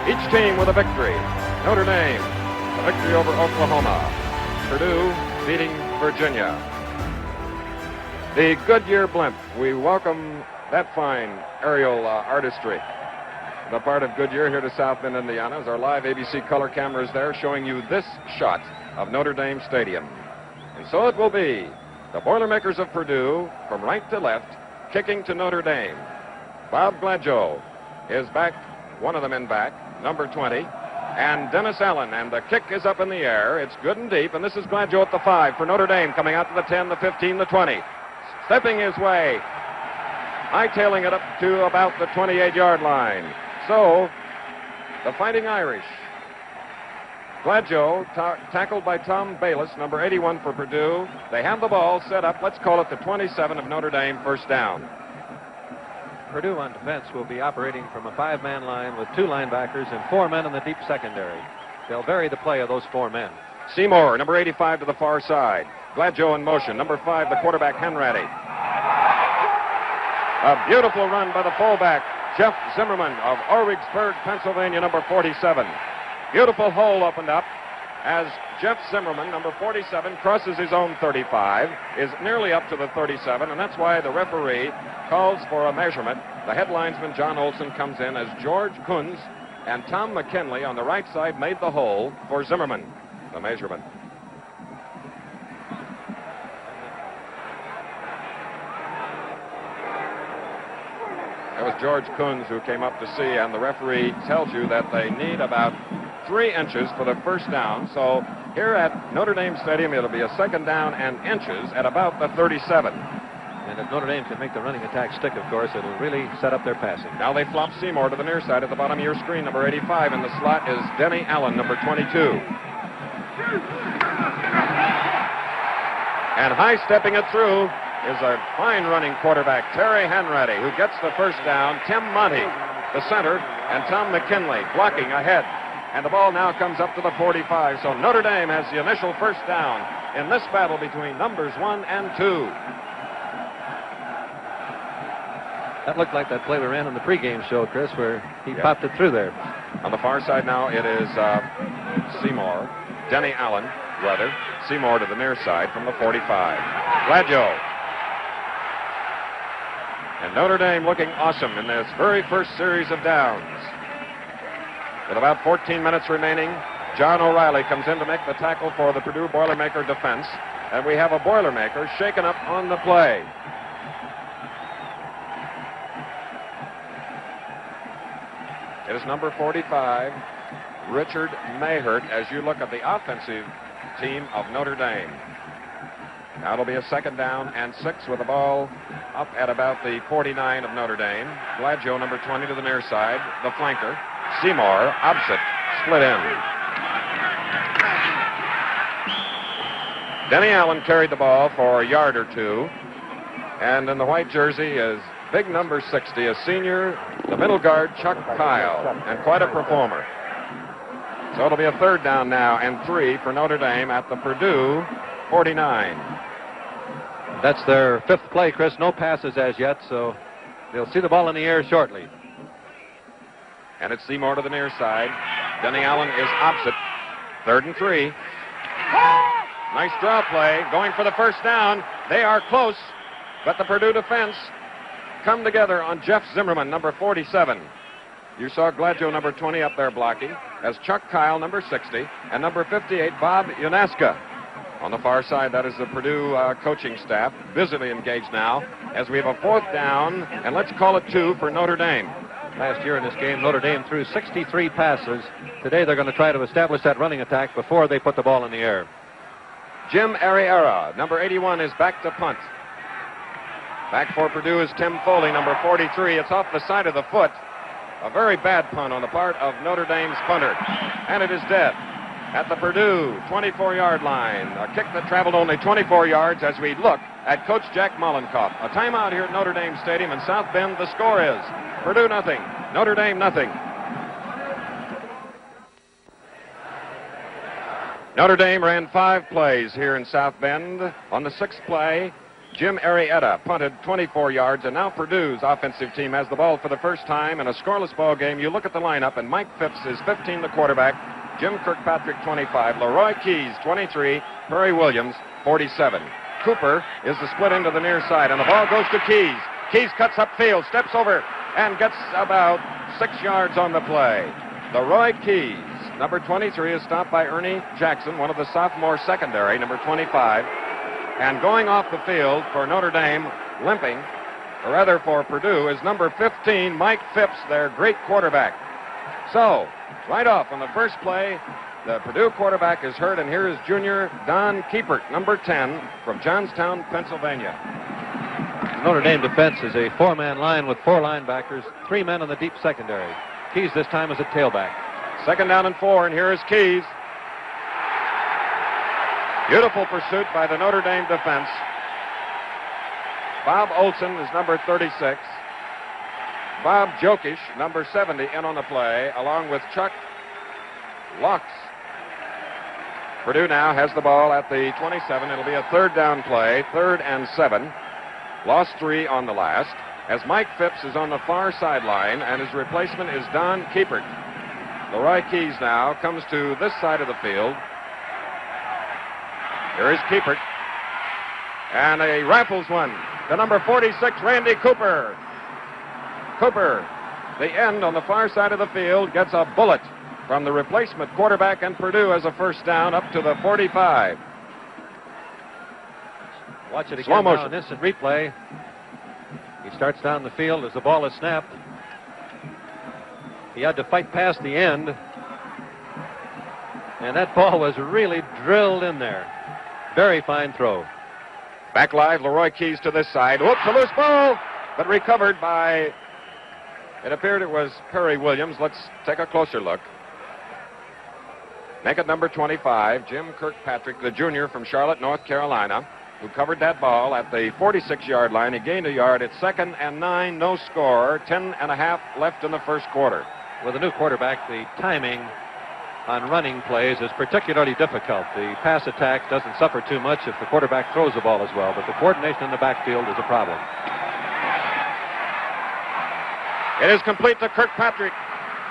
Each team with a victory. Notre Dame, a victory over Oklahoma. Purdue beating Virginia. The Goodyear Blimp. We welcome that fine aerial artistry. The part of Goodyear here to South Bend, Indiana, as our live ABC color cameras there showing you this shot of Notre Dame Stadium. And so it will be the Boilermakers of Purdue from right to left, kicking to Notre Dame. Bob Gladjo is back, one of the men back, number 20, and Dennis Allen, and the kick is up in the air. It's good and deep, and this is Gladjo at the 5 for Notre Dame, coming out to the 10, the 15, the 20. Stepping his way, hightailing it up to about the 28-yard line. So, the Fighting Irish. Gladjo, tackled by Tom Bayless, number 81 for Purdue. They have the ball set up. Let's call it the 27 of Notre Dame, first down. Purdue on defense will be operating from a 5-man line with 2 linebackers and 4 men in the deep secondary. They'll vary the play of those 4 men. Seymour, number 85 to the far side. Gladjo in motion. Number 5, the quarterback, Ratty. A beautiful run by the fullback, Jeff Zimmerman of Orwigsburg, Pennsylvania, number 47. Beautiful hole opened up as Jeff Zimmerman, number 47, crosses his own 35, is nearly up to the 37, and that's why the referee calls for a measurement. The head linesman, John Olson, comes in as George Kunz and Tom McKinley on the right side made the hole for Zimmerman, the measurement. It was George Kunz who came up to see, and the referee tells you that they need about 3 inches for the first down. So here at Notre Dame Stadium, it'll be a second down and inches at about the 37. And if Notre Dame can make the running attack stick, of course, it'll really set up their passing. Now they flop Seymour to the near side at the bottom of your screen, number 85. In the slot is Denny Allen, number 22. And high stepping it through is a fine running quarterback, Terry Hanratty, who gets the first down. Tim Monty, the center, and Tom McKinley blocking ahead. And the ball now comes up to the 45. So Notre Dame has the initial first down in this battle between numbers 1 and 2. That looked like that play we ran on the pregame show, Chris, where he popped it through there. On the far side now, it is Seymour, Denny Allen, rather. Seymour to the near side from the 45. Gladjo. And Notre Dame looking awesome in this very first series of downs. With about 14 minutes remaining, John O'Reilly comes in to make the tackle for the Purdue Boilermaker defense. And we have a Boilermaker shaken up on the play. It is number 45, Richard Mahert, as you look at the offensive team of Notre Dame. Now it'll be a second down and 6 with the ball up at about the 49 of Notre Dame. Gladjo, number 20, to the near side, the flanker. Seymour, opposite, split in. Denny Allen carried the ball for a yard or 2. And in the white jersey is big number 60, a senior, the middle guard, Chuck Kyle, and quite a performer. So it'll be a third down now and 3 for Notre Dame at the Purdue 49. That's their 5th play, Chris. No passes as yet, so they'll see the ball in the air shortly. And it's Seymour to the near side. Denny Allen is opposite. 3rd and 3. Nice draw play, going for the first down. They are close, but the Purdue defense come together on Jeff Zimmerman, number 47. You saw Gladjo, number 20, up there blocking, as Chuck Kyle, number 60, and number 58, Bob Unesco. On the far side, that is the Purdue coaching staff, busily engaged now, as we have a 4th down, and let's call it 2 for Notre Dame. Last year in this game, Notre Dame threw 63 passes. Today, they're going to try to establish that running attack before they put the ball in the air. Jim Arriera, number 81, is back to punt. Back for Purdue is Tim Foley, number 43. It's off the side of the foot. A very bad punt on the part of Notre Dame's punter. And it is dead at the Purdue 24-yard line. A kick that traveled only 24 yards as we look at Coach Jack Mollenkopf. A timeout here at Notre Dame Stadium in South Bend. The score is Purdue nothing, Notre Dame nothing. Notre Dame ran 5 plays here in South Bend. On the 6th play, Jim Arrieta punted 24 yards, and now Purdue's offensive team has the ball for the first time in a scoreless ball game. You look at the lineup, and Mike Phipps is 15, the quarterback. Jim Kirkpatrick, 25. Leroy Keys, 23. Perry Williams, 47. Cooper is the split into the near side, and the ball goes to Keys. Keys cuts upfield, steps over, and gets about 6 yards on the play. Leroy Keys, number 23, is stopped by Ernie Jackson, one of the sophomore secondary, number 25. And going off the field for Notre Dame, limping, or rather for Purdue, is number 15, Mike Phipps, their great quarterback. So, right off on the first play, the Purdue quarterback is hurt, and here is junior Don Kiepert, number 10, from Johnstown, Pennsylvania. Notre Dame defense is a 4-man line with 4 linebackers, 3 men in the deep secondary. Keys this time is a tailback. 2nd down and 4, and here is Keys. Beautiful pursuit by the Notre Dame defense. Bob Olson is number 36. Bob Jokish, number 70, in on the play, along with Chuck Lux. Purdue now has the ball at the 27. It'll be a 3rd down play, 3rd and 7. Lost 3 on the last, as Mike Phipps is on the far sideline, and his replacement is Don Kiepert. Leroy Keys now comes to this side of the field. Here is Kiepert. And a rifles one. The number 46, Randy Cooper. Cooper, the end on the far side of the field, gets a bullet from the replacement quarterback, and Purdue has a 1st down up to the 45. Watch it again. Slow motion. Now in instant replay. He starts down the field as the ball is snapped. He had to fight past the end. And that ball was really drilled in there. Very fine throw. Back live, Leroy Keys to this side. Whoops, a loose ball, but recovered by, it appeared it was Perry Williams. Let's take a closer look. Naked number 25, Jim Kirkpatrick, the junior from Charlotte, North Carolina, who covered that ball at the 46-yard line. He gained a yard at 2nd and 9, no score, 10.5 left in the first quarter. With a new quarterback, the timing on running plays is particularly difficult. The pass attack doesn't suffer too much if the quarterback throws the ball as well, but the coordination in the backfield is a problem. It is complete to Kirkpatrick,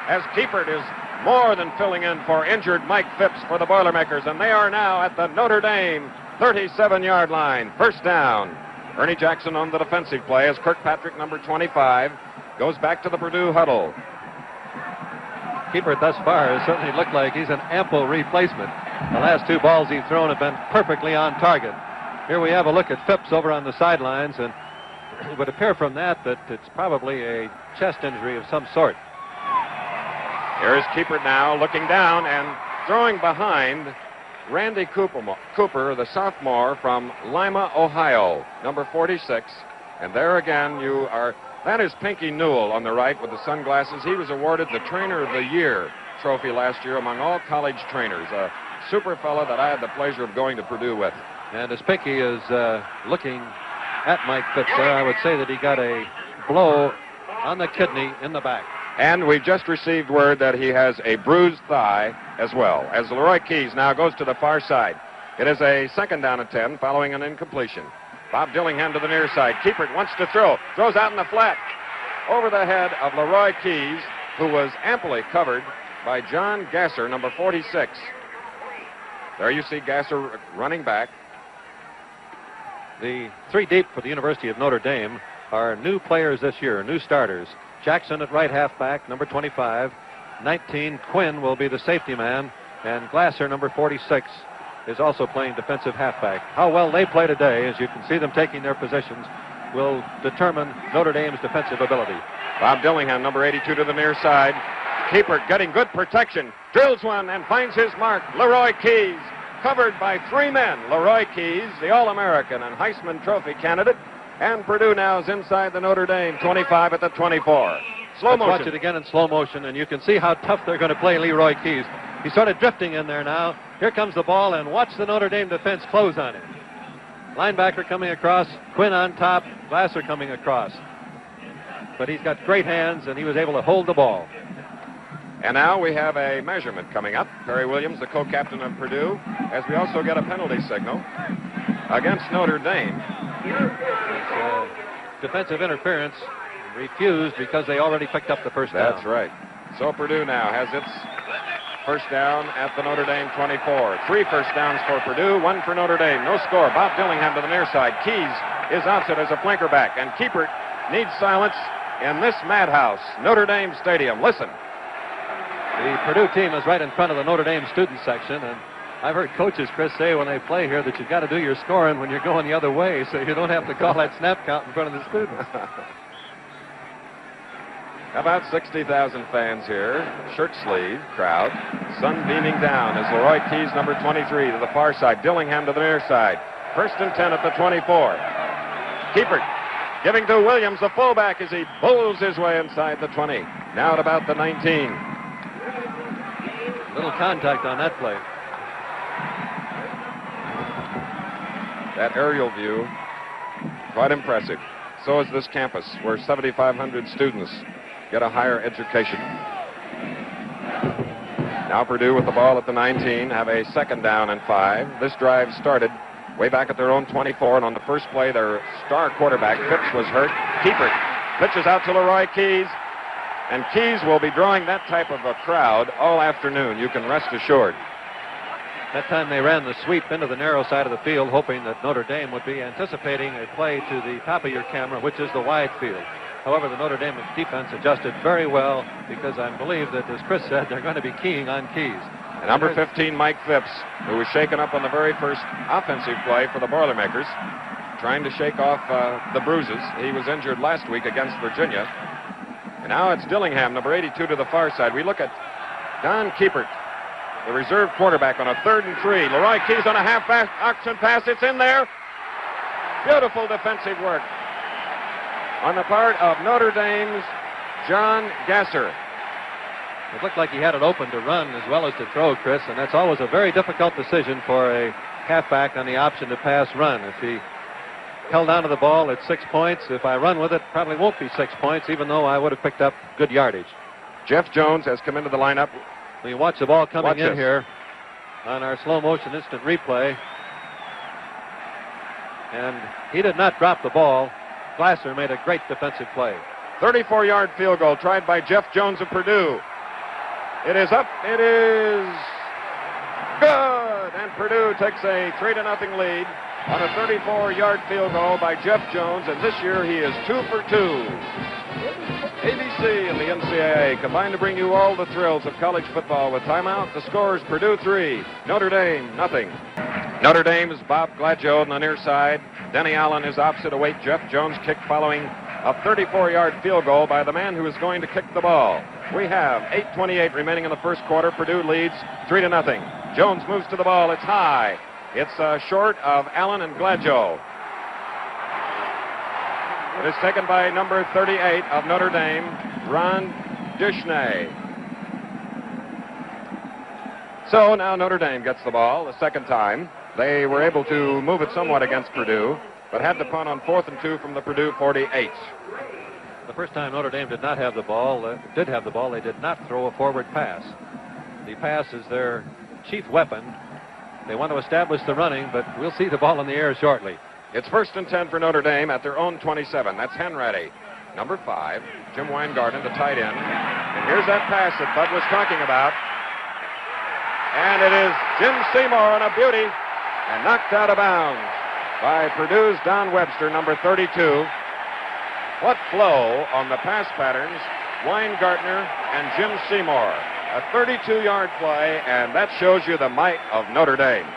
as Kiepert is more than filling in for injured Mike Phipps for the Boilermakers, and they are now at the Notre Dame 37-yard line. 1st down. Ernie Jackson on the defensive play as Kirkpatrick, number 25, goes back to the Purdue huddle. Kiepert thus far has certainly looked like he's an ample replacement. The last 2 balls he's thrown have been perfectly on target. Here we have a look at Phipps over on the sidelines, and it would appear from that it's probably a chest injury of some sort. Here is Kiepert now looking down and throwing behind Randy Cooper, the sophomore from Lima, Ohio, number 46. And there again that is Pinky Newell on the right with the sunglasses. He was awarded the Trainer of the Year trophy last year among all college trainers. A super fella that I had the pleasure of going to Purdue with. And as Pinky is looking at Mike Phipps there, I would say that he got a blow on the kidney in the back. And we've just received word that he has a bruised thigh as well, as Leroy Keys now goes to the far side. It is a 2nd down and 10 following an incompletion. Bob Dillingham to the near side. Kiepert wants to throw. Throws out in the flat. Over the head of Leroy Keys, who was amply covered by John Gasser, number 46. There you see Gasser running back. The 3 deep for the University of Notre Dame are new players this year, new starters. Jackson at right halfback, number 25. 19, Quinn will be the safety man. And Glasser, number 46, is also playing defensive halfback. How well they play today, as you can see them taking their positions, will determine Notre Dame's defensive ability. Bob Dillingham, number 82, to the near side. Kiepert getting good protection. Drills one and finds his mark. Leroy Keys, covered by 3 men. Leroy Keys, the All-American and Heisman Trophy candidate. And Purdue now is inside the Notre Dame 25 at the 24. Slow motion. Watch it again in slow motion, and you can see how tough they're going to play Leroy Keys. He's sort of drifting in there now. Here comes the ball, and watch the Notre Dame defense close on him. Linebacker coming across, Quinn on top, Glasser coming across. But he's got great hands, and he was able to hold the ball. And now we have a measurement coming up. Perry Williams, the co-captain of Purdue, as we also get a penalty signal against Notre Dame. Defensive interference refused because they already picked up the first down. That's right. So Purdue now has its first down at the Notre Dame 24. 3 first downs for Purdue, 1 for Notre Dame. No score. Bob Dillingham to the near side. Keys is opposite as a flanker back. And Keeper needs silence in this madhouse, Notre Dame Stadium. Listen. The Purdue team is right in front of the Notre Dame student section, and I've heard coaches, Chris, say when they play here that you've got to do your scoring when you're going the other way so you don't have to call that snap count in front of the students. About 60,000 fans here. Shirt sleeve crowd. Sun beaming down as Leroy Keys, number 23, to the far side. Dillingham to the near side. 1st and 10 at the 24. Keeper giving to Williams, the fullback, as he bulls his way inside the 20. Now at about the 19. Little contact on that play. That aerial view, quite impressive. So is this campus, where 7,500 students get a higher education. Now Purdue with the ball at the 19, have a 2nd down and 5. This drive started way back at their own 24, and on the first play, their star quarterback, Phipps, was hurt. Keeper pitches out to Leroy Keys, and Keys will be drawing that type of a crowd all afternoon, you can rest assured. That time they ran the sweep into the narrow side of the field, hoping that Notre Dame would be anticipating a play to the top of your camera, which is the wide field. However, the Notre Dame defense adjusted very well because I believe that, as Chris said, they're going to be keying on Keys. And number 15, Mike Phipps, who was shaken up on the very first offensive play for the Boilermakers, trying to shake off the bruises. He was injured last week against Virginia. And now it's Dillingham, number 82, to the far side. We look at Don Keepert, the reserve quarterback, on a 3rd and 3. Leroy Keys on a half-back option pass. It's in there. Beautiful defensive work on the part of Notre Dame's John Gasser. It looked like he had it open to run as well as to throw, Chris, and that's always a very difficult decision for a halfback on the option to pass run. If he held on to the ball at 6 points, if I run with it, probably won't be 6 points, even though I would have picked up good yardage. Jeff Jones has come into the lineup. When you watch the ball coming in here on our slow motion instant replay, and he did not drop the ball. Glasser made a great defensive play. 34-yard field goal tried by Jeff Jones of Purdue. It is up. It is good. And Purdue takes a 3-0 lead on a 34-yard field goal by Jeff Jones. And this year he is 2 for 2. ABC and the NCAA combine to bring you all the thrills of college football with timeout. The scores: Purdue 3, Notre Dame nothing. Notre Dame's Bob Gladjo on the near side. Denny Allen is opposite await Jeff Jones' kick following a 34-yard field goal by the man who is going to kick the ball. We have 8:28 remaining in the first quarter. Purdue leads 3-0. Jones moves to the ball. It's high. It's short of Allen and Gladjo. It is taken by number 38 of Notre Dame, Ron Dishney. So now Notre Dame gets the ball the second time. They were able to move it somewhat against Purdue, but had to punt on 4th and 2 from the Purdue 48. The first time Notre Dame did not have the ball, they did not throw a forward pass. The pass is their chief weapon. They want to establish the running, but we'll see the ball in the air shortly. It's 1st and 10 for Notre Dame at their own 27. That's Ratty. Number 5, Jim Weingarten, the tight end. And here's that pass that Bud was talking about. And it is Jim Seymour on a beauty and knocked out of bounds by Purdue's Don Webster, number 32. What flow on the pass patterns, Weingartner and Jim Seymour. A 32-yard play, and that shows you the might of Notre Dame.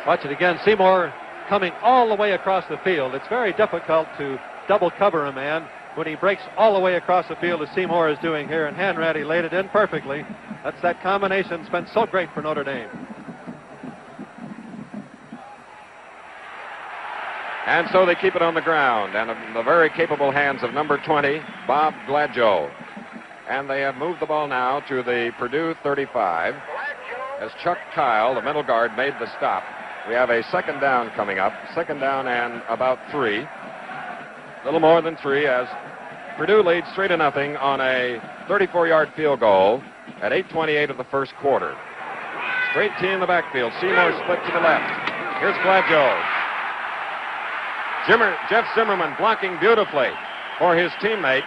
Watch it again. Seymour coming all the way across the field. It's very difficult to double cover a man when he breaks all the way across the field as Seymour is doing here, and Ratty laid it in perfectly. That's that combination that's been so great for Notre Dame. And so they keep it on the ground, and in the very capable hands of number 20, Bob Gladjo. And they have moved the ball now to the Purdue 35 as Chuck Kyle, the middle guard, made the stop. We have a 2nd down coming up, 2nd down and about 3. A little more than 3 as Purdue leads 3-0 on a 34-yard field goal at 8:28 of the first quarter. Straight T in the backfield. Seymour split to the left. Here's Gladjo. Jeff Zimmerman blocking beautifully for his teammate.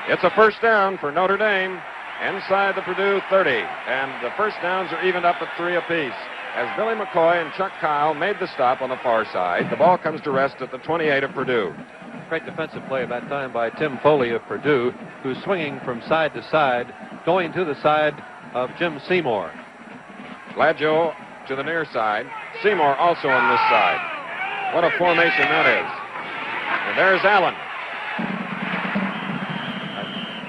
It's a first down for Notre Dame inside the Purdue 30. And the first downs are evened up at 3 apiece. As Billy McCoy and Chuck Kyle made the stop on the far side, the ball comes to rest at the 28 of Purdue. Great defensive play at that time by Tim Foley of Purdue, who's swinging from side to side, going to the side of Jim Seymour. Gladjo to the near side. Seymour also on this side. What a formation that is. And there's Allen.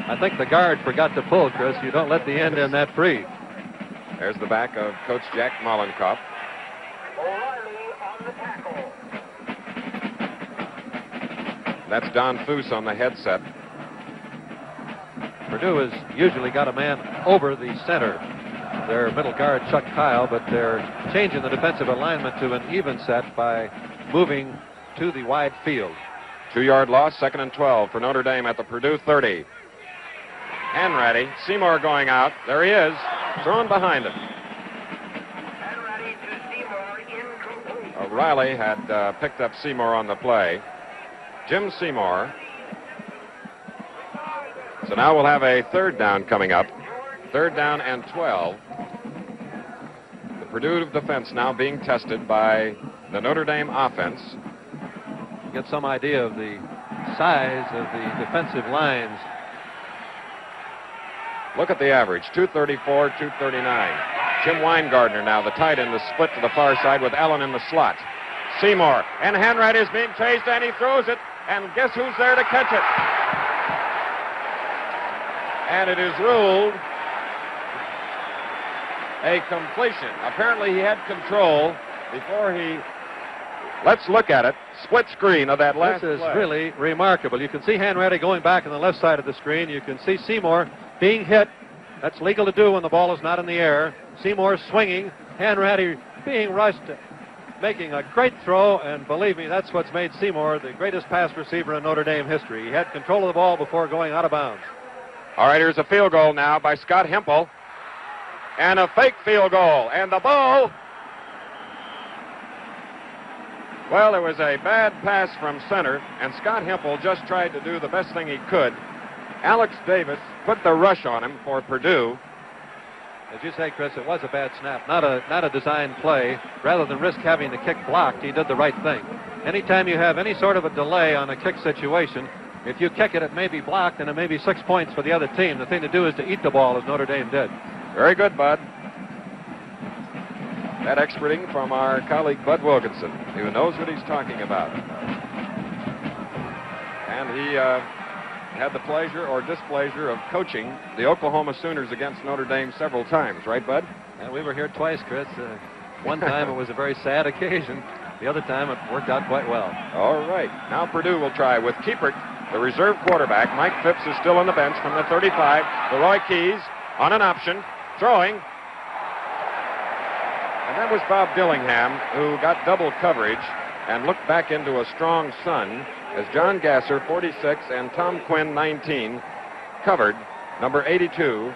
I think the guard forgot to pull, Chris. You don't let the end in that free. There's the back of Coach Jack Mollenkopf. That's Don Foose on the headset. Purdue has usually got a man over the center. Their middle guard, Chuck Kyle, but they're changing the defensive alignment to an even set by moving to the wide field. 2-yard loss, 2nd and 12 for Notre Dame at the Purdue 30. Ratty. Seymour going out. There he is. Thrown behind him. Riley had picked up Seymour on the play. Jim Seymour. So now we'll have a third down coming up. 3rd down and 12. The Purdue defense now being tested by the Notre Dame offense. Get some idea of the size of the defensive lines. Look at the average, 234, 239. Jim Weingarten now, the tight end, is split to the far side with Allen in the slot. Seymour, and Hanratty is being chased, and he throws it, and guess who's there to catch it? And it is ruled a completion. Apparently he had control before he... Let's look at it. Split screen of that last This is play. really remarkable. You can see Hanratty going back on the left side of the screen. You can see Seymour being hit. That's legal to do when the ball is not in the air. Seymour swinging. Hanratty being rushed, making a great throw. And believe me, that's what's made Seymour the greatest pass receiver in Notre Dame history. He had control of the ball before going out of bounds. All right, here's a field goal now by Scott Hempel. And a fake field goal. And the ball... Well, it was a bad pass from center, and Scott Hempel just tried to do the best thing he could. Alex Davis put the rush on him for Purdue. As you say, Chris, it was a bad snap, not a designed play. Rather than risk having the kick blocked, he did the right thing. Anytime you have any sort of a delay on a kick situation, if you kick it, it may be blocked, and it may be 6 points for the other team. The thing to do is to eat the ball, as Notre Dame did. Very good, Bud. That experting from our colleague Bud Wilkinson, who knows what he's talking about. And he had the pleasure or displeasure of coaching the Oklahoma Sooners against Notre Dame several times, right, Bud? And we were here twice, Chris. One time it was a very sad occasion. The other time it worked out quite well. All right. Now Purdue will try with Kiepert, the reserve quarterback. Mike Phipps is still on the bench from the 35. Leroy Keys on an option, throwing. And that was Bob Dillingham, who got double coverage and looked back into a strong sun as John Gasser, 46, and Tom Quinn, 19, covered number 82,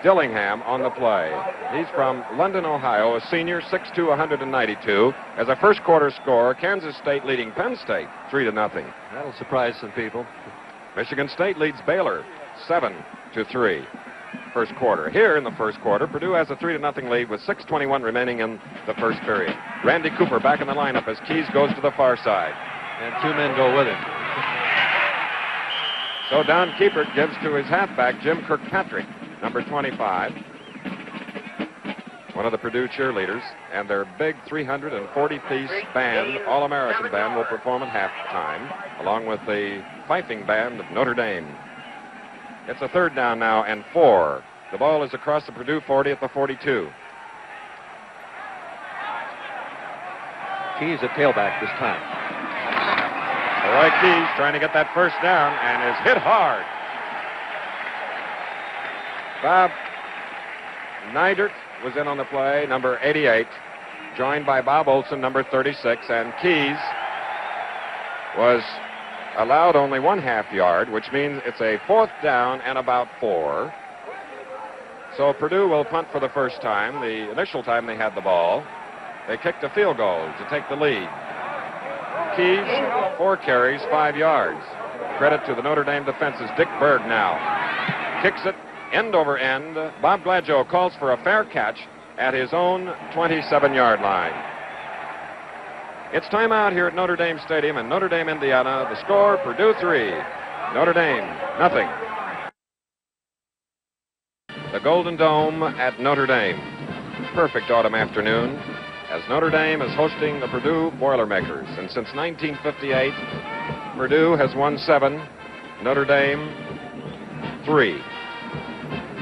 Dillingham, on the play. He's from London, Ohio, a senior, 6'2", 192. As a first quarter score, Kansas State leading Penn State 3-0. That'll surprise some people. Michigan State leads Baylor 7-3. First quarter. Here in the first quarter, Purdue has a 3-0 lead with 6:21 remaining in the first period. Randy Cooper back in the lineup as Keys goes to the far side. And 2 men go with him. So Don Kiepert gives to his halfback, Jim Kirkpatrick, number 25. One of the Purdue cheerleaders, and their big 340-piece band, All-American band, will perform at halftime, along with the fifing band of Notre Dame. It's a 3rd down now and 4. The ball is across the Purdue 40 at the 42. Keys at tailback this time. Leroy Keys trying to get that first down and is hit hard. Bob Neidert was in on the play, number 88, joined by Bob Olson, number 36, and Keys was allowed only 1/2 yard, which means it's a 4th down and about 4. So Purdue will punt for the first time, the initial time they had the ball. They kicked a field goal to take the lead. Keys, 4 carries, 5 yards. Credit to the Notre Dame defenses. Dick Berg now kicks it end over end. Bob Gladjo calls for a fair catch at his own 27-yard line. It's timeout here at Notre Dame Stadium in Notre Dame, Indiana. The score, Purdue 3, Notre Dame nothing. The Golden Dome at Notre Dame. Perfect autumn afternoon as Notre Dame is hosting the Purdue Boilermakers. And since 1958, Purdue has won 7, Notre Dame 3.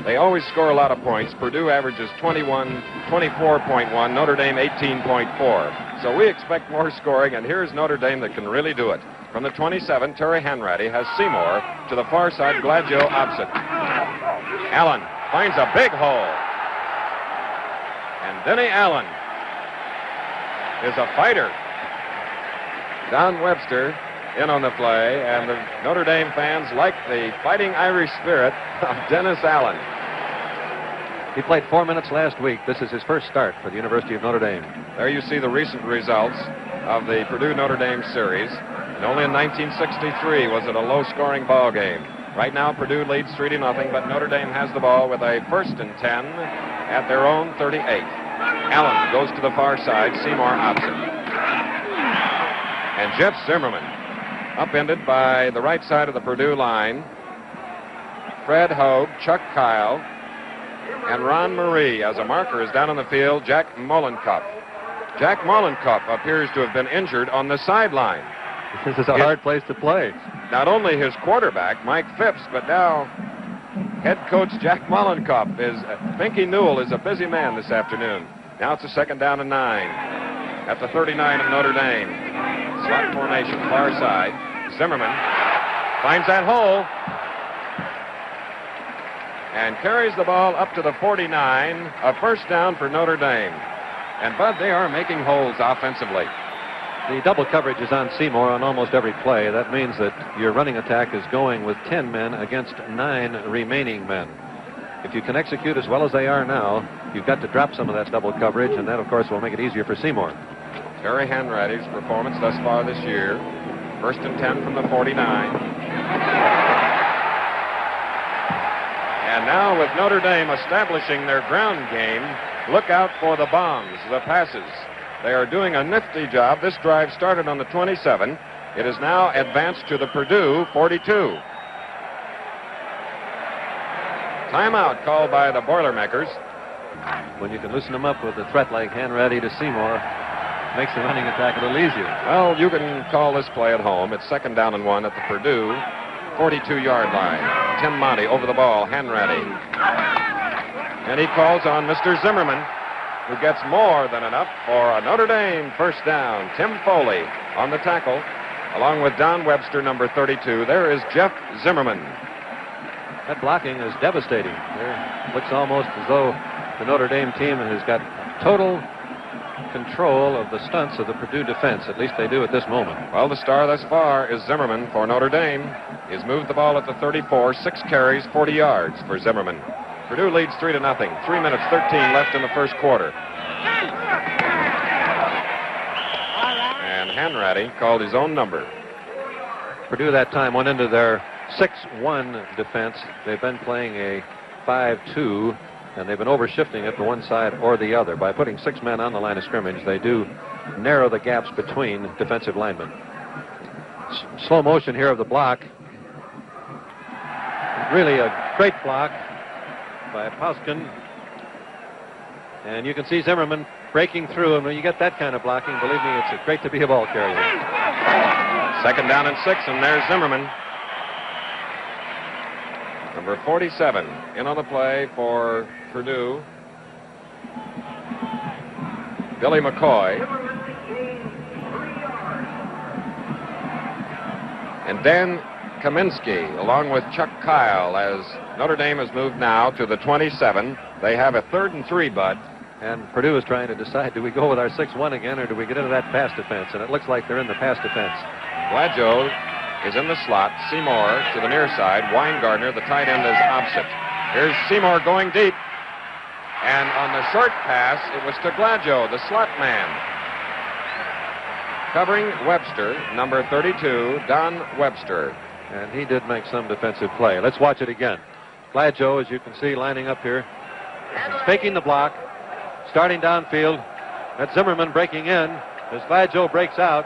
They always score a lot of points. Purdue averages 24.1, Notre Dame 18.4. So we expect more scoring, and here's Notre Dame that can really do it. From the 27, Terry Hanratty has Seymour to the far side, Gladjo opposite. Allen finds a big hole. And Denny Allen is a fighter. Don Webster in on the play, and the Notre Dame fans like the fighting Irish spirit of Dennis Allen. He played 4 minutes last week. This is his first start for the University of Notre Dame. There you see the recent results of the Purdue-Notre Dame series. And only in 1963 was it a low-scoring ball game. Right now, Purdue leads 3-0, but Notre Dame has the ball with a 1st and 10 at their own 38. Allen goes to the far side, Seymour opposite. And Jeff Zimmerman, upended by the right side of the Purdue line. Fred Hogue, Chuck Kyle, and Ron Marie. As a marker is down on the field, Jack Molencup. Jack Molencup appears to have been injured on the sideline. This is a hard place to play. Not only his quarterback, Mike Phipps, but now head coach Jack Molencup is, Pinky Newell is a busy man this afternoon. Now it's a 2nd down and 9 at the 39 of Notre Dame. Slot formation, far side. Zimmerman finds that hole and carries the ball up to the 49. A 1st down for Notre Dame. And, Bud, they are making holes offensively. The double coverage is on Seymour on almost every play. That means that your running attack is going with 10 men against 9 remaining men. If you can execute as well as they are now, you've got to drop some of that double coverage, and that, of course, will make it easier for Seymour. Terry Hanratty's performance thus far this year. 1st and 10 from the 49. And now with Notre Dame establishing their ground game, look out for the bombs, the passes. They are doing a nifty job. This drive started on the 27. It is now advanced to the Purdue 42. Timeout called by the Boilermakers. When you can loosen them up with a threat like Hanratty to Seymour, makes the running attack a little easier. Well, you can call this play at home. It's 2nd down and 1 at the Purdue 42-yard line. Tim Monty over the ball, Hanratty. And he calls on Mr. Zimmerman, who gets more than enough for a Notre Dame 1st down. Tim Foley on the tackle, along with Don Webster, number 32. There is Jeff Zimmerman. That blocking is devastating. It looks almost as though the Notre Dame team has got total control of the stunts of the Purdue defense. At least they do at this moment. Well, the star thus far is Zimmerman for Notre Dame. He's moved the ball at the 34, 6 carries, 40 yards for Zimmerman. Purdue leads 3-0. 3 minutes, 13 left in the 1st quarter. And Hanratty called his own number. Purdue that time went into their 6-1 defense. They've been playing a 5-2, and they've been overshifting it to one side or the other. By putting 6 men on the line of scrimmage, they do narrow the gaps between defensive linemen. Slow motion here of the block. Really a great block by Pauskin. And you can see Zimmerman breaking through, and when you get that kind of blocking, believe me, it's great to be a ball carrier. 2nd down and 6, and there's Zimmerman. Number 47 in on the play for Purdue. Billy McCoy. And Dan Kaminsky, along with Chuck Kyle, as Notre Dame has moved now to the 27. They have a 3rd and 3, Bud. And Purdue is trying to decide, do we go with our 6-1 again, or do we get into that pass defense? And it looks like they're in the pass defense. Gladjo is in the slot. Seymour to the near side. Weingarten, the tight end, is opposite. Here's Seymour going deep. And on the short pass, it was to Gladjo, the slot man. Covering Webster, number 32, Don Webster. And he did make some defensive play. Let's watch it again. Gladjo, as you can see, lining up here, faking the block, starting downfield. That's Zimmerman breaking in. As Gladjo breaks out,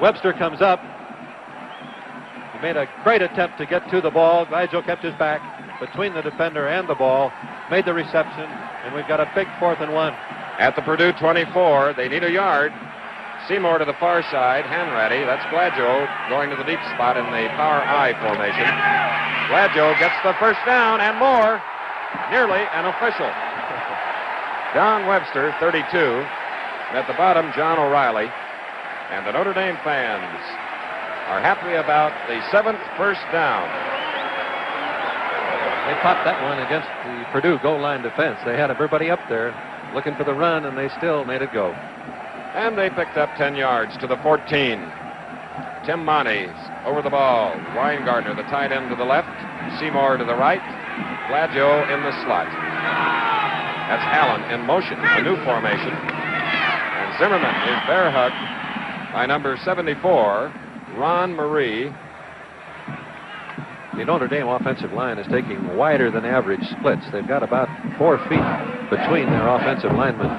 Webster comes up. He made a great attempt to get to the ball. Gladjo kept his back between the defender and the ball, made the reception, and we've got a big 4th and 1. At the Purdue 24, they need a yard. Seymour to the far side, Ratty. That's Gladjo going to the deep spot in the power I formation. Gladjo gets the first down and more. Nearly an official. Don Webster, 32. At the bottom, John O'Reilly. And the Notre Dame fans are happy about the 7th first down. They popped that one against the Purdue goal line defense. They had everybody up there looking for the run, and they still made it go. And they picked up 10 yards to the 14. Tim Montes over the ball. Weingarten, the tight end, to the left. Seymour to the right. Gladjo in the slot. That's Allen in motion, a new formation. And Zimmerman is bear hugged by number 74, Ron Marie. The Notre Dame offensive line is taking wider than average splits. They've got about 4 feet between their offensive linemen.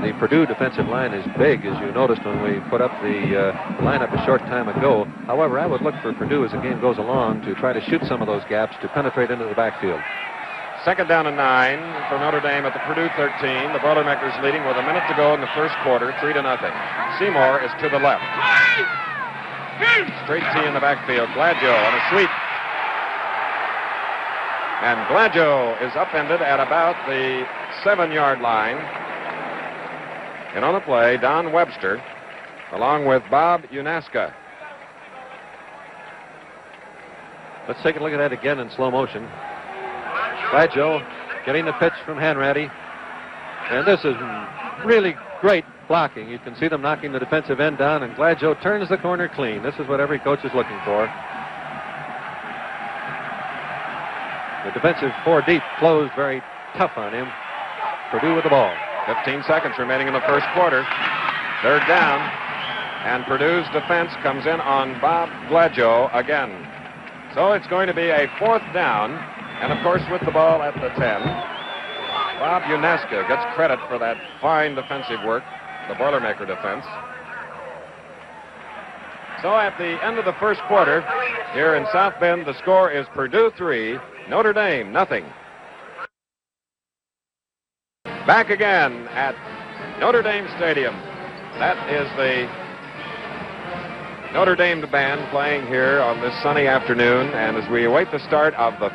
The Purdue defensive line is big, as you noticed when we put up the lineup a short time ago. However, I would look for Purdue as the game goes along to try to shoot some of those gaps to penetrate into the backfield. 2nd down and 9 for Notre Dame at the Purdue 13. The Boilermakers leading with a minute to go in the first quarter, 3-0. Seymour is to the left. Straight T in the backfield. Gladjo on a sweep. And Gladjo is upended at about the 7-yard line. And on the play, Don Webster, along with Bob Unesco. Let's take a look at that again in slow motion. Gladjo getting the pitch from Ratty. And this is really great blocking. You can see them knocking the defensive end down, and Gladjo turns the corner clean. This is what every coach is looking for. The defensive 4 deep closed very tough on him. Purdue with the ball. 15 seconds remaining in the first quarter. 3rd down. And Purdue's defense comes in on Bob Gladjo again. So it's going to be a 4th down. And, of course, with the ball at the 10, Bob Unesco gets credit for that fine defensive work, the Boilermaker defense. So at the end of the first quarter, here in South Bend, the score is Purdue 3, Notre Dame nothing. Back again at Notre Dame Stadium. That is the Notre Dame band playing here on this sunny afternoon. And as we await the start of the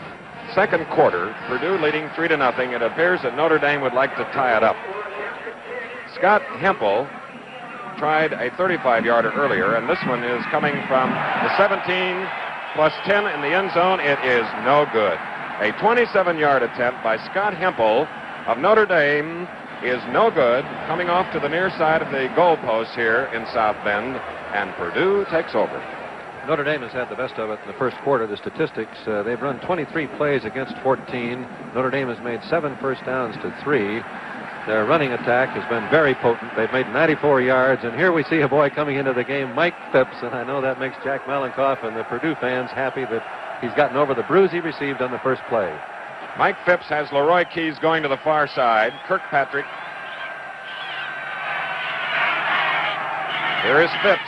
second quarter, Purdue leading 3-0. It appears that Notre Dame would like to tie it up. Scott Hempel tried a 35-yarder earlier, and this one is coming from the 17 plus 10 in the end zone. It is no good. A 27-yard attempt by Scott Hempel of Notre Dame is no good, coming off to the near side of the goalpost here in South Bend, and Purdue takes over. Notre Dame has had the best of it in the first quarter. The statistics, they've run 23 plays against 14. Notre Dame has made 7 first downs to 3. Their running attack has been very potent. They've made 94 yards, and here we see a boy coming into the game, Mike Phipps, and I know that makes Jack Malenkoff and the Purdue fans happy that he's gotten over the bruise he received on the first play. Mike Phipps has Leroy Keys going to the far side. Kirkpatrick. Here is Phipps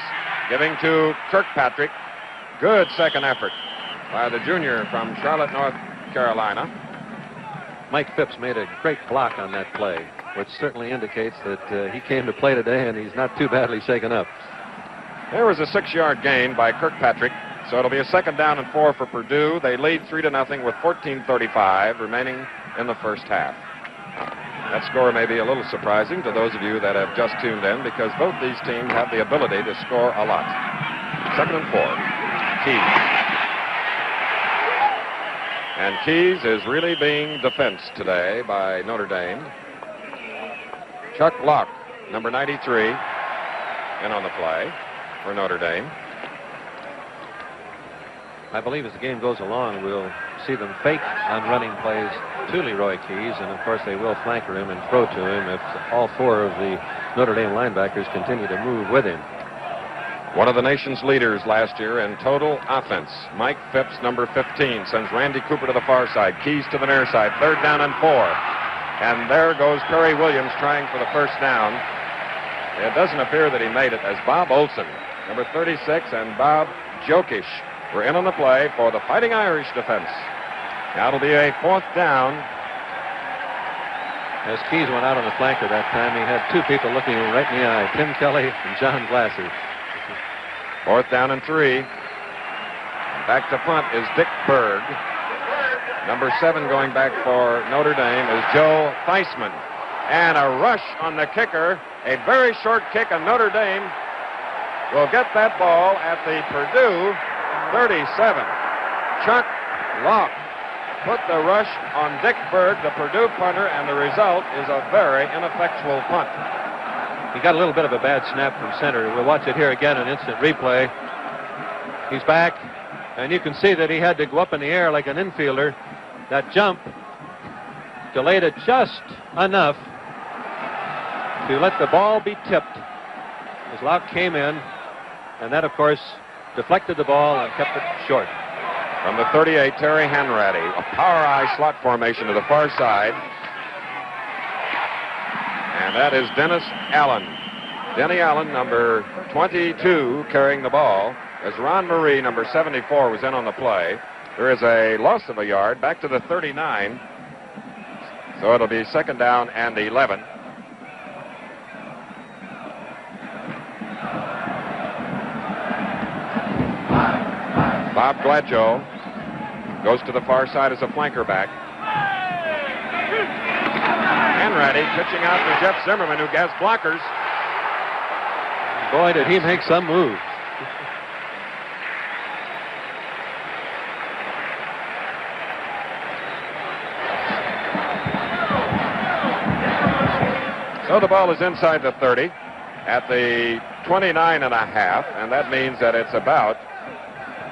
giving to Kirkpatrick. Good second effort by the junior from Charlotte, North Carolina. Mike Phipps made a great block on that play, which certainly indicates that he came to play today and he's not too badly shaken up. There was a 6-yard gain by Kirkpatrick, so it'll be a 2nd down and 4 for Purdue. They lead 3-0 with 14:35 remaining in the first half. That score may be a little surprising to those of you that have just tuned in, because both these teams have the ability to score a lot. 2nd and 4. Keys. And Keys is really being defensed today by Notre Dame. Chuck Locke, number 93, in on the play for Notre Dame. I believe as the game goes along, we'll see them fake on running plays to Leroy Keys, and of course they will flanker him and throw to him if all four of the Notre Dame linebackers continue to move with him. One of the nation's leaders last year in total offense, Mike Phipps, number 15, sends Randy Cooper to the far side. Keys to the near side. 3rd down and 4. And there goes Perry Williams trying for the first down. It doesn't appear that he made it, as Bob Olson, number 36, and Bob Jokish were in on the play for the Fighting Irish defense. Now it'll be a 4th down. As Keys went out on the flanker that time, he had two people looking him right in the eye, Tim Kelly and John Glasser. 4th down and 3. Back to punt is Dick Berg. Number 7 going back for Notre Dame is Joe Feisman. And a rush on the kicker. A very short kick, and Notre Dame will get that ball at the Purdue 37. Chuck Locke put the rush on Dick Berg, the Purdue punter, and the result is a very ineffectual punt. He got a little bit of a bad snap from center. We'll watch it here again, an instant replay. He's back, and you can see that he had to go up in the air like an infielder. That jump delayed it just enough to let the ball be tipped as Locke came in, and that, of course, deflected the ball and kept it short. From the 38, Terry Hanratty, a power eye slot formation to the far side. And that is Dennis Allen. Denny Allen, number 22, carrying the ball, as Ron Marie, number 74, was in on the play. There is a loss of a yard back to the 39. So it'll be 2nd down and 11. Bob Gladjo goes to the far side as a flanker back. Hanratty pitching out to Jeff Zimmerman, who has blockers. Boy, did he make some moves. So the ball is inside the 30 at the 29 and a half, and that means that it's about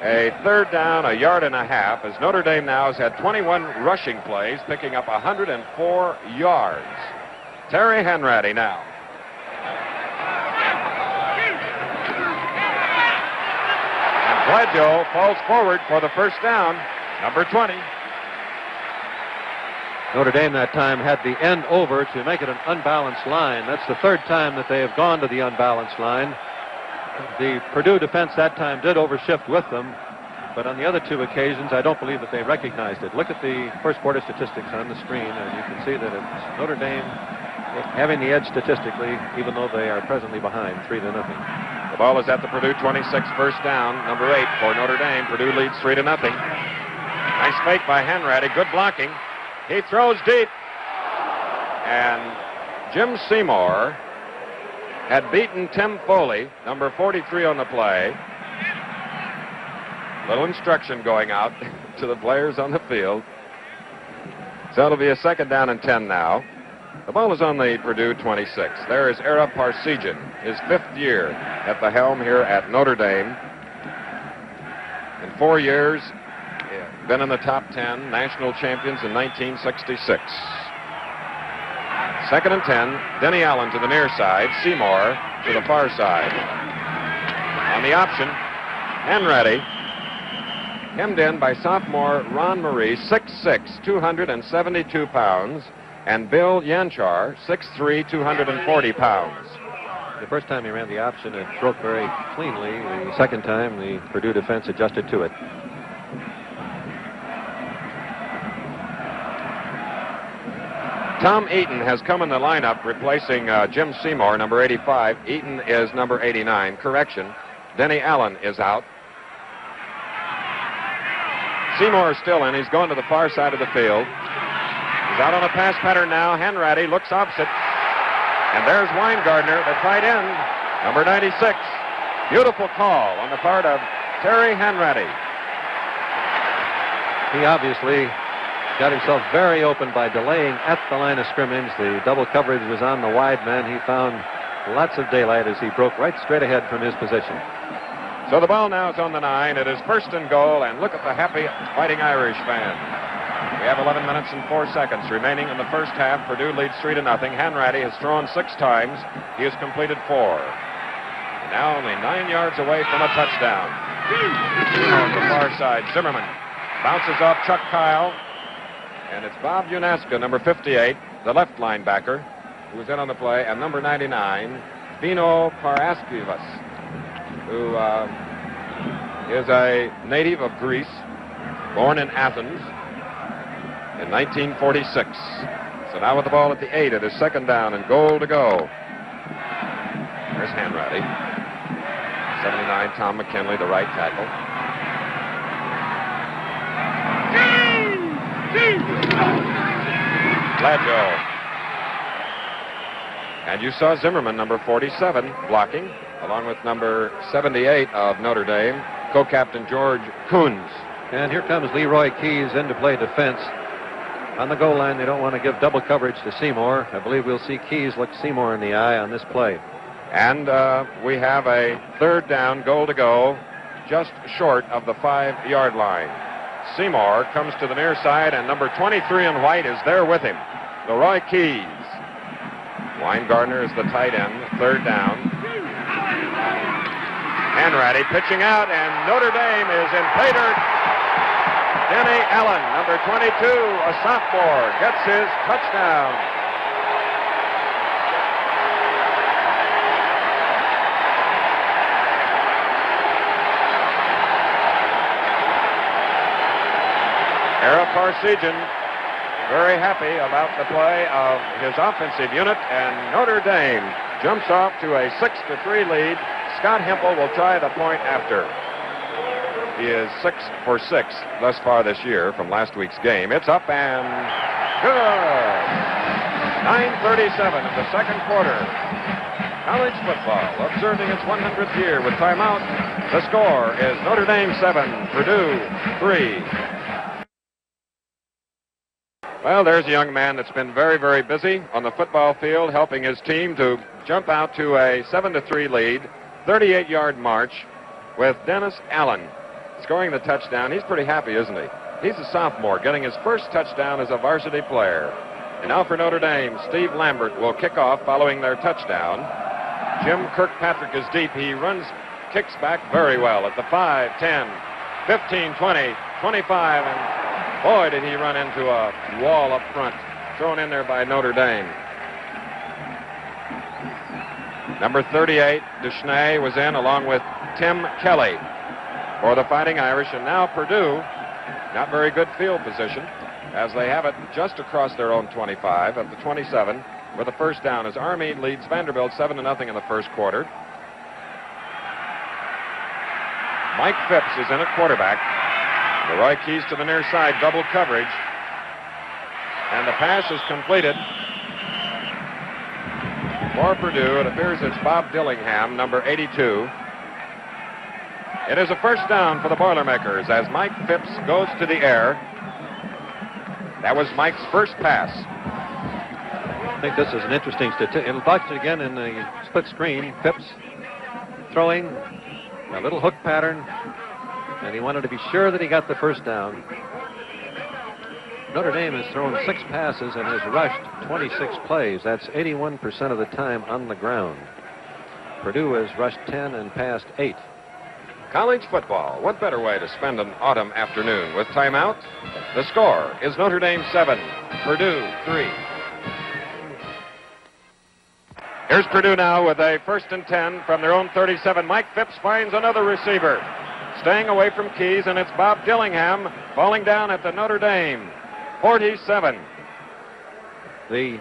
a 3rd down, a yard and a half, as Notre Dame now has had 21 rushing plays, picking up 104 yards. Terry Hanratty now. And Gladjo falls forward for the first down, number 20. Notre Dame that time had the end over to make it an unbalanced line. That's the 3rd time that they have gone to the unbalanced line. The Purdue defense that time did overshift with them, but on the other 2 occasions, I don't believe that they recognized it. Look at the first quarter statistics on the screen, and you can see that it's Notre Dame having the edge statistically, even though they are presently behind 3-0. The ball is at the Purdue 26, first down, number 8 for Notre Dame. Purdue leads 3-0. Nice fake by Hanratty, good blocking. He throws deep, and Jim Seymour had beaten Tim Foley, number 43 on the play. Little instruction going out to the players on the field. So it'll be a 2nd down and 10 now. The ball is on the Purdue 26. There is Ara Barcegen, his 5th year at the helm here at Notre Dame. In 4 years, been in the top 10, national champions in 1966. 2nd and 10, Denny Allen to the near side, Seymour to the far side. On the option, Hanratty, hemmed in by sophomore Ron Marie, 6'6", 272 pounds, and Bill Yanchar, 6'3", 240 pounds. The first time he ran the option, it broke very cleanly. The second time, the Purdue defense adjusted to it. Tom Eaton has come in the lineup, replacing Jim Seymour, number 85. Eaton is number 89. Correction. Denny Allen is out. Seymour is still in. He's going to the far side of the field. He's out on a pass pattern now. Hanratty looks opposite. And there's Weingartner, the tight end, number 96. Beautiful call on the part of Terry Hanratty. He obviously got himself very open by delaying at the line of scrimmage. The double coverage was on the wide man. He found lots of daylight as he broke right straight ahead from his position. So the ball now is on the 9. It is first and goal, and look at the happy Fighting Irish fans. We have 11 minutes and 4 seconds remaining in the first half. Purdue leads 3-0. Ratty has thrown 6 times. He has completed 4. Now only 9 yards away from a touchdown. On the far side, Zimmerman bounces off Chuck Kyle, and it's Bob Unesco, number 58, the left linebacker, who was in on the play, and number 99, Vino Paraskevas, who is a native of Greece, born in Athens in 1946. So now with the ball at the 8, it is second down and goal to go. There's Ratty. 79, Tom McKinley, the right tackle. Gladjo. And you saw Zimmerman, number 47, blocking, along with number 78 of Notre Dame, co-captain George Coons. And here comes Leroy Keys in to play defense. On the goal line, they don't want to give double coverage to Seymour. I believe we'll see Keys look Seymour in the eye on this play. And we have a third down, goal to go, just short of the 5-yard line. Seymour comes to the near side, and number 23 in white is there with him, Leroy Keys. Weingarten is the tight end, third down. Ratty pitching out, and Notre Dame is in pay dirt. Denny Allen, number 22, a sophomore, gets his touchdown. Barcegen very happy about the play of his offensive unit, and Notre Dame jumps off to a 6-3 lead. Scott Hempel will try the point after. He is 6 for 6 thus far this year from last week's game. It's up and good. 9:37 in the second quarter. College football observing its 100th year with timeout. The score is Notre Dame 7, Purdue 3. Well, there's a young man that's been very, very busy on the football field, helping his team to jump out to a 7-3 lead, 38-yard march with Dennis Allen scoring the touchdown. He's pretty happy, isn't he? He's a sophomore, getting his first touchdown as a varsity player. And now for Notre Dame, Steve Lambert will kick off following their touchdown. Jim Kirkpatrick is deep. He kicks back very well at the 5, 10, 15, 20, 25, and boy, did he run into a wall up front, thrown in there by Notre Dame. Number 38, Deschnay, was in along with Tim Kelly for the Fighting Irish. And now Purdue, not very good field position, as they have it just across their own 25 at the 27 with a first down as Army leads Vanderbilt 7-0 in the first quarter. Mike Phipps is in at quarterback. Leroy Keys to the near side, double coverage. And the pass is completed for Purdue. It appears it's Bob Dillingham, number 82. It is a first down for the Boilermakers as Mike Phipps goes to the air. That was Mike's first pass. I think this is an interesting statistic. It'll watch it again in the split screen. Phipps throwing a little hook pattern, and he wanted to be sure that he got the first down. Notre Dame has thrown 6 passes and has rushed 26 plays. That's 81% of the time on the ground. Purdue has rushed 10 and passed 8. College football. What better way to spend an autumn afternoon with timeout? The score is Notre Dame 7, Purdue 3. Here's Purdue now with a 1st and 10 from their own 37. Mike Phipps finds another receiver. Staying away from Keys, and it's Bob Dillingham falling down at the Notre Dame 47. The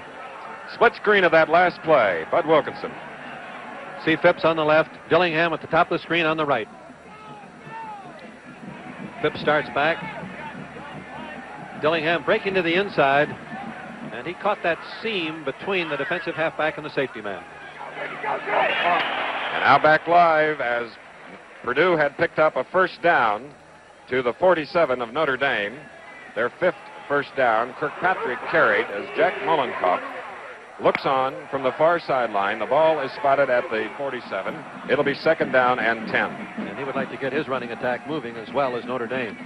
split screen of that last play, Bud Wilkinson. See Phipps on the left, Dillingham at the top of the screen on the right. Phipps starts back. Dillingham breaking to the inside, and he caught that seam between the defensive halfback and the safety man. And now back live as Purdue had picked up a first down to the 47 of Notre Dame. Their 5th first down. Kirkpatrick carried as Jack Mullenkoff looks on from the far sideline. The ball is spotted at the 47. It'll be second down and 10. And he would like to get his running attack moving as well as Notre Dame.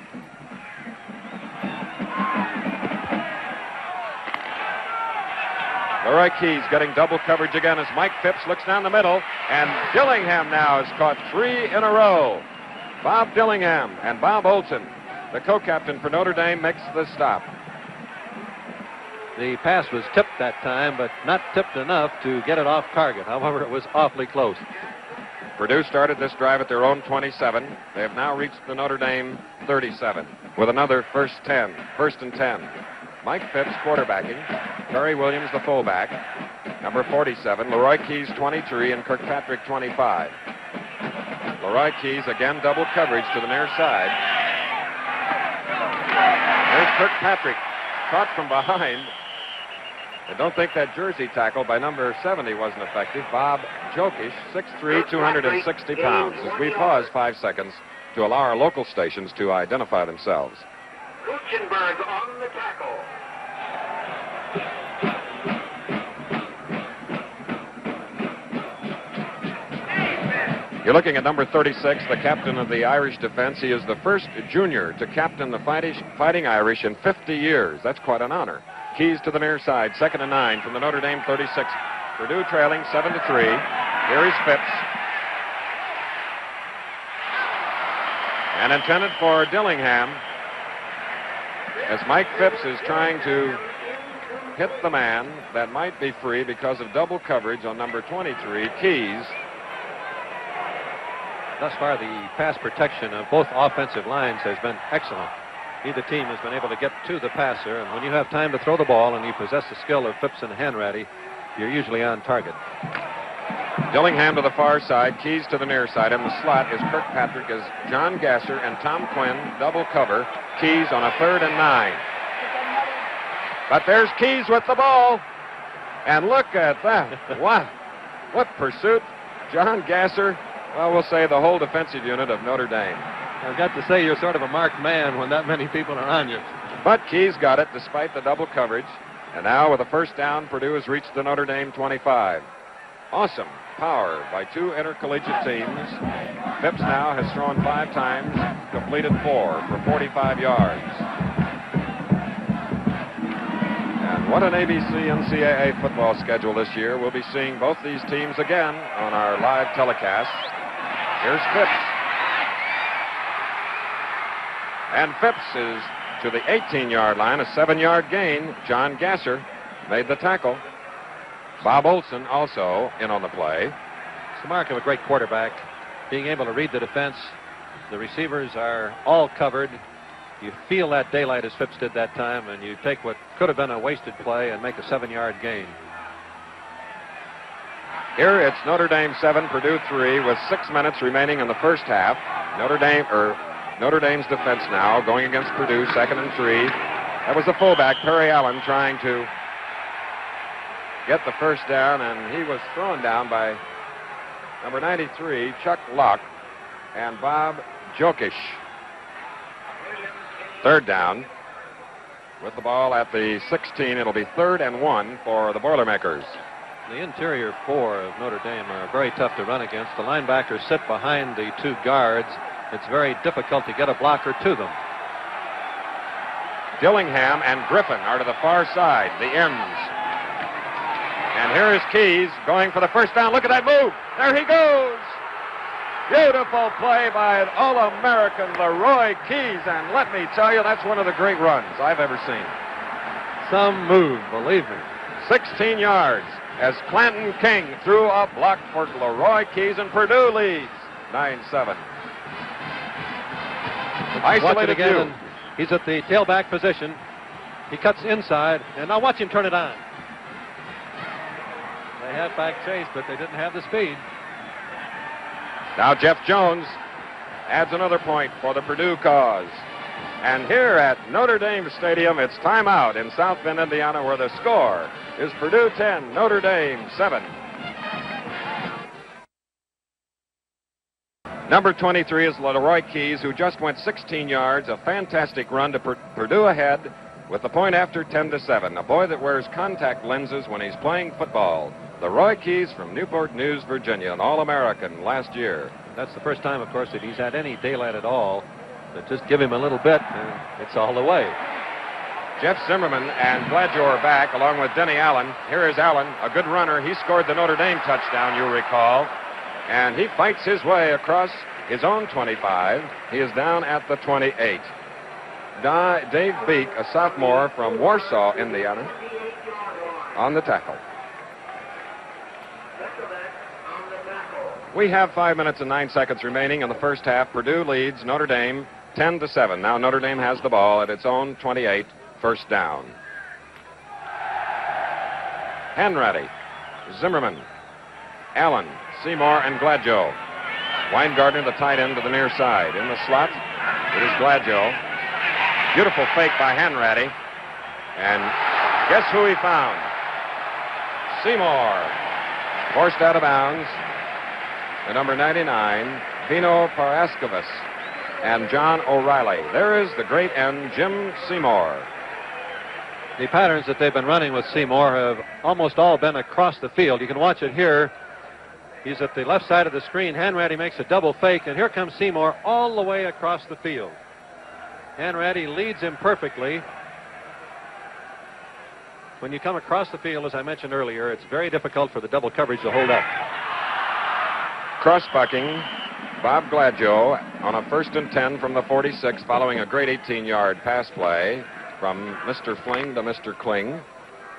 Leroy Keys getting double coverage again as Mike Phipps looks down the middle, and Dillingham now has caught 3 in a row. Bob Dillingham and Bob Olson, the co-captain for Notre Dame, makes the stop. The pass was tipped that time, but not tipped enough to get it off target. However, it was awfully close. Purdue started this drive at their own 27. They have now reached the Notre Dame 37 with another first and 10. Mike Phipps quarterbacking. Terry Williams, the fullback. Number 47, Leroy Keys, 23, and Kirkpatrick, 25. Leroy Keys again double coverage to the near side. There's Kirkpatrick, caught from behind. I don't think that jersey tackle by number 70 wasn't effective. Bob Jokish, 6'3", 260 pounds. As we pause 5 seconds to allow our local stations to identify themselves. Kuchenberg on the tackle. You're looking at number 36, the captain of the Irish defense. He is the first junior to captain the Fighting Irish in 50 years. That's quite an honor. Keys to the near side, second and 9 from the Notre Dame 36. Purdue trailing 7-3. Here is Phipps. And intended for Dillingham, as Mike Phipps is trying to hit the man that might be free because of double coverage on number 23, Keys. Thus far, the pass protection of both offensive lines has been excellent. Neither team has been able to get to the passer, and when you have time to throw the ball and you possess the skill of Phipps and Ratty, you're usually on target. Dillingham to the far side, Keys to the near side. In the slot is Kirkpatrick as John Gasser and Tom Quinn double cover. Keys on a 3rd and 9. But there's Keys with the ball. And look at that. Wow. What pursuit. John Gasser, well, we'll say the whole defensive unit of Notre Dame. I've got to say, you're sort of a marked man when that many people are on you. But Keys got it despite the double coverage. And now with a first down, Purdue has reached the Notre Dame 25. Awesome power by 2 intercollegiate teams. Phipps now has thrown 5 times, completed 4 for 45 yards. And what an ABC NCAA football schedule this year. We'll be seeing both these teams again on our live telecast. Here's Phipps. And Phipps is to the 18-yard line, a 7-yard gain. John Gasser made the tackle. Bob Olson also in on the play. It's the mark of a great quarterback, being able to read the defense. The receivers are all covered. You feel that daylight as Phipps did that time, and you take what could have been a wasted play and make a 7-yard gain. Here it's Notre Dame 7, Purdue 3, with 6 minutes remaining in the first half. Notre Dame's defense now going against Purdue, 2nd and 3. That was the fullback, Perry Allen, trying to get the first down, and he was thrown down by number 93, Chuck Locke, and Bob Jokish. 3rd down. With the ball at the 16, it'll be 3rd and 1 for the Boilermakers. The interior 4 of Notre Dame are very tough to run against. The linebackers sit behind the 2 guards. It's very difficult to get a blocker to them. Dillingham and Griffin are to the far side, the ends. And here is Keys going for the first down. Look at that move. There he goes. Beautiful play by an All-American Leroy Keys. And let me tell you, that's one of the great runs I've ever seen. Some move, believe me. 16 yards as Clanton King threw a block for Leroy Keys, and Purdue leads 9-7. Isolated again, view. and he's at the tailback position. He cuts inside, and now watch him turn it on. They had back chase, but they didn't have the speed. Now Jeff Jones adds another point for the Purdue cause. And here at Notre Dame Stadium, it's timeout in South Bend, Indiana, where the score is Purdue 10, Notre Dame 7. Number 23 is Leroy Keys, who just went 16 yards, a fantastic run to Purdue ahead, with the point after 10-7. A boy that wears contact lenses when he's playing football. Leroy Keys from Newport News, Virginia, an All-American last year. That's the first time, of course, that he's had any daylight at all. But just give him a little bit, and it's all the way. Jeff Zimmerman and Gladjo are back, along with Denny Allen. Here is Allen, a good runner. He scored the Notre Dame touchdown, you'll recall. And he fights his way across his own 25. He is down at the 28. Dave Beek, a sophomore from Warsaw, Indiana, on the tackle. We have 5 minutes and 9 seconds remaining in the first half. Purdue leads Notre Dame 10-7. Now Notre Dame has the ball at its own 28, first down. Hanratty, Zimmerman, Allen, Seymour, and Gladjo. Weingarten, the tight end, to the near side. In the slot, it is Gladjo. Beautiful fake by Hanratty. And guess who he found? Seymour. Forced out of bounds. The number 99, Vino Paraskevas, and John O'Reilly. There is the great end, Jim Seymour. The patterns that they've been running with Seymour have almost all been across the field. You can watch it here. He's at the left side of the screen. Hanratty makes a double fake, and here comes Seymour all the way across the field. Hanratty leads him perfectly. When you come across the field, as I mentioned earlier, it's very difficult for the double coverage to hold up. Cross-bucking Bob Gladjo on a 1st and 10 from the 46, following a great 18-yard pass play from Mr. Fling to Mr. Kling.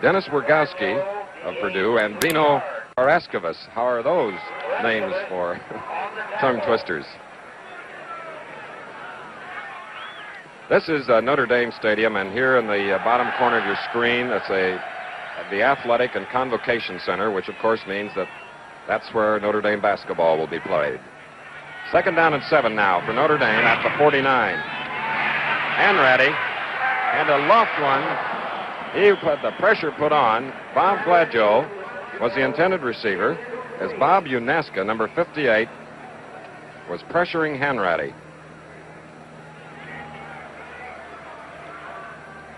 Dennis Wergowski of Purdue and Vino Paraskevas. How are those names for tongue twisters? This is Notre Dame Stadium, and here in the bottom corner of your screen, that's the Athletic and Convocation Center, which of course means that that's where Notre Dame basketball will be played. 2nd down and 7 now for Notre Dame at the 49. Hanratty, and a loft one. He put the pressure put on. Bob Gladjo was the intended receiver, as Bob Unesco, number 58, was pressuring Hanratty.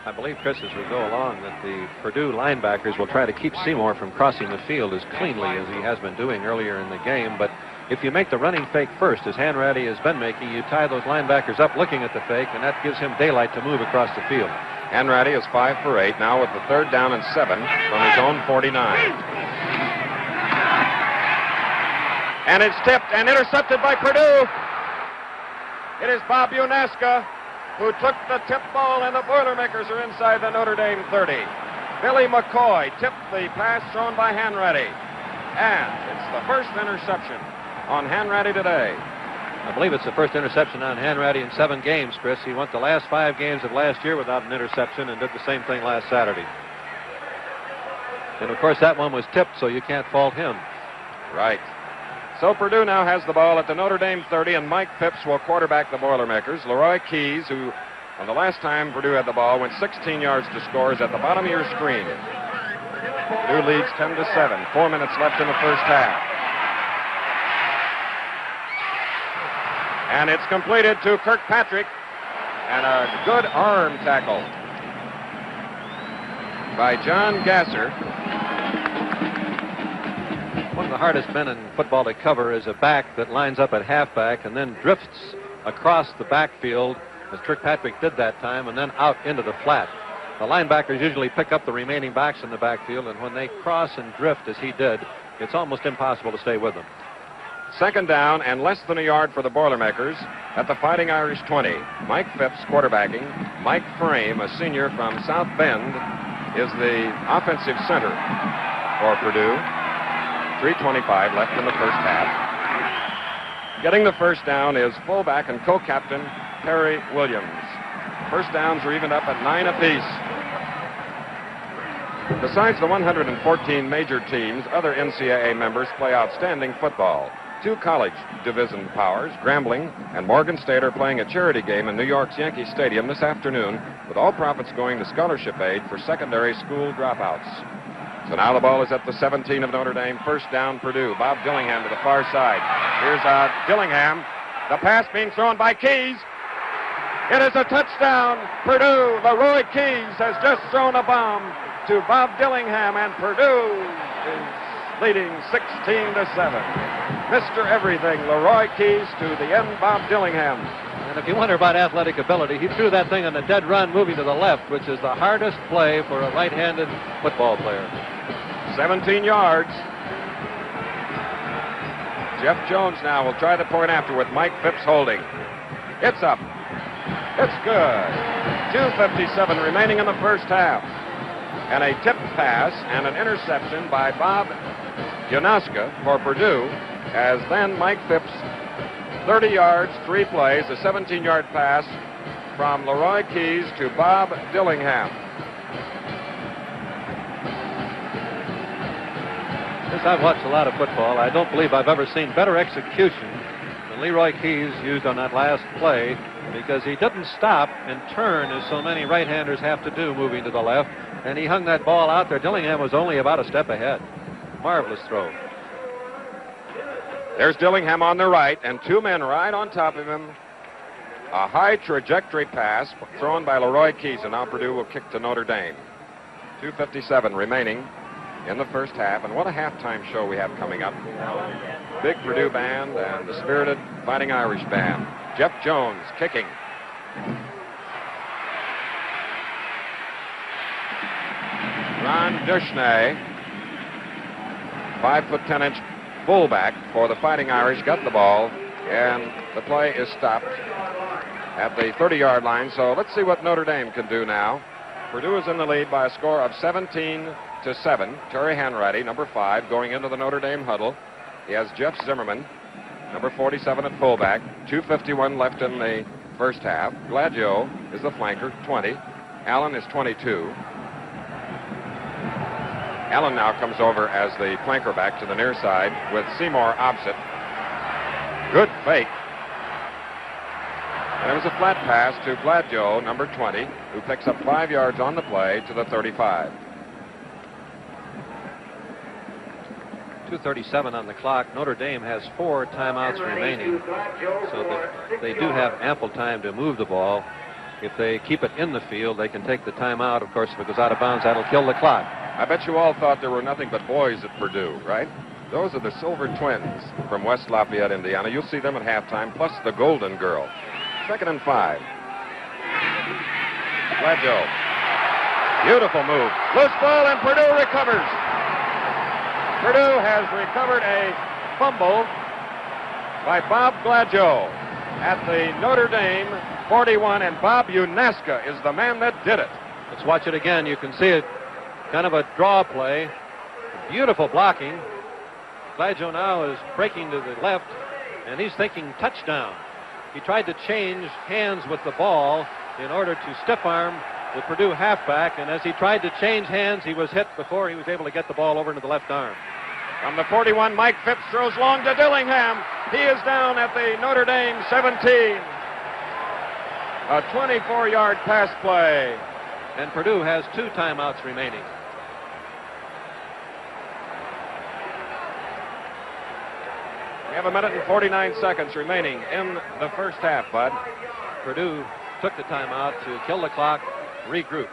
I believe, Chris, as we go along, that the Purdue linebackers will try to keep Seymour from crossing the field as cleanly as he has been doing earlier in the game. But if you make the running fake first, as Hanratty has been making, you tie those linebackers up looking at the fake, and that gives him daylight to move across the field. Hanratty is 5 for 8, now with the 3rd down and 7 from his own 49. And it's tipped and intercepted by Purdue. It is Bob Unesco who took the tip ball, and the Boilermakers are inside the Notre Dame 30. Billy McCoy tipped the pass thrown by Hanratty. And it's the first interception on Hanratty today. I believe it's the first interception on Hanratty in 7 games, Chris. He went the last 5 games of last year without an interception and did the same thing last Saturday. And, of course, that one was tipped, so you can't fault him. Right. So Purdue now has the ball at the Notre Dame 30, and Mike Phipps will quarterback the Boilermakers. Leroy Keys, who on the last time Purdue had the ball, went 16 yards to score, is at the bottom of your screen. Purdue leads 10-7. 4 minutes left in the first half. And it's completed to Kirkpatrick, and a good arm tackle by John Gasser. One of the hardest men in football to cover is a back that lines up at halfback and then drifts across the backfield, as Kirkpatrick did that time, and then out into the flat. The linebackers usually pick up the remaining backs in the backfield, and when they cross and drift, as he did, it's almost impossible to stay with them. 2nd down and less than a yard for the Boilermakers at the Fighting Irish 20. Mike Phipps quarterbacking. Mike Frame, a senior from South Bend, is the offensive center for Purdue. 3:25 left in the first half. Getting the first down is fullback and co-captain Perry Williams. First downs are evened up at 9 apiece. Besides the 114 major teams, other NCAA members play outstanding football. 2 college division powers, Grambling and Morgan State, are playing a charity game in New York's Yankee Stadium this afternoon, with all profits going to scholarship aid for secondary school dropouts. So now the ball is at the 17 of Notre Dame. First down, Purdue. Bob Dillingham to the far side. Here's Dillingham. The pass being thrown by Keys. It is a touchdown. Purdue. Leroy Keys has just thrown a bomb to Bob Dillingham, and Purdue is leading 16-7. Mr. Everything, Leroy Keys to the end, Bob Dillingham. And if you wonder about athletic ability, he threw that thing on a dead run moving to the left, which is the hardest play for a right-handed football player. 17 yards. Jeff Jones now will try the point after with Mike Phipps holding. It's up. It's good. 2:57 remaining in the first half. And a tip pass and an interception by Bob Unesco for Purdue, as then Mike Phipps, 30 yards, 3 plays, a 17-yard pass from Leroy Keys to Bob Dillingham. Since I've watched a lot of football, I don't believe I've ever seen better execution than Leroy Keys used on that last play, because he didn't stop and turn as so many right-handers have to do moving to the left, and he hung that ball out there. Dillingham was only about a step ahead. Marvelous throw. There's Dillingham on the right, and 2 men right on top of him. A high trajectory pass thrown by Leroy Keys, and now Purdue will kick to Notre Dame. 2:57 remaining in the first half, and what a halftime show we have coming up. Big Purdue band and the spirited Fighting Irish band. Jeff Jones kicking. Ron Dushnay, 5'10" fullback for the Fighting Irish, got the ball, and the play is stopped at the 30-yard line. So let's see what Notre Dame can do now. Purdue is in the lead by a score of 17-7. Terry Hanratty, number 5, going into the Notre Dame huddle. He has Jeff Zimmerman, number 47 at fullback. 2:51 left in the first half. Gladjo is the flanker, 20. Allen is 22. Allen now comes over as the flanker back to the near side with Seymour opposite. Good fake. There was a flat pass to Gladjo, number 20, who picks up 5 yards on the play to the 35. 2:37 on the clock. Notre Dame has 4 timeouts remaining, so that they do have ample time to move the ball. If they keep it in the field, they can take the timeout. Of course, if it goes out of bounds, that'll kill the clock. I bet you all thought there were nothing but boys at Purdue, right? Those are the Silver Twins from West Lafayette, Indiana. You'll see them at halftime, plus the Golden Girl. 2nd and 5. Gladjo. Beautiful move. Loose ball, and Purdue recovers. Purdue has recovered a fumble by Bob Gladjo at the Notre Dame 41, and Bob Unesco is the man that did it. Let's watch it again. You can see it. Kind of a draw play. Beautiful blocking. Gladjo now is breaking to the left, and he's thinking touchdown. He tried to change hands with the ball in order to stiff arm the Purdue halfback, and as he tried to change hands, he was hit before he was able to get the ball over into the left arm. From the 41, Mike Phipps throws long to Dillingham. He is down at the Notre Dame 17. A 24-yard pass play. And Purdue has 2 timeouts remaining. We have 1 minute and 49 seconds remaining in the first half, Bud. Purdue took the timeout to kill the clock, regroup.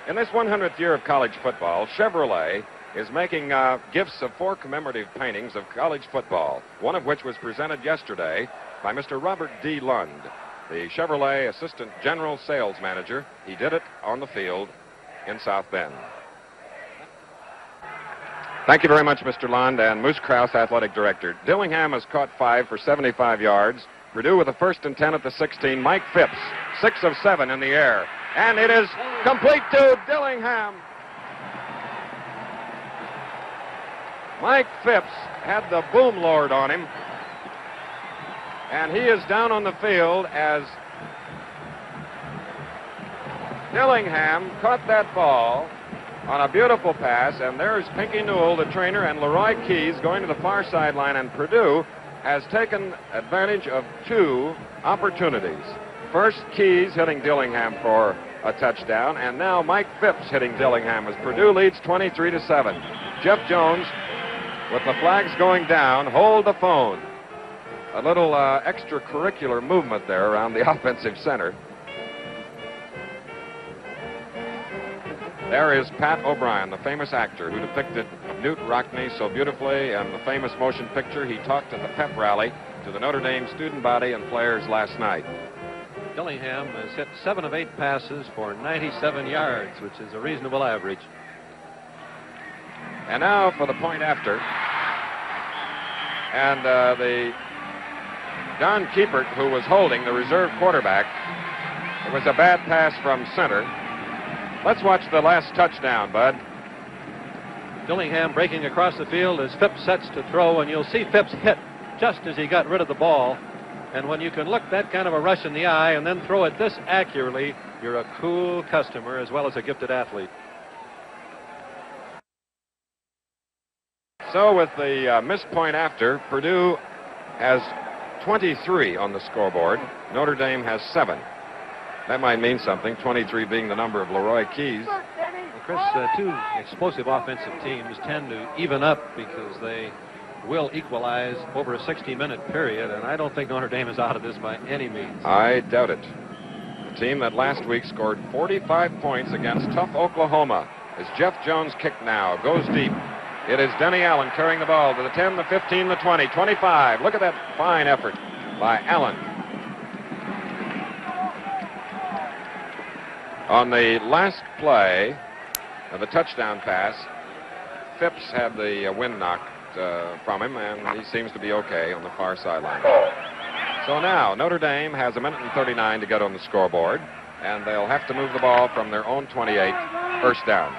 In this 100th year of college football, Chevrolet is making gifts of 4 commemorative paintings of college football, one of which was presented yesterday by Mr. Robert D. Lund, the Chevrolet Assistant General Sales Manager. He did it on the field in South Bend. Thank you very much, Mr. Lund, and Moose Krause, Athletic Director. Dillingham has caught 5 for 75 yards. Purdue with a 1st and 10 at the 16. Mike Phipps, 6 of 7 in the air. And it is complete to Dillingham. Mike Phipps had the boom lord on him. And he is down on the field as Dillingham caught that ball on a beautiful pass. And there's Pinky Newell, the trainer, and Leroy Keys going to the far sideline. And Purdue has taken advantage of 2 opportunities. First, Keys hitting Dillingham for a touchdown, and now Mike Phipps hitting Dillingham as Purdue leads 23-7. Jeff Jones, with the flags going down, hold the phone. a little extracurricular movement there around the offensive center. There is Pat O'Brien, the famous actor who depicted Newt Rockney so beautifully in the famous motion picture he talked at the pep rally to the Notre Dame student body and players last night. Dillingham has hit 7 of 8 passes for 97 yards, which is a reasonable average. And now for the point after. And the Don Kiepert, who was holding the reserve quarterback, it was a bad pass from center. Let's watch the last touchdown, Bud. Dillingham breaking across the field as Phipps sets to throw, and you'll see Phipps hit just as he got rid of the ball. And when you can look that kind of a rush in the eye and then throw it this accurately, you're a cool customer as well as a gifted athlete. So with the missed point after, Purdue has 23 on the scoreboard. Notre Dame has 7. That might mean something, 23 being the number of Leroy Keys. Well, Chris, two explosive offensive teams tend to even up because they will equalize over a 60-minute period, and I don't think Notre Dame is out of this by any means. I doubt it. The team that last week scored 45 points against tough Oklahoma. As Jeff Jones kick now goes deep. It is Denny Allen carrying the ball to the 10, the 15, the 20, 25. Look at that fine effort by Allen. On the last play of the touchdown pass, Phipps had the wind knocked from him, and he seems to be okay on the far sideline. So now Notre Dame has 1:39 to get on the scoreboard, and they'll have to move the ball from their own 28, first down.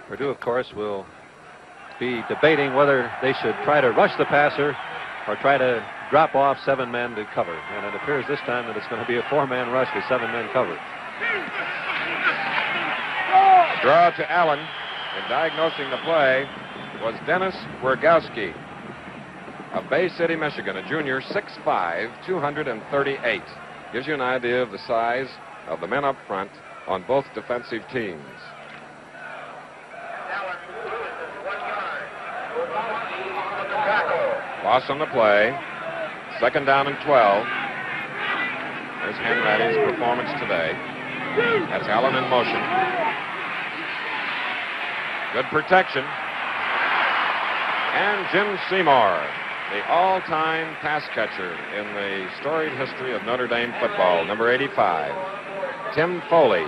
Purdue, of course, will be debating whether they should try to rush the passer or try to drop off 7 men to cover. And it appears this time that it's going to be a 4-man rush with 7 men covered. Draw to Allen, and diagnosing the play was Dennis Wergowski of Bay City, Michigan, a junior, 6'5", 238. Gives you an idea of the size of the men up front on both defensive teams. Loss on the play. 2nd down and 12. There's Hanratty's performance today. That's Allen in motion. Good protection. And Jim Seymour, the all-time pass catcher in the storied history of Notre Dame football, number 85. Tim Foley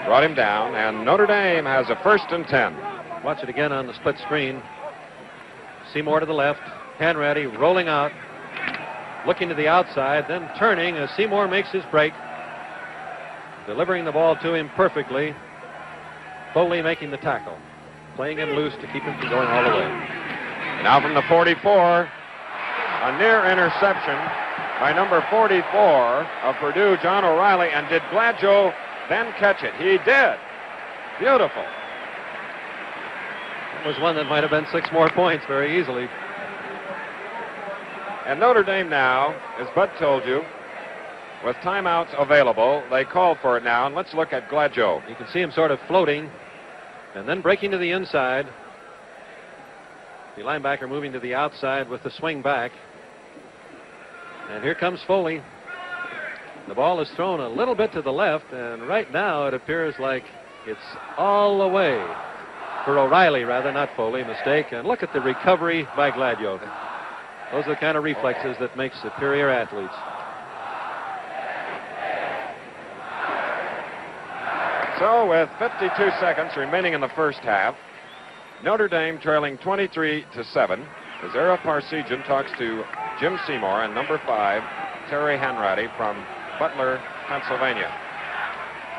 brought him down, and Notre Dame has a 1st and 10. Watch it again on the split screen. Seymour to the left. Hanratty rolling out, looking to the outside, then turning as Seymour makes his break. Delivering the ball to him perfectly. Foley making the tackle. Playing him loose to keep him from going all the way. Now from the 44, a near interception by number 44 of Purdue, John O'Reilly. And did Gladjo then catch it? He did. Beautiful. That was one that might have been 6 more points very easily. And Notre Dame now, as Bud told you, with timeouts available, they call for it now. And let's look at Gladjo. You can see him sort of floating and then breaking to the inside. The linebacker moving to the outside with the swing back. And here comes Foley. The ball is thrown a little bit to the left, and right now it appears like it's all the way for O'Reilly, rather, not Foley. Mistake. And look at the recovery by Gladjo. Those are the kind of reflexes that make superior athletes. So with 52 seconds remaining in the first half, Notre Dame trailing 23-7. As Era Barcegen talks to Jim Seymour and number 5, Terry Hanratty from Butler, Pennsylvania.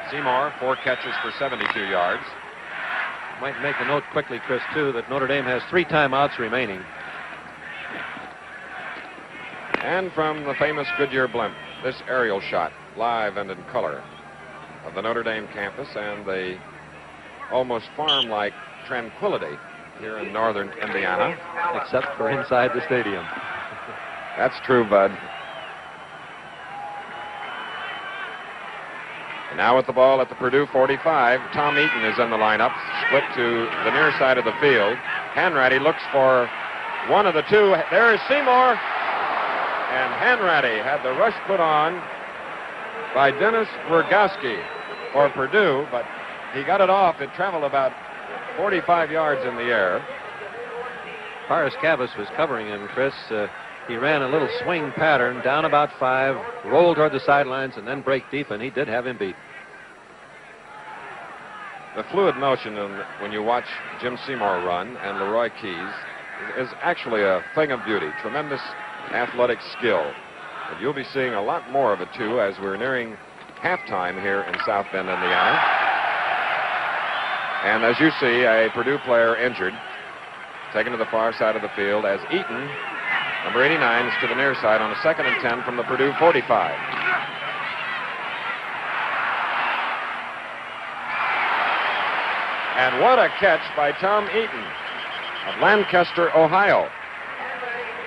Seymour, 4 catches for 72 yards. Might make a note quickly, Chris, too, that Notre Dame has 3 timeouts remaining. And from the famous Goodyear Blimp, this aerial shot, live and in color, of the Notre Dame campus and the almost farm-like tranquility here in northern Indiana. Except for inside the stadium. That's true, Bud. And now with the ball at the Purdue 45, Tom Eaton is in the lineup, split to the near side of the field. Hanratty looks for one of the 2. There's Seymour. And Hanratty had the rush put on by Dennis Rogowski for Purdue, but he got it off. It traveled about 45 yards in the air. Paris Cavus was covering him, Chris. He ran a little swing pattern, down about 5, rolled toward the sidelines, and then break deep, and he did have him beat. The fluid motion when you watch Jim Seymour run and Leroy Keys is actually a thing of beauty. Tremendous athletic skill. And you'll be seeing a lot more of it, too, as we're nearing halftime here in South Bend, Indiana. And as you see, a Purdue player injured, taken to the far side of the field as Eaton, number 89, is to the near side on a 2nd and 10 from the Purdue 45. And what a catch by Tom Eaton of Lancaster, Ohio.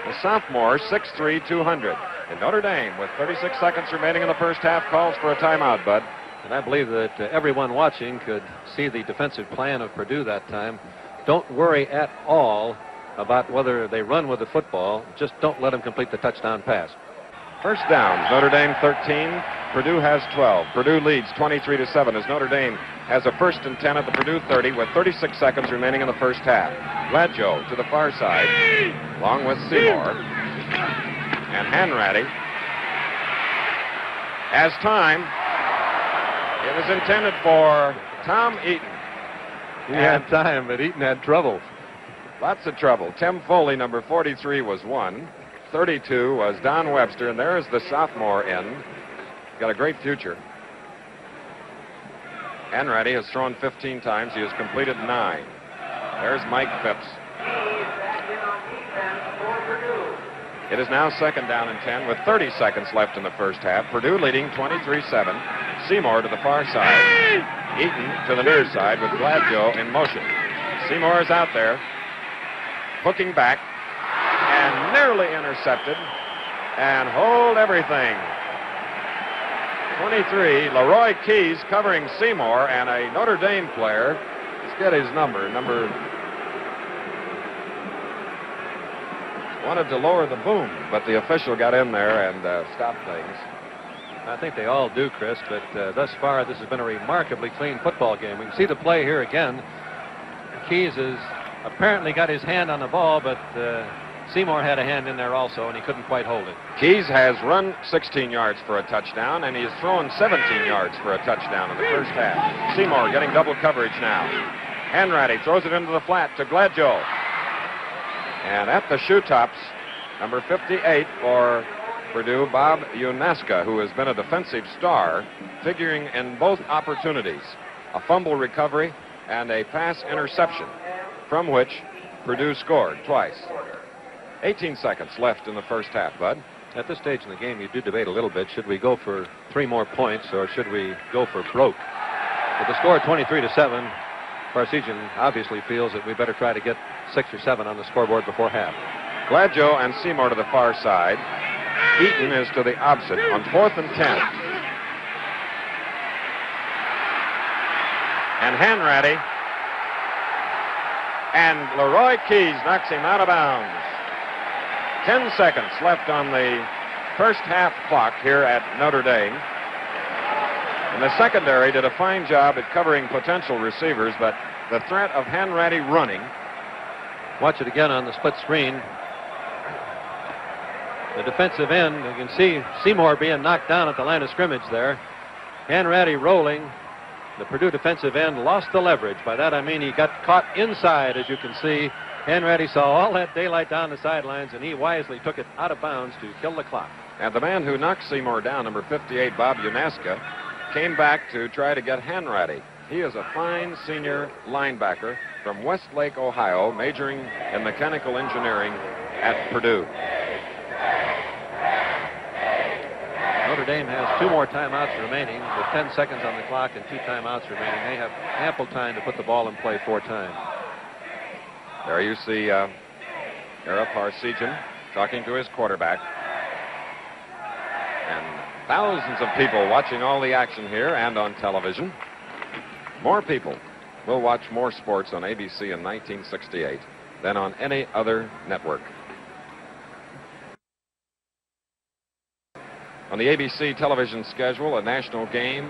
The sophomore, 6'3", 200. And Notre Dame, with 36 seconds remaining in the first half, calls for a timeout, Bud. And I believe that everyone watching could see the defensive plan of Purdue that time. Don't worry at all about whether they run with the football. Just don't let them complete the touchdown pass. First downs, Notre Dame 13, Purdue has 12. Purdue leads 23-7 as Notre Dame has a 1st and 10 at the Purdue 30 with 36 seconds remaining in the first half. Gladjo to the far side, along with Seymour. And Hanratty has time. It was intended for Tom Eaton. He had time, but Eaton had trouble. Lots of trouble. Tim Foley, number 43, was 1. 32 was Don Webster, and there's the sophomore end. Got a great future. Hanratty has thrown 15 times. He has completed 9. There's Mike Phipps. It is now 2nd down and 10 with 30 seconds left in the first half. Purdue leading 23-7. Seymour to the far side. Eaton to the near side with Gladjo in motion. Seymour is out there, hooking back, and nearly intercepted. And hold everything. 23, Leroy Keys covering Seymour, and a Notre Dame player. Let's get his number. Wanted to lower the boom, but the official got in there and stopped things. I think they all do, Chris, but thus far this has been a remarkably clean football game. We can see the play here again. Keys has apparently got his hand on the ball, but Seymour had a hand in there also, and he couldn't quite hold it. Keys has run 16 yards for a touchdown, and he has thrown 17 yards for a touchdown in the first half. Seymour getting double coverage now. Hanratty throws it into the flat to Gladjo. And at the shoe tops, number 58 for Purdue, Bob Unesco, who has been a defensive star, figuring in both opportunities, a fumble recovery and a pass interception, from which Purdue scored twice. 18 seconds left in the first half, Bud. At this stage in the game, you do debate a little bit. Should we go for 3 more points, or should we go for broke? With the score 23-7, Barcegen obviously feels that we better try to get 6 or 7 on the scoreboard before half. Gladjo and Seymour to the far side. Eaton is to the opposite on 4th and 10. And Hanratty and Leroy Keys knocks him out of bounds. 10 seconds left on the first half clock here at Notre Dame. And the secondary did a fine job at covering potential receivers, but the threat of Hanratty running. Watch it again on the split screen. The defensive end, you can see Seymour being knocked down at the line of scrimmage there. Hanratty rolling. The Purdue defensive end lost the leverage. By that I mean he got caught inside, as you can see. Hanratty saw all that daylight down the sidelines, and he wisely took it out of bounds to kill the clock. And the man who knocked Seymour down, number 58, Bob Unesco, came back to try to get Hanratty. He is a fine senior linebacker from Westlake, Ohio, majoring in mechanical engineering at Purdue. Notre Dame has 2 more timeouts remaining with 10 seconds on the clock and 2 timeouts remaining. They have ample time to put the ball in play 4 times. There you see Ara Barcegen talking to his quarterback. And thousands of people watching all the action here and on television. More people will watch more sports on ABC in 1968 than on any other network. On the ABC television schedule, a national game,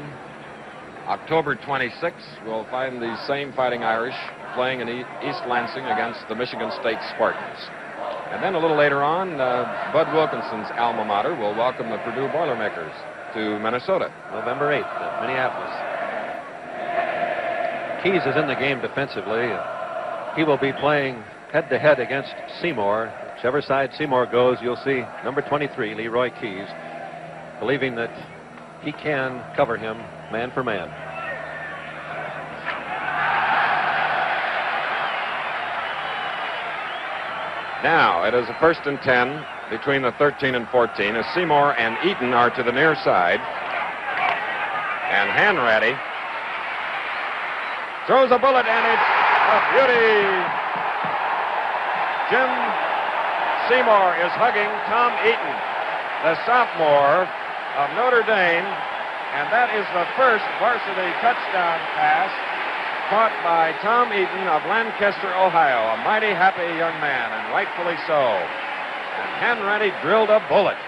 October 26th, we'll find the same Fighting Irish playing in East Lansing against the Michigan State Spartans. And then a little later on, Bud Wilkinson's alma mater will welcome the Purdue Boilermakers to Minnesota. November 8th at Minneapolis. Keys is in the game defensively. He will be playing head-to-head against Seymour. Whichever side Seymour goes, you'll see number 23, Leroy Keys, believing that he can cover him man for man. Now, it is a 1st and 10 between the 13 and 14 as Seymour and Eaton are to the near side. And Ratty throws a bullet, and it's a beauty. Jim Seymour is hugging Tom Eaton, the sophomore of Notre Dame, and that is the first varsity touchdown pass caught by Tom Eaton of Lancaster, Ohio, a mighty happy young man, and rightfully so. And Ratty drilled a bullet.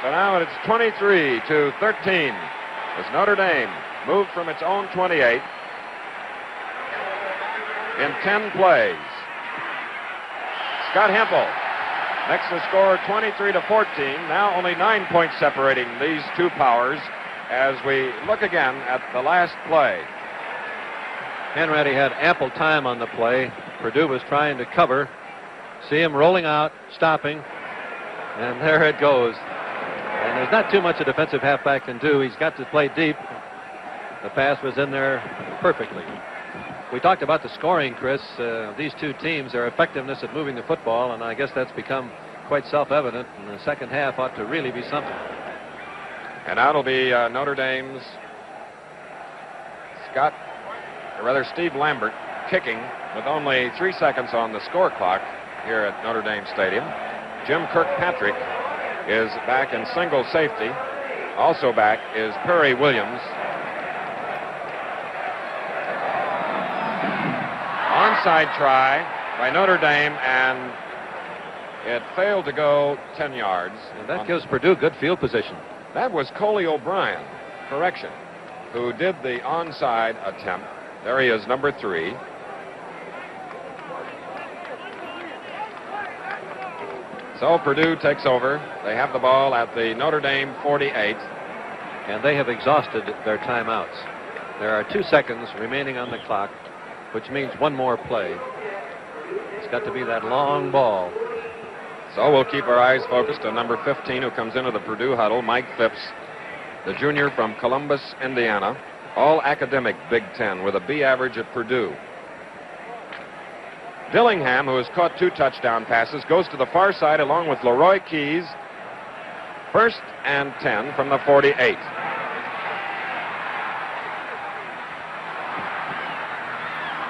So now it's 23 to 13 as Notre Dame moved from its own 28 in 10 plays. Scott Hempel makes the score 23 to 14. Now only 9 points separating these two powers as we look again at the last play. Ratty had ample time on the play. Purdue was trying to cover. See him rolling out, stopping, and there it goes. And there's not too much a defensive halfback can do. He's got to play deep. The pass was in there perfectly. We talked about the scoring, Chris. These two teams, their effectiveness at moving the football, and I guess that's become quite self-evident. And the second half ought to really be something. And that'll be Notre Dame's Steve Lambert kicking with only 3 seconds on the score clock here at Notre Dame Stadium. Jim Kirkpatrick is back in single safety. Also back is Perry Williams. Onside try by Notre Dame, and it failed to go 10 yards. And that gives Purdue good field position. That was Coley O'Brien, correction, who did the onside attempt. There he is, number 3. So Purdue takes over. They have the ball at the Notre Dame 48. And they have exhausted their timeouts. There are 2 seconds remaining on the clock, which means one more play. It's got to be that long ball. So we'll keep our eyes focused on number 15, who comes into the Purdue huddle, Mike Phipps, the junior from Columbus, Indiana. All academic Big Ten with a B average at Purdue. Dillingham, who has caught 2 touchdown passes, goes to the far side along with Leroy Keys. 1st and 10 from the 48.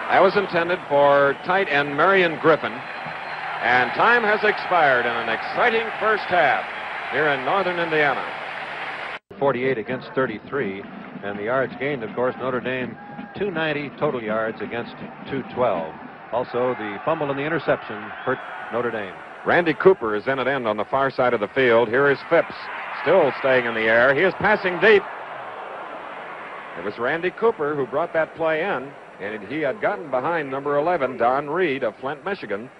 That was intended for tight end Marion Griffin. And time has expired in an exciting first half here in northern Indiana. 48 against 33. And the yards gained, of course, Notre Dame 290 total yards against 212. Also, the fumble and the interception hurt Notre Dame. Randy Cooper is in at end on the far side of the field. Here is Phipps, still staying in the air. He is passing deep. It was Randy Cooper who brought that play in, and he had gotten behind number 11, Don Reed of Flint, Michigan.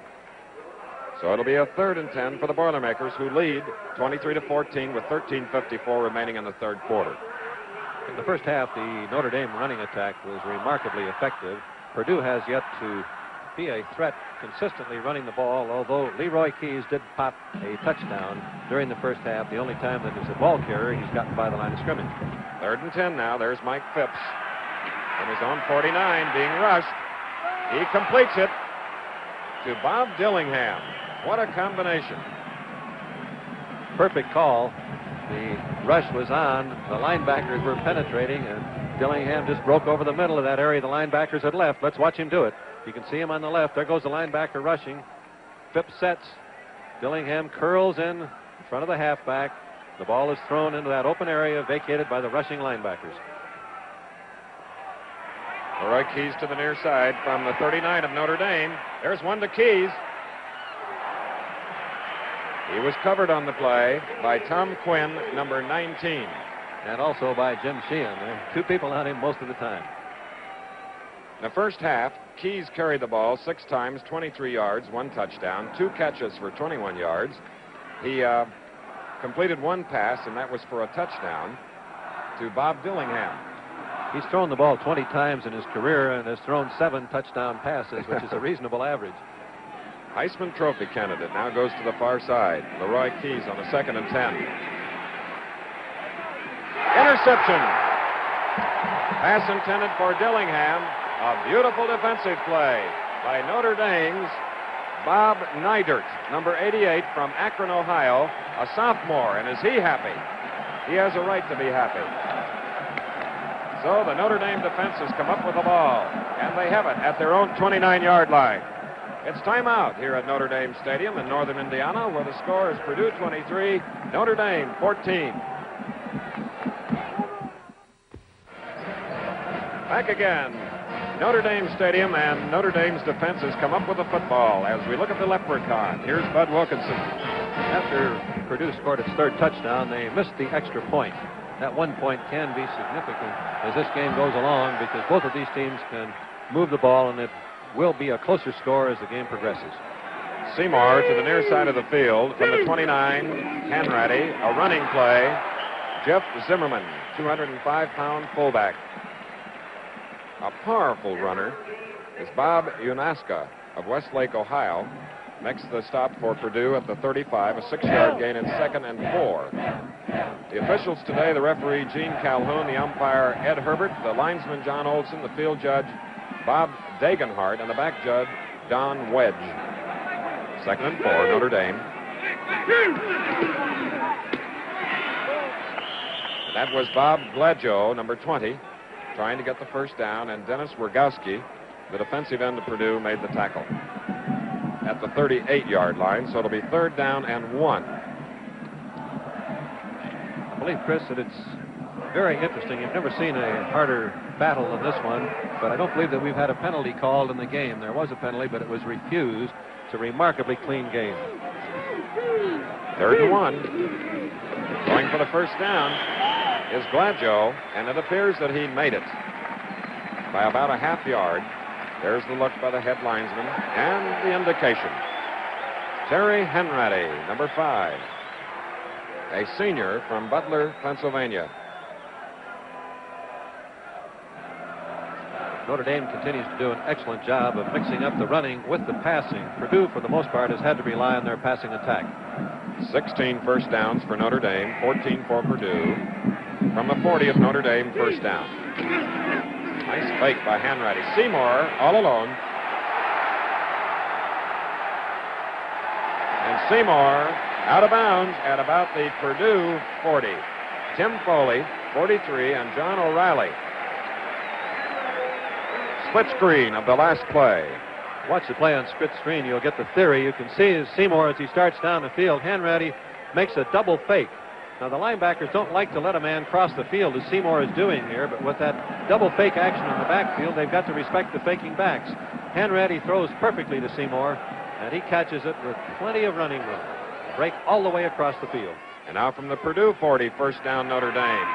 So it'll be a 3rd and 10 for the Boilermakers, who lead 23 to 14 with 13:54 remaining in the third quarter. In the first half, the Notre Dame running attack was remarkably effective. Purdue has yet to be a threat consistently running the ball, although Leroy Keys did pop a touchdown during the first half, the only time that as a ball carrier he's gotten by the line of scrimmage. 3rd and 10 now. There's Mike Phipps from his own 49 being rushed. He completes it to Bob Dillingham. What a combination. Perfect call. The rush was on. The linebackers were penetrating, and Dillingham just broke over the middle of that area the linebackers had left. Let's watch him do it. You can see him on the left. There goes the linebacker rushing. Phipps sets. Dillingham curls in front of the halfback. The ball is thrown into that open area vacated by the rushing linebackers. Leroy Keys to the near side from the 39 of Notre Dame. There's one to Keys. He was covered on the play by Tom Quinn, number 19. And also by Jim Sheehan. There are 2 people on him most of the time. In the first half, Keys carried the ball 6 times, 23 yards, 1 touchdown, 2 catches for 21 yards. He completed 1 pass, and that was for a touchdown to Bob Dillingham. He's thrown the ball 20 times in his career and has thrown 7 touchdown passes, which is a reasonable average. Heisman Trophy candidate now goes to the far side. Leroy Keys on a 2nd and 10. Interception. Pass intended for Dillingham. A beautiful defensive play by Notre Dame's Bob Neidert, number 88 from Akron, Ohio, a sophomore. And is he happy? He has a right to be happy. So the Notre Dame defense has come up with the ball, and they have it at their own 29-yard line. It's timeout here at Notre Dame Stadium in northern Indiana, where the score is Purdue 23, Notre Dame 14. Back again. Notre Dame Stadium, and Notre Dame's defense has come up with the football as we look at the leprechaun. Here's Bud Wilkinson. After Purdue scored its 3rd touchdown, they missed the extra point. That 1 point can be significant as this game goes along because both of these teams can move the ball, and it will be a closer score as the game progresses. Seymour to the near side of the field from the 29, Hanratty, a running play. Jeff Zimmerman, 205-pound fullback. A powerful runner is Bob Unesco of Westlake, Ohio. Makes the stop for Purdue at the 35, a 6-yard gain in 2nd and 4. The officials today, the referee Gene Calhoun, the umpire Ed Herbert, the linesman John Olson, the field judge Bob Dagenhart, and the back judge Don Wedge. 2nd and 4, Notre Dame. That was Bob Gladjo, number 20, trying to get the first down, and Dennis Wergowski, the defensive end of Purdue, made the tackle at the 38-yard line, so it'll be 3rd down and 1. I believe, Chris, that it's very interesting. You've never seen a harder battle than this one, but I don't believe that we've had a penalty called in the game. There was a penalty, but it was refused. It's a remarkably clean game. 3rd and 1. Going for the first down is Gladjo, and it appears that he made it by about a half yard. There's the look by the head linesman and the indication. Terry Hanratty, number 5, a senior from Butler, Pennsylvania. Notre Dame continues to do an excellent job of mixing up the running with the passing. Purdue, for the most part, has had to rely on their passing attack. 16 first downs for Notre Dame, 14 for Purdue. From the 40 of Notre Dame, first down. Nice fake by Hanratty. Seymour all alone. And Seymour out of bounds at about the Purdue 40. Tim Foley, 43, and John O'Reilly. Split screen of the last play. Watch the play on split screen. You'll get the theory. You can see Seymour as he starts down the field. Hanratty makes a double fake. Now, the linebackers don't like to let a man cross the field as Seymour is doing here, but with that double fake action in the backfield, they've got to respect the faking backs. Hanratty throws perfectly to Seymour, and he catches it with plenty of running room. Break all the way across the field. And now from the Purdue 40, first down Notre Dame.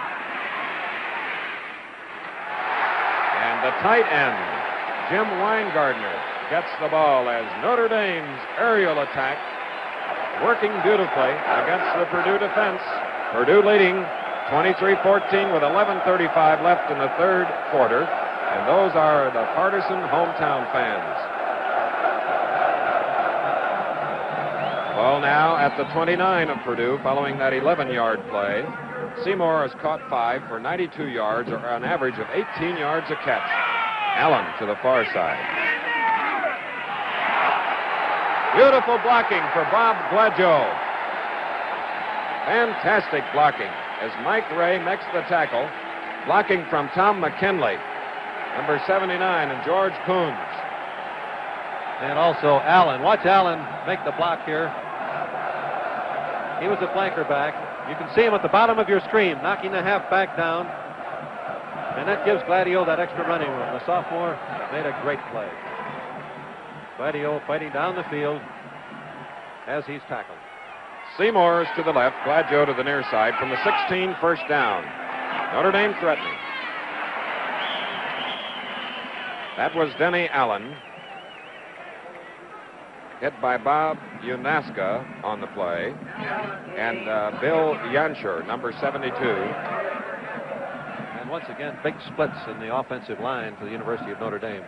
And the tight end, Jim Weingartner, gets the ball as Notre Dame's aerial attack working beautifully against the Purdue defense. Purdue leading 23-14 with 11:35 left in the 3rd quarter. And those are the partisan hometown fans. Ball now at the 29 of Purdue following that 11-yard play. Seymour has caught 5 for 92 yards, or an average of 18 yards a catch. Allen to the far side. Beautiful blocking for Bob Gladjo. Fantastic blocking as Mike Ray makes the tackle. Blocking from Tom McKinley, number 79, and George Coons. And also Allen. Watch Allen make the block here. He was a flanker back. You can see him at the bottom of your screen, knocking the halfback down. And that gives Gladjo that extra running room. The sophomore made a great play. Gladjo fighting down the field as he's tackled. Seymour is to the left, Gladjo to the near side. From the 16, first down. Notre Dame threatening. That was Denny Allen. Hit by Bob Unesco on the play. And Bill Yanscher, number 72. And once again, big splits in the offensive line for the University of Notre Dame.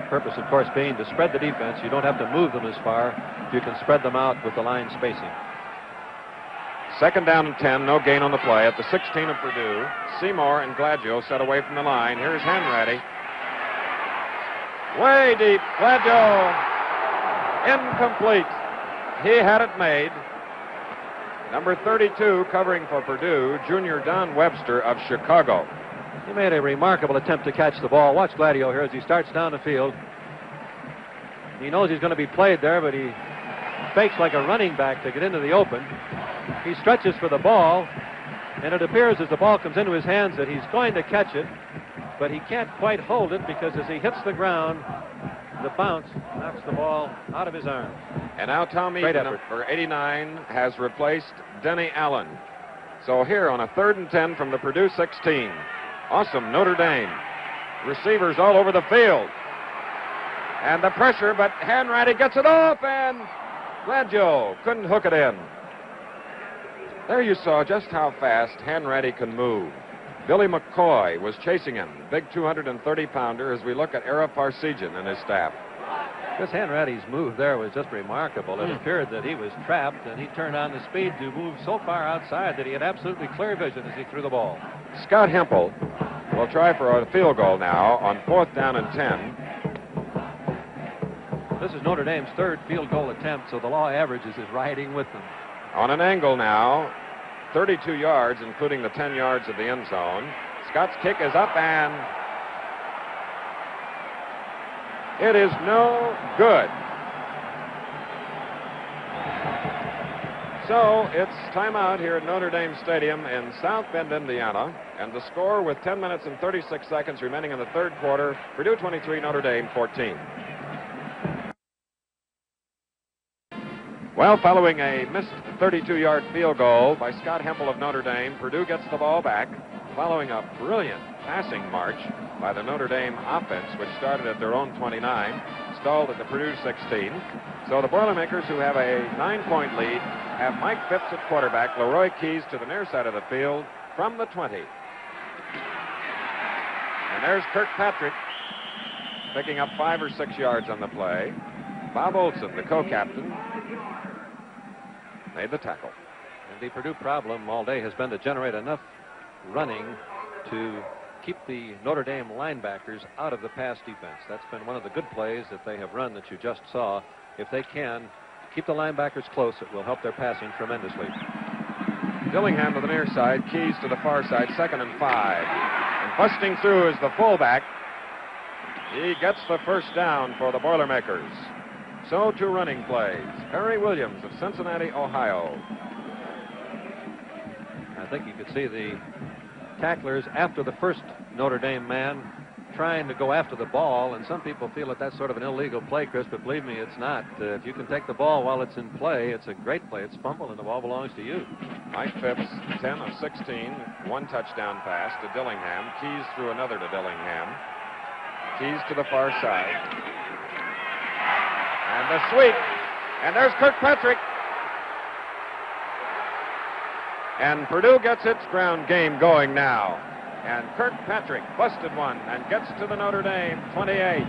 Purpose, of course, being to spread the defense. You don't have to move them as far. You can spread them out with the line spacing. Second down and 10, no gain on the play. At the 16 of Purdue, Seymour and Gladjo set away from the line. Here's Hanratty. Way deep. Gladjo incomplete. He had it made. Number 32 covering for Purdue, junior Don Webster of Chicago. He made a remarkable attempt to catch the ball. Watch Gladjo here as he starts down the field. He knows he's going to be played there, but he fakes like a running back to get into the open. He stretches for the ball, and it appears as the ball comes into his hands that he's going to catch it, but he can't quite hold it because as he hits the ground, the bounce knocks the ball out of his arm. And now Tom Eaton, number 89, has replaced Denny Allen. So here on a 3rd and 10 from the Purdue 16. Awesome Notre Dame. Receivers all over the field. And the pressure, but Hanratty gets it off, and Gladjo couldn't hook it in. There you saw just how fast Hanratty can move. Billy McCoy was chasing him, big 230-pounder, as we look at Era Barcegen and his staff. This Hanratty's move there was just remarkable. It appeared that he was trapped, and he turned on the speed to move so far outside that he had absolutely clear vision as he threw the ball. Scott Hempel will try for a field goal now on 4th down and 10. This is Notre Dame's 3rd field goal attempt, so the law averages is riding with them. On an angle now, 32 yards, including the 10 yards of the end zone. Scott's kick is up, and it is no good. So it's timeout here at Notre Dame Stadium in South Bend, Indiana. And the score with 10 minutes and 36 seconds remaining in the 3rd quarter, Purdue 23, Notre Dame 14. Well, following a missed 32-yard field goal by Scott Hempel of Notre Dame, Purdue gets the ball back following a brilliant passing march by the Notre Dame offense, which started at their own 29, stalled at the Purdue 16. So the Boilermakers, who have a 9-point lead, have Mike Phipps at quarterback, Leroy Keys to the near side of the field from the 20. And there's Kirkpatrick picking up 5 or 6 yards on the play. Bob Olson, the co-captain, made the tackle. And the Purdue problem all day has been to generate enough running to keep the Notre Dame linebackers out of the pass defense. That's been one of the good plays that they have run that you just saw. If they can keep the linebackers close, it will help their passing tremendously. Dillingham to the near side, Keys to the far side, 2nd and 5. And busting through is the fullback. He gets the first down for the Boilermakers. So 2 running plays. Perry Williams of Cincinnati, Ohio. I think you could see the tacklers after the first Notre Dame man trying to go after the ball, and some people feel that that's sort of an illegal play, Chris, but believe me, it's not. If you can take the ball while it's in play, it's a great play. It's fumble, and the ball belongs to you. Mike Phipps, 10 of 16, 1 touchdown pass to Dillingham. Keys threw another to Dillingham. Keys to the far side. And the sweep. And there's Kirkpatrick. And Purdue gets its ground game going now. And Kirkpatrick busted one and gets to the Notre Dame 28.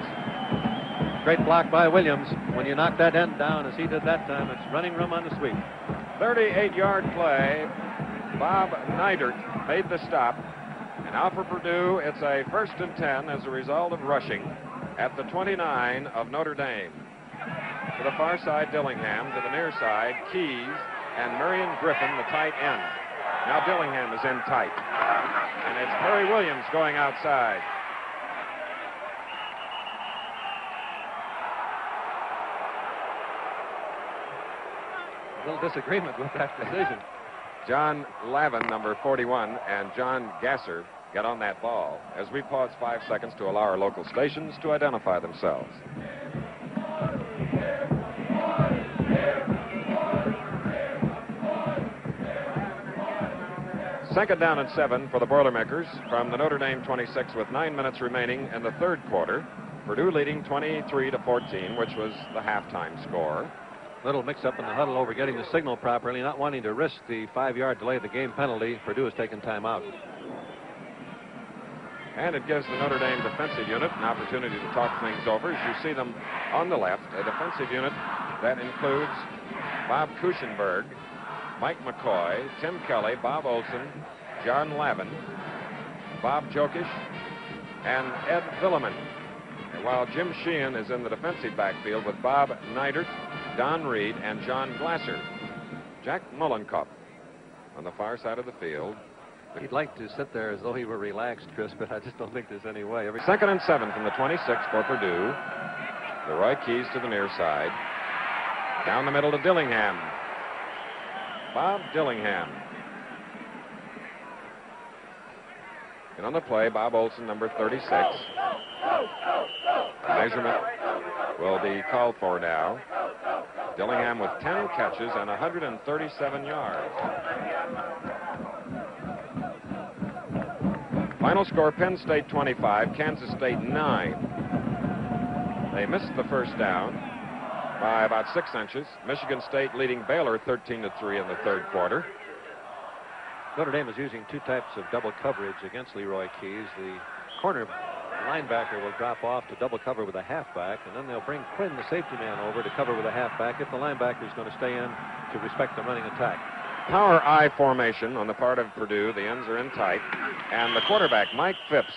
Great block by Williams. When you knock that end down, as he did that time, it's running room on the sweep. 38-yard play. Bob Neidert made the stop. And now for Purdue, it's a 1st and 10 as a result of rushing at the 29 of Notre Dame. To the far side, Dillingham. To the near side, Keys and Marion Griffin, the tight end. Now Dillingham is in tight. And it's Perry Williams going outside. A little disagreement with that decision. John Lavin, number 41, and John Gasser get on that ball as we pause 5 seconds to allow our local stations to identify themselves. Second down and 7 for the Boilermakers from the Notre Dame 26 with 9 minutes remaining in the third quarter. Purdue leading 23-14, which was the halftime score. Little mix-up in the huddle over getting the signal properly, not wanting to risk the 5-yard delay of the game penalty. Purdue has taken time out. And it gives the Notre Dame defensive unit an opportunity to talk things over. As you see them on the left, a defensive unit that includes Bob Kuchenberg, Mike McCoy, Tim Kelly, Bob Olson, John Lavin, Bob Jokish, and Ed Zimmerman. And while Jim Sheehan is in the defensive backfield with Bob Neidert, Don Reed, and John Glasser. Jack Mullenkopf on the far side of the field. He'd like to sit there as though he were relaxed, Chris, but I just don't think there's any way. Second and 7 from the 26 for Purdue. Leroy Keys to the near side. Down the middle to Dillingham. Bob Dillingham. And on the play, Bob Olson, number 36. The measurement will be called for now. Dillingham with 10 catches and 137 yards. Final score, Penn State 25, Kansas State 9. They missed the first down by about 6 inches. Michigan State leading Baylor 13-3 in the third quarter. Notre Dame is using 2 types of double coverage against Leroy Keys. The corner linebacker will drop off to double cover with a halfback, and then they'll bring Quinn, the safety man, over to cover with a halfback if the linebacker is going to stay in to respect the running attack. Power I formation on the part of Purdue. The ends are in tight. And the quarterback, Mike Phipps,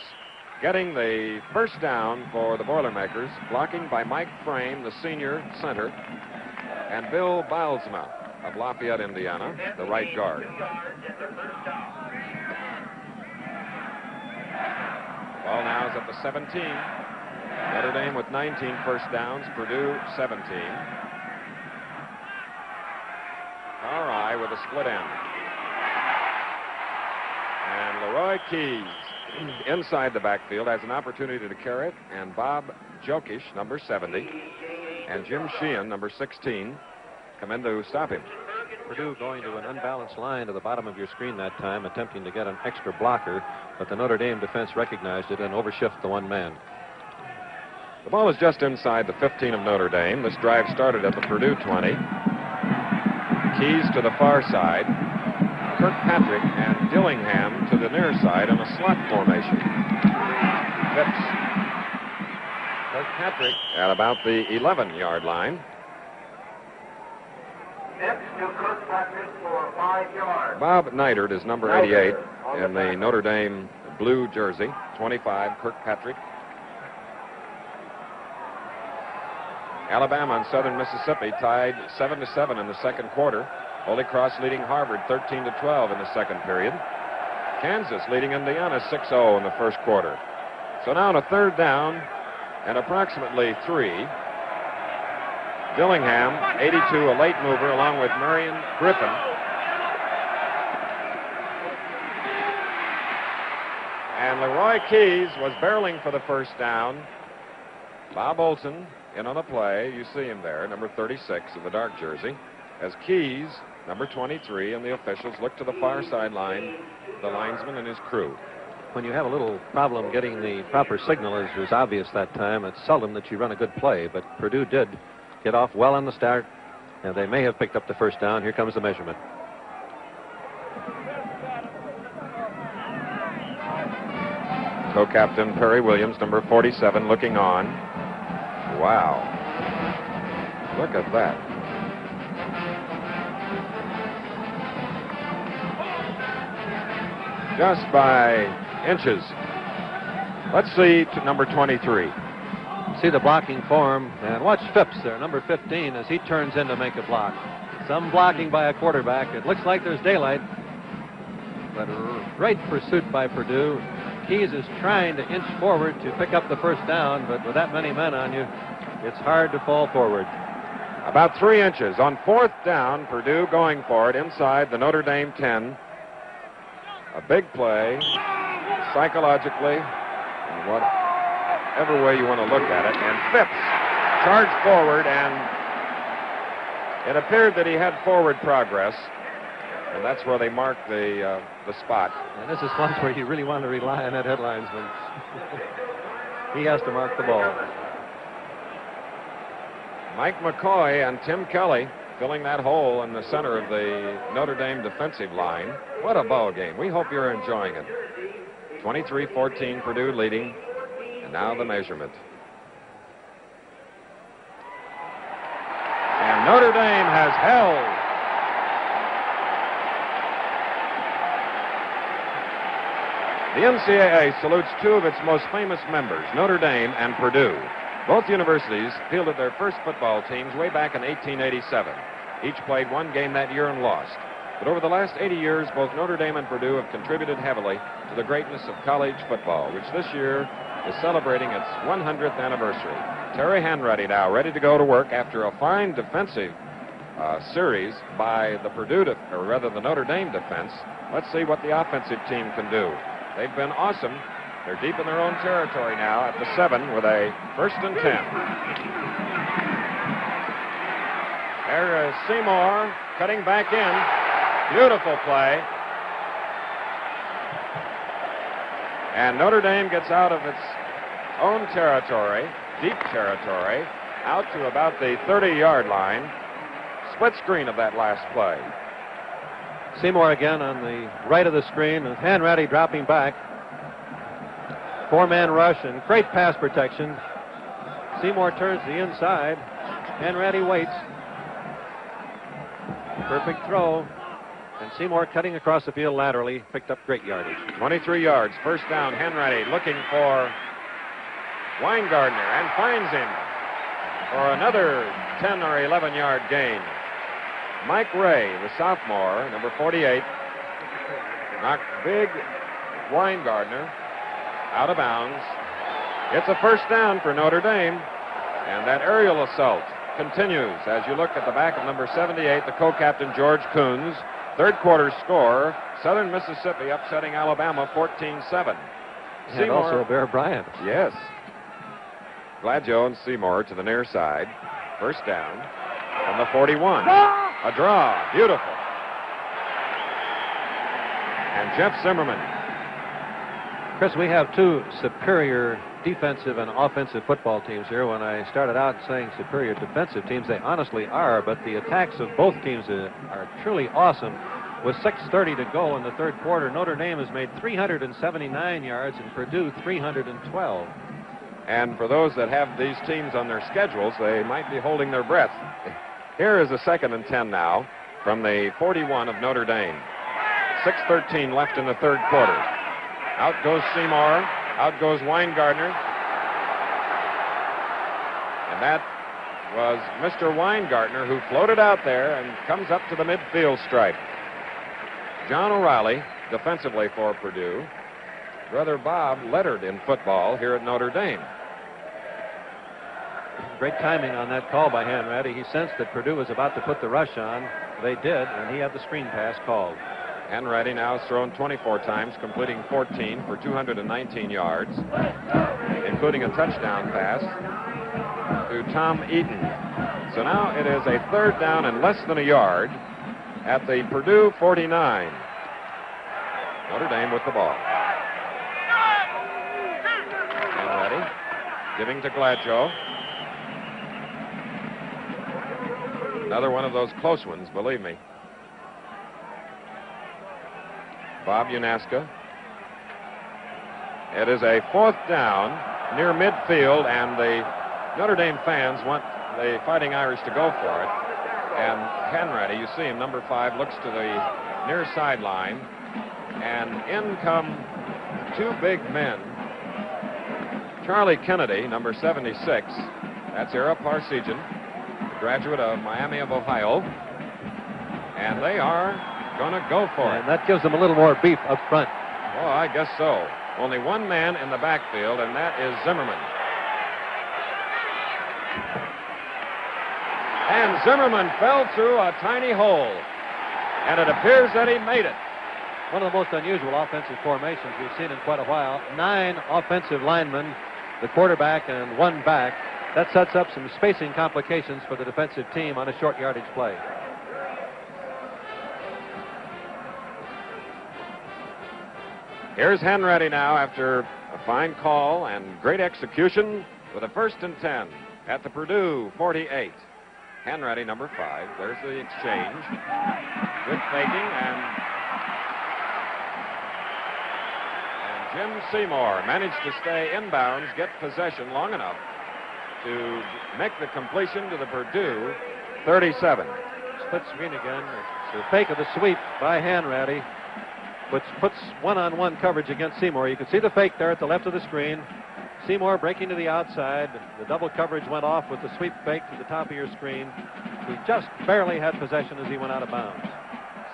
getting the first down for the Boilermakers, blocking by Mike Frame, the senior center, and Bill Bilesma of Lafayette, Indiana, the right guard. Ball now is at the 17. Notre Dame with 19 first downs, Purdue 17. All right, with a split end. And Leroy Keys inside the backfield has an opportunity to carry it, and Bob Jokish, number 70, and Jim Sheehan, number 16, come in to stop him. Purdue going to an unbalanced line to the bottom of your screen that time, attempting to get an extra blocker, but the Notre Dame defense recognized it and overshift the one man. The ball is just inside the 15 of Notre Dame. This drive started at the Purdue 20. Keys to the far side. Kirkpatrick and Dillingham to the near side in a slot formation. Phipps. Kirkpatrick at about the 11-yard line. Phipps to Kirkpatrick for 5 yards. Bob Neidert is number 88 in the Notre Dame blue jersey. 25, Kirkpatrick. Alabama and Southern Mississippi tied 7-7 in the second quarter. Holy Cross leading Harvard 13-12 in the second period. Kansas leading Indiana 6-0 in the first quarter. So now on a third down and approximately 3. Dillingham, 82, a late mover, along with Marion Griffin. And Leroy Keys was barreling for the first down. Bob Olson in on the play. You see him there, number 36 in the dark jersey. As Keys, number 23, and the officials look to the far sideline, the linesman and his crew. When you have a little problem getting the proper signal, as was obvious that time, it's seldom that you run a good play, but Purdue did get off well on the start, and they may have picked up the first down. Here comes the measurement. Co-captain Perry Williams, number 47, looking on. Wow. Look at that. Just by inches. Let's see to number 23. See the blocking form, and watch Phipps there, number 15, as he turns in to make a block. Some blocking by a quarterback. It looks like there's daylight, but great pursuit by Purdue. Keys is trying to inch forward to pick up the first down, but with that many men on you, it's hard to fall forward. About 3 inches. On fourth down, Purdue going for it inside the Notre Dame 10. A big play, psychologically, in whatever way you want to look at it. And Phipps charged forward, and it appeared that he had forward progress. And that's where they mark the spot. And this is one where you really want to rely on that headlinesman. He has to mark the ball. Mike McCoy and Tim Kelly filling that hole in the center of the Notre Dame defensive line. What a ball game. We hope you're enjoying it. 23-14, Purdue leading. And now the measurement. And Notre Dame has held. The NCAA salutes two of its most famous members, Notre Dame and Purdue. Both universities fielded their first football teams way back in 1887. Each played one game that year and lost. But over the last 80 years, both Notre Dame and Purdue have contributed heavily to the greatness of college football, which this year is celebrating its 100th anniversary. Terry Hanratty now ready to go to work after a fine defensive series by the the Notre Dame defense. Let's see what the offensive team can do. They've been awesome. They're deep in their own territory now at the 7 with a 1st and 10. There is Seymour cutting back in. Beautiful play. And Notre Dame gets out of its own territory, deep territory, out to about the 30-yard line. Split screen of that last play. Seymour again on the right of the screen, with Hanratty dropping back. 4-man rush and great pass protection. Seymour turns the inside. Hanratty waits. Perfect throw. And Seymour cutting across the field laterally, picked up great yardage. 23 yards, 1st down. Hanratty looking for Weingarten and finds him for another 10 or 11-yard gain. Mike Ray, the sophomore, number 48, knocked big Weingarten out of bounds. It's a 1st down for Notre Dame, and that aerial assault continues as you look at the back of number 78, the co-captain George Coons. Third quarter score, Southern Mississippi upsetting Alabama 14-7. And also Bear Bryant. Yes. Gladjo and Seymour to the near side. 1st down from the 41. A draw. Beautiful. And Jeff Zimmerman. Chris, we have two superior defensive and offensive football teams here. When I started out saying superior defensive teams, they honestly are, but the attacks of both teams are truly awesome. With 6:30 to go in the third quarter, Notre Dame has made 379 yards and Purdue 312. And for those that have these teams on their schedules, they might be holding their breath. Here is a 2nd and 10 now from the 41 of Notre Dame. 6:13 left in the third quarter. Out goes Seymour. Out goes Weingarten. And that was Mr. Weingarten who floated out there and comes up to the midfield stripe. John O'Reilly, defensively for Purdue. Brother Bob lettered in football here at Notre Dame. Great timing on that call by Hanratty. He sensed that Purdue was about to put the rush on. They did, and he had the screen pass called. Hanratty now has thrown 24 times, completing 14 for 219 yards, including a touchdown pass to Tom Eaton. So now it is a 3rd down and less than a yard at the Purdue 49. Notre Dame with the ball. Hanratty giving to Gladjo. Another one of those close ones, believe me. Bob Unesco. It is a 4th down near midfield, and the Notre Dame fans want the Fighting Irish to go for it. And Hanratty, you see him, number 5, looks to the near sideline, and in come two big men. Charlie Kennedy, number 76. That's Era Barcegen, a graduate of Miami of Ohio. And they are going to go for it. And that gives them a little more beef up front. Oh, I guess so. Only one man in the backfield, and that is Zimmerman. And Zimmerman fell through a tiny hole, and it appears that he made it. One of the most unusual offensive formations we've seen in quite a while. 9 offensive linemen, the quarterback and 1 back. That sets up some spacing complications for the defensive team on a short yardage play. Here's Hanratty now after a fine call and great execution with a 1st and 10 at the Purdue 48. Hanratty, number 5. There's the exchange. Good faking, and Jim Seymour managed to stay inbounds, get possession long enough to make the completion to the Purdue 37. Split screen again. It's a fake of the sweep by Hanratty, which puts one-on-one coverage against Seymour. You can see the fake there at the left of the screen. Seymour breaking to the outside. The double coverage went off with the sweep fake to the top of your screen. He just barely had possession as he went out of bounds.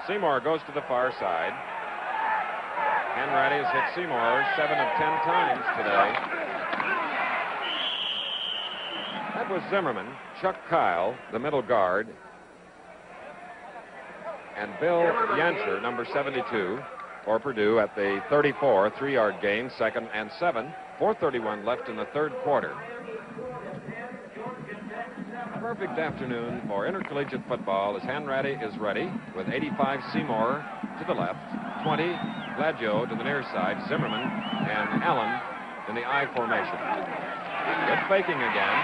Seymour goes to the far side. Hanratty has hit Seymour 7 of 10 times today. That was Zimmerman, Chuck Kyle, the middle guard, and Bill Yancher, number 72, for Purdue at the 34, 3-yard gain, 2nd and 7. 4:31 left in the 3rd quarter. Perfect afternoon for intercollegiate football as Hanratty is ready with 85 Seymour to the left, 20 Gladjo to the near side, Zimmerman and Allen in the I formation. Good faking again.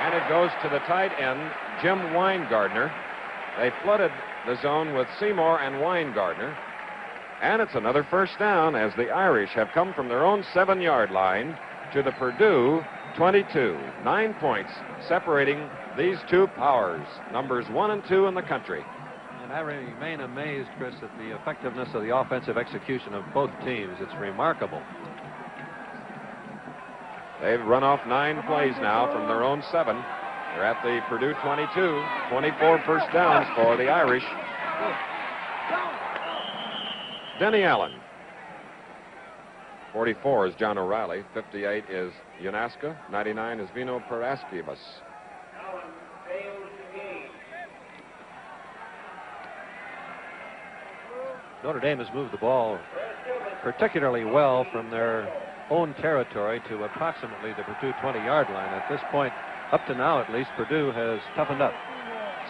And it goes to the tight end, Jim Weingarten. They flooded the zone with Seymour and Weingarten. And it's another 1st down as the Irish have come from their own 7-yard line to the Purdue 22. 9 points separating these two powers, numbers 1 and 2 in the country. And I remain amazed, Chris, at the effectiveness of the offensive execution of both teams. It's remarkable. They've run off 9 plays now from their own 7. They're at the Purdue 22. 24 1st downs for the Irish. Denny Allen. 44 is John O'Reilly. 58 is Unesco. 99 is Vino Paraskevas. Notre Dame has moved the ball particularly well from their own territory to approximately the Purdue 20-yard line. At this point, up to now at least, Purdue has toughened up.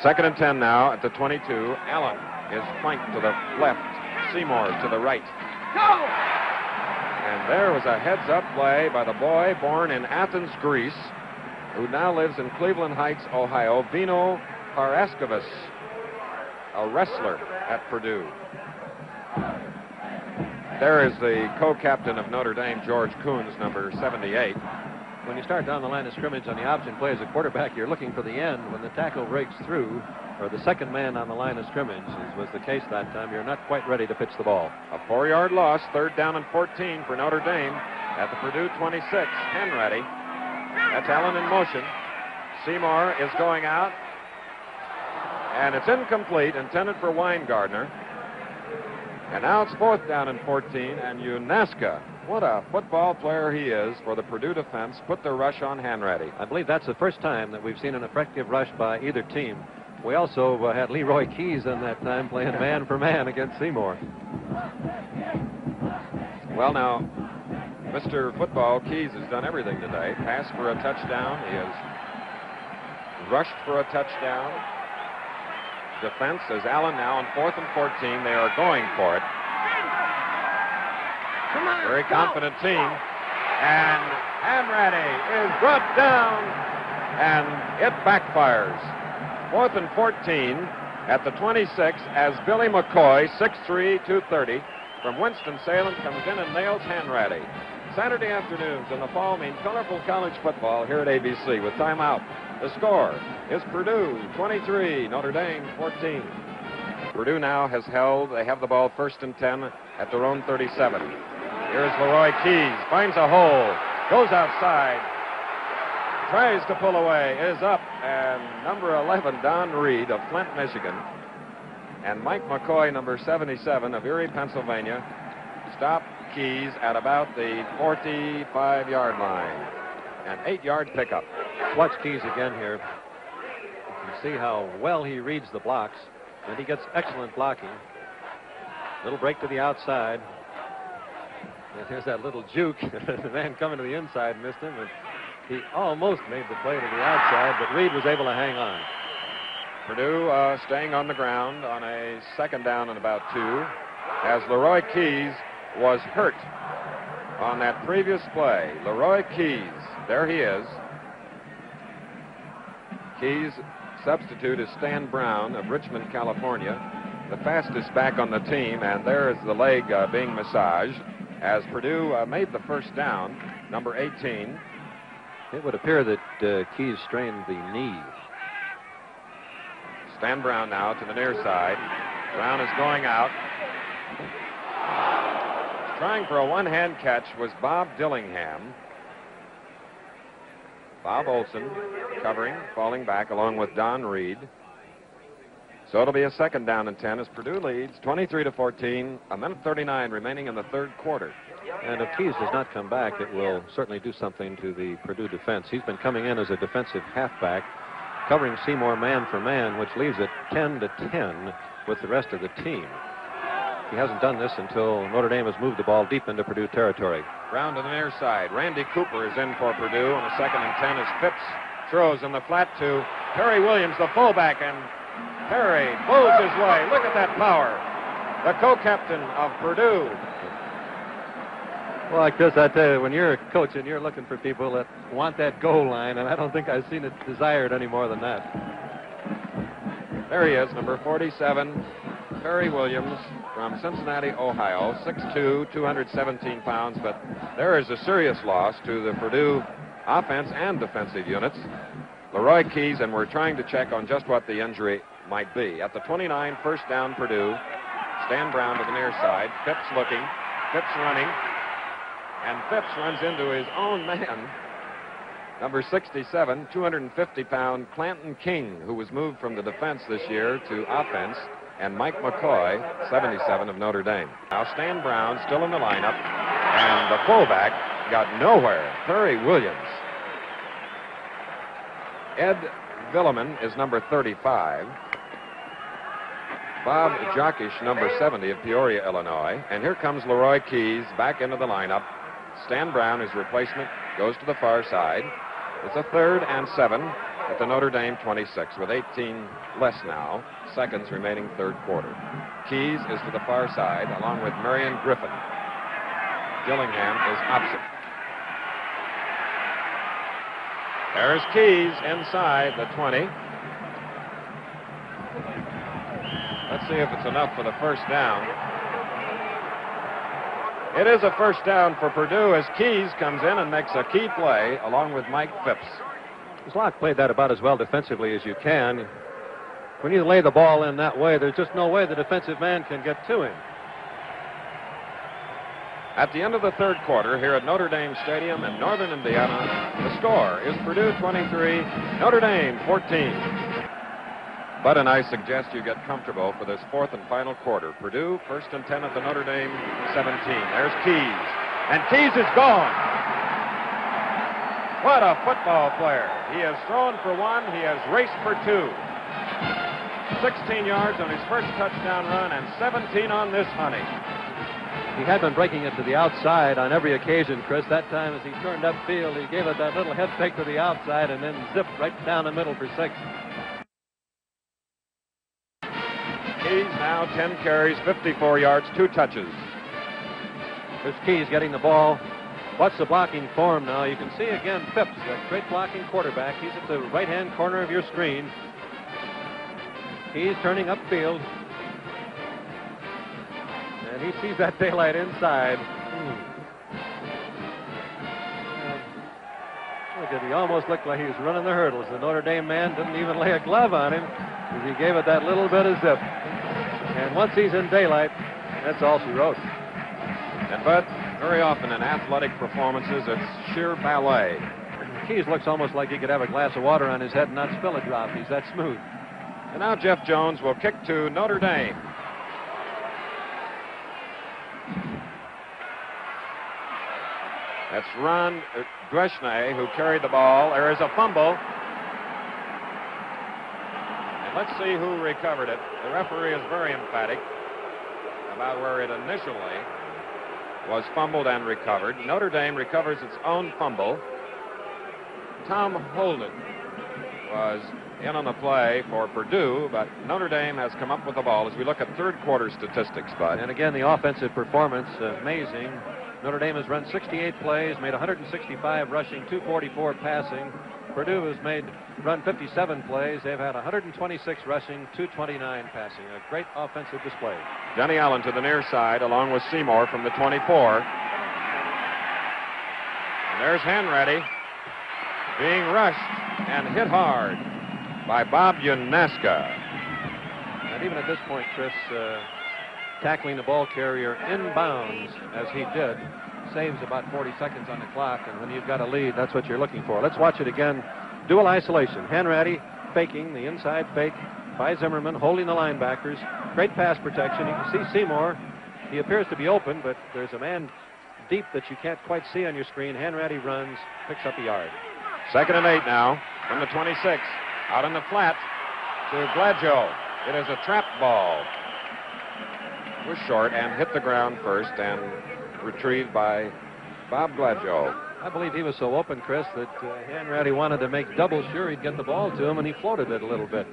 2nd and 10 now at the 22. Allen is flanked to the left. Seymour to the right. And there was a heads-up play by the boy born in Athens, Greece, who now lives in Cleveland Heights, Ohio, Vino Paraskevas, a wrestler at Purdue. There is the co-captain of Notre Dame, George Coons, number 78. When you start down the line of scrimmage on the option play as a quarterback, you're looking for the end. When the tackle breaks through, or the second man on the line of scrimmage, as was the case that time, you're not quite ready to pitch the ball. A 4-yard loss, 3rd down and 14 for Notre Dame at the Purdue 26. Hanratty. That's Allen in motion. Seymour is going out. And it's incomplete, intended for Weingarten. And now it's 4th down and 14, and Unesco, what a football player he is for the Purdue defense, put the rush on Hanratty. I believe that's the first time that we've seen an effective rush by either team. We also had Leroy Keys in that time playing man for man against Seymour. Well, now, Mr. Football, Keys has done everything today. Passed for a touchdown. He has rushed for a touchdown. Defense is Allen now on 4th and 14. They are going for it. Very confident team. And Hanratty is brought down, and it backfires. 4th and 14 at the 26 as Billy McCoy, 6'3", 230, from Winston-Salem comes in and nails Hanratty. Saturday afternoons in the fall mean colorful college football here at ABC with timeout. The score is Purdue 23, Notre Dame 14. Purdue now has held. They have the ball 1st and 10 at their own 37. Here's Leroy Keys, finds a hole, goes outside, tries to pull away, is up, and number 11, Don Reed of Flint, Michigan, and Mike McCoy, number 77 of Erie, Pennsylvania, stop Keys at about the 45-yard line. An 8-yard pickup. Watch Keys again here. You can see how well he reads the blocks, and he gets excellent blocking. Little break to the outside. And there's that little juke. The man coming to the inside missed him, and he almost made the play to the outside, but Reed was able to hang on. Purdue staying on the ground on a 2nd down and about 2. as Leroy Keys was hurt on that previous play. Leroy Keys, there he is. Keys' substitute is Stan Brown of Richmond, California, the fastest back on the team, and there is the leg being massaged as Purdue made the first down, number 18. It would appear that Keys strained the knee. Stan Brown now to the near side. Brown is going out. Trying for a one-hand catch was Bob Dillingham. Bob Olson covering, falling back along with Don Reed. So it'll be a second down and 10 as Purdue leads 23-14, a minute 39 remaining in the third quarter. And if Keys does not come back, it will certainly do something to the Purdue defense. He's been coming in as a defensive halfback, covering Seymour man for man, which leaves it 10-10 with the rest of the team. He hasn't done this until Notre Dame has moved the ball deep into Purdue territory. Round to the near side. Randy Cooper is in for Purdue on a second and 10 as Phipps throws in the flat to Perry Williams, the fullback, and Perry blows his way. Look at that power. The co-captain of Purdue. Well, like this, I tell you, when you're a coach and you're looking for people that want that goal line, and I don't think I've seen it desired any more than that. There he is, number 47, Perry Williams from Cincinnati, Ohio, 6'2", 217 pounds, but there is a serious loss to the Purdue offense and defensive units. Leroy Keys, and we're trying to check on just what the injury might be. At the 29, first down Purdue. Stan Brown to the near side. Phipps looking. Phipps running. And Phipps runs into his own man, number 67, 250-pound Clanton King, who was moved from the defense this year to offense, and Mike McCoy, 77 of Notre Dame. Now Stan Brown still in the lineup, and the fullback got nowhere. Perry Williams. Ed Villeman is number 35. Bob Jokish, number 70 of Peoria, Illinois. And here comes Leroy Keys back into the lineup. Stan Brown, his replacement, goes to the far side. It's a 3rd and 7 at the Notre Dame 26 with 18 less now, seconds remaining third quarter. Keys is to the far side along with Marion Griffin. Dillingham is opposite. There's Keys inside the 20. Let's see if it's enough for the first down. It is a first down for Purdue as Keys comes in and makes a key play along with Mike Phipps. Locke played that about as well defensively as you can. When you lay the ball in that way, there's just no way the defensive man can get to him. At the end of the third quarter here at Notre Dame Stadium in northern Indiana, the score is Purdue 23, Notre Dame 14. Bud and I suggest you get comfortable for this fourth and final quarter. Purdue, 1st and 10 at the Notre Dame 17. There's Keys. And Keys is gone. What a football player. He has thrown for 1. He has raced for 2. 16 yards on his first touchdown run and 17 on this honey. He had been breaking it to the outside on every occasion, Chris. That time as he turned upfield, he gave it that little head fake to the outside and then zipped right down the middle for 6. Keys now 10 carries, 54 yards, 2 touches. There's Keys getting the ball. Watch the blocking form now. You can see again Phipps, that great blocking quarterback. He's at the right-hand corner of your screen. He's turning upfield. And he sees that daylight inside. Look at, he almost looked like he was running the hurdles. The Notre Dame man didn't even lay a glove on him because he gave it that little bit of zip. And once he's in daylight, that's all she wrote. And Bud, very often in athletic performances, it's sheer ballet. Keys looks almost like he could have a glass of water on his head and not spill a drop. He's that smooth. And now Jeff Jones will kick to Notre Dame. That's Ron Duchesne who carried the ball. There is a fumble. And let's see who recovered it. The referee is very emphatic about where it initially was fumbled and recovered. Notre Dame recovers its own fumble. Tom Holden was in on the play for Purdue, but Notre Dame has come up with the ball as we look at third quarter statistics, Bud. And again, the offensive performance, amazing. Notre Dame has run 68 plays, made 165 rushing, 244 passing. Purdue has run 57 plays. They've had 126 rushing, 229 passing. A great offensive display. Denny Allen to the near side along with Seymour from the 24. And there's Hanratty being rushed and hit hard by Bob Unesco. And even at this point, Chris, tackling the ball carrier inbounds, as he did, saves about 40 seconds on the clock. And when you've got a lead, that's what you're looking for. Let's watch it again. Dual isolation. Hanratty faking the inside fake by Zimmerman, holding the linebackers. Great pass protection. You can see Seymour. He appears to be open, but there's a man deep that you can't quite see on your screen. Hanratty runs, picks up a yard. 2nd and 8 now from the 26. Out in the flat to Gladjo. It is a trap ball. It was short and hit the ground first and retrieved by Bob Gladjo. I believe he was so open, Chris, that Hanratty wanted to make double sure he'd get the ball to him, and he floated it a little bit.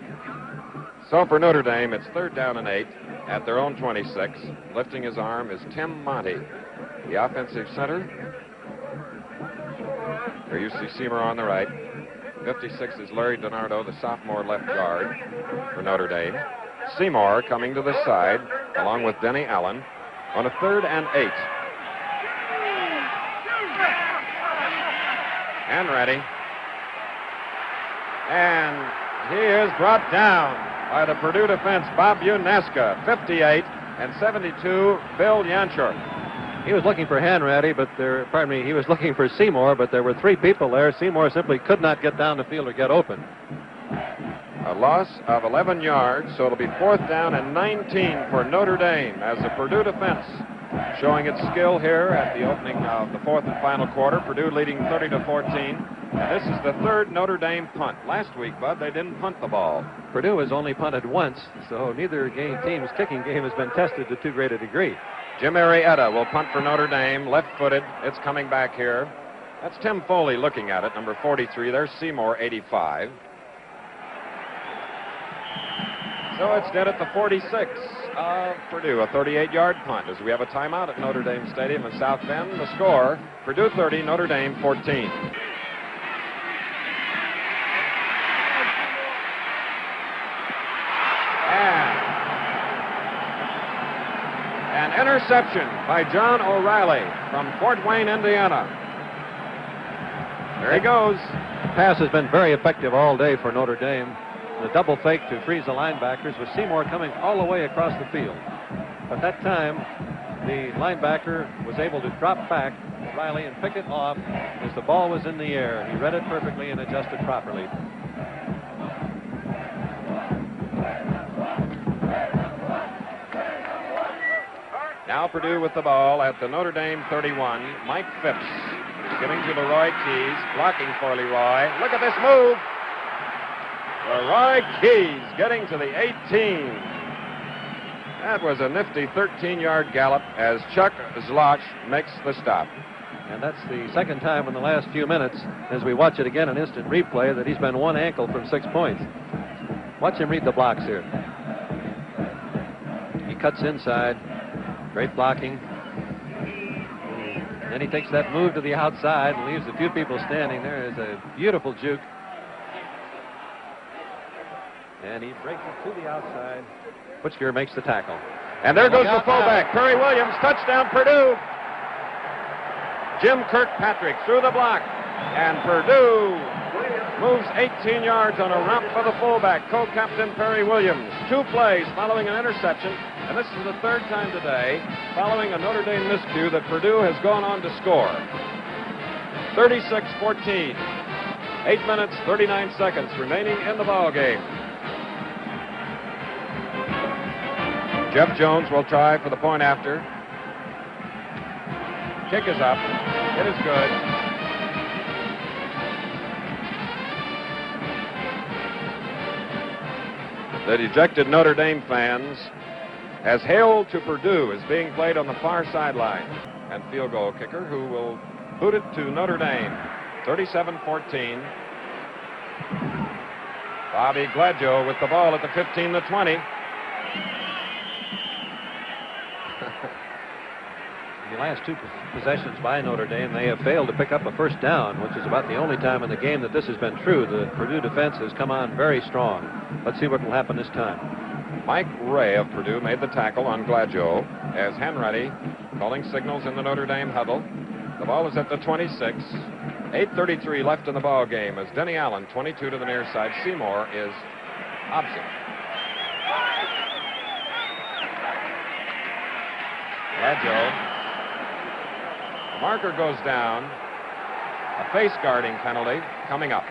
So for Notre Dame, it's 3rd down and 8 at their own 26. Lifting his arm is Tim Monty, the offensive center. There you see Seymour on the right. 56 is Larry DiNardo, the sophomore left guard for Notre Dame. Seymour coming to the side along with Denny Allen on a 3rd and 8. Hanratty. And he is brought down by the Purdue defense, Bob Unesco. 58 and 72, Bill Yancher. He was looking for Hanratty, but he was looking for Seymour, but there were 3 people there. Seymour simply could not get down the field or get open. A loss of 11 yards, so it'll be 4th down and 19 for Notre Dame as the Purdue defense showing its skill here at the opening of the 4th and final quarter. Purdue leading 30-14. And this is the 3rd Notre Dame punt. Last week, Bud, they didn't punt the ball. Purdue has only punted once, so neither team's kicking game has been tested to too great a degree. Jim Arrieta will punt for Notre Dame, left-footed. It's coming back here. That's Tim Foley looking at it, number 43. There's Seymour, 85. So it's dead at the 46 of Purdue, a 38-yard punt as we have a timeout at Notre Dame Stadium in South Bend. The score, Purdue 30, Notre Dame 14. And an interception by John O'Reilly from Fort Wayne, Indiana. There he goes. The pass has been very effective all day for Notre Dame. The double fake to freeze the linebackers with Seymour coming all the way across the field. At that time, the linebacker was able to drop back O'Reilly and pick it off as the ball was in the air. He read it perfectly and adjusted properly. Now Purdue with the ball at the Notre Dame 31. Mike Phipps giving to Leroy Keys, blocking for Leroy. Look at this move. Leroy Keys getting to the 18. That was a nifty 13-yard gallop as Chuck Zloch makes the stop. And that's the second time in the last few minutes, as we watch it again, an instant replay, that he's been one ankle from 6 points. Watch him read the blocks here. He cuts inside. Great blocking. Then he takes that move to the outside and leaves a few people standing there. It's a beautiful juke. And he breaks it to the outside. Putzger makes the tackle. And there goes the fullback, Perry Williams. Touchdown, Purdue. Jim Kirkpatrick through the block. And Purdue moves 18 yards on a romp for the fullback, co-captain Perry Williams. 2 plays following an interception. And this is the 3rd time today, following a Notre Dame miscue, that Purdue has gone on to score. 36-14. 8 minutes, 39 seconds remaining in the ball game. Jeff Jones will try for the point after. Kick is up. It is good. The dejected Notre Dame fans as Hail to Purdue is being played on the far sideline. And field goal kicker who will boot it to Notre Dame. 37-14. Bobby Gladjo with the ball at the 15, the 20. The last two possessions by Notre Dame, they have failed to pick up a first down, which is about the only time in the game that this has been true. The Purdue defense has come on very strong. Let's see what will happen this time. Mike Ray of Purdue made the tackle on Gladjo as Hanratty calling signals in the Notre Dame huddle. The ball is at the 26. 8:33 left in the ball game as Denny Allen, 22 to the near side. Seymour is opposite. Gladjo. The marker goes down. A face guarding penalty coming up.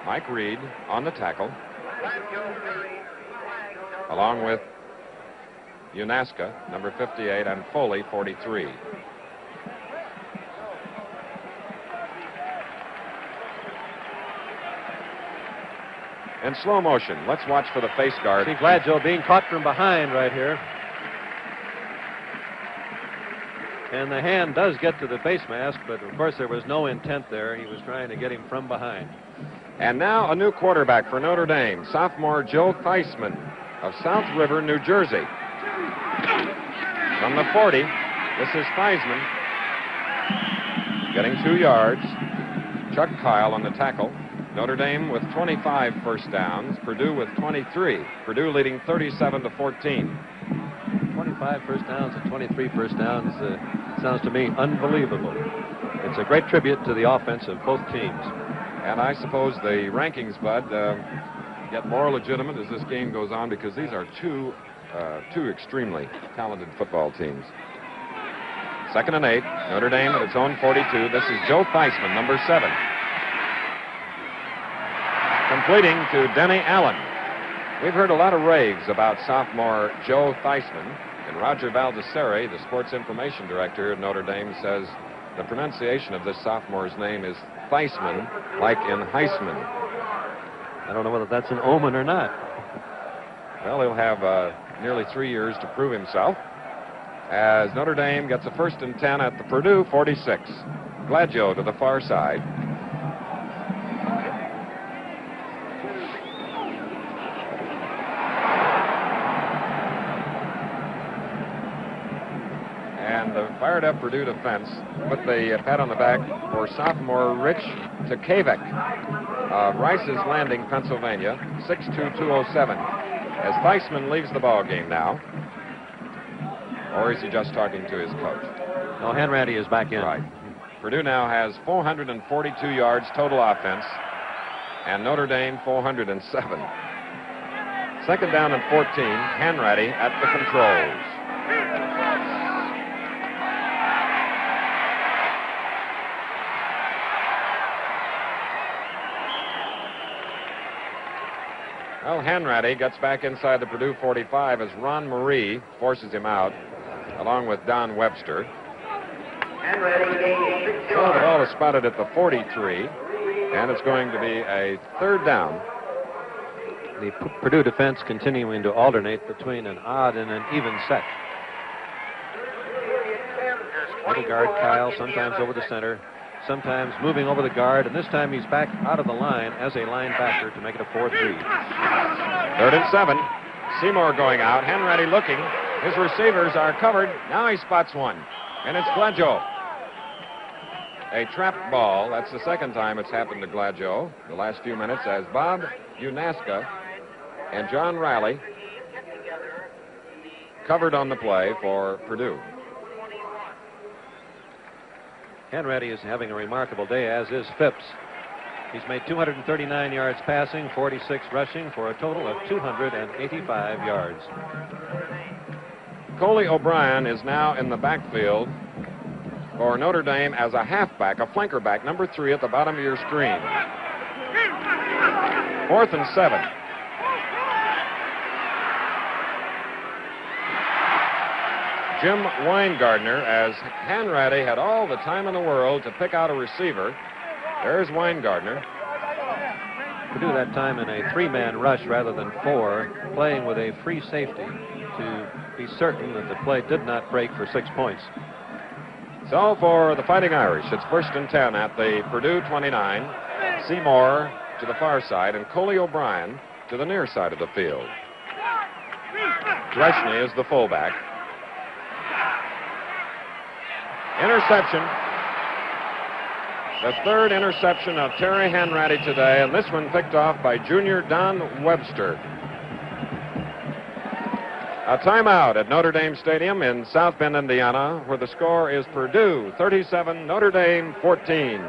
Mike Reed on the tackle, along with Unesco, number 58, and Foley, 43. In slow motion, let's watch for the face guard. See Gladjo being caught from behind right here. And the hand does get to the face mask, but of course there was no intent there. He was trying to get him from behind. And now a new quarterback for Notre Dame, sophomore Joe Feisman of South River, New Jersey. From the 40, this is Feisman getting 2 yards. Chuck Kyle on the tackle. Notre Dame with 25 first downs, Purdue with 23. Purdue leading 37-14. 25 first downs and 23 first downs sounds to me unbelievable. It's a great tribute to the offense of both teams. And I suppose the rankings, Bud, get more legitimate as this game goes on because these are two extremely talented football teams. 2nd and 8, Notre Dame at its own 42. This is Joe Feisman, number 7. Completing to Denny Allen. We've heard a lot of raves about sophomore Joe Feisman, and Roger Baldessari, the sports information director at Notre Dame, says the pronunciation of this sophomore's name is Feisman, like in Heisman. I don't know whether that's an omen or not. Well, he'll have nearly 3 years to prove himself as Notre Dame gets a 1st and 10 at the Purdue 46. Gladjo to the far side. And the fired up Purdue defense put the pat on the back for sophomore Rich Takavik of Rice's Landing, Pennsylvania, 6'2", 207. As Feisman leaves the ball game now. Or is he just talking to his coach? No, Hanratty is back in. Right. Purdue now has 442 yards total offense, and Notre Dame 407. 2nd down and 14, Hanratty at the controls. Well, Hanratty gets back inside the Purdue 45 as Ron Marie forces him out, along with Don Webster. So the ball is spotted at the 43, and it's going to be a 3rd down. The Purdue defense continuing to alternate between an odd and an even set. Middle guard Kyle, sometimes over the center, sometimes moving over the guard, and this time he's back out of the line as a linebacker to make it a 4-3. 3rd and 7. Seymour going out. Hanratty looking. His receivers are covered. Now he spots one, and it's Gladjo. A trapped ball. That's the 2nd time it's happened to Gladjo the last few minutes as Bob Unesco and John Riley covered on the play for Purdue. Hanratty is having a remarkable day, as is Phipps. He's made 239 yards passing, 46 rushing, for a total of 285 yards. Coley O'Brien is now in the backfield for Notre Dame as a halfback, a flanker back, number 3 at the bottom of your screen. 4th and 7. Jim Weingarten, as Hanratty had all the time in the world to pick out a receiver. There's Weingarten. Purdue that time in a 3-man rush rather than 4, playing with a free safety to be certain that the play did not break for 6 points. So for the Fighting Irish, it's 1st and 10 at the Purdue 29. Seymour to the far side and Coley O'Brien to the near side of the field. Dreshney is the fullback. Interception. The third interception of Terry Hanratty today, and this one picked off by junior Don Webster. A timeout at Notre Dame Stadium in South Bend, Indiana, where the score is Purdue 37, Notre Dame 14.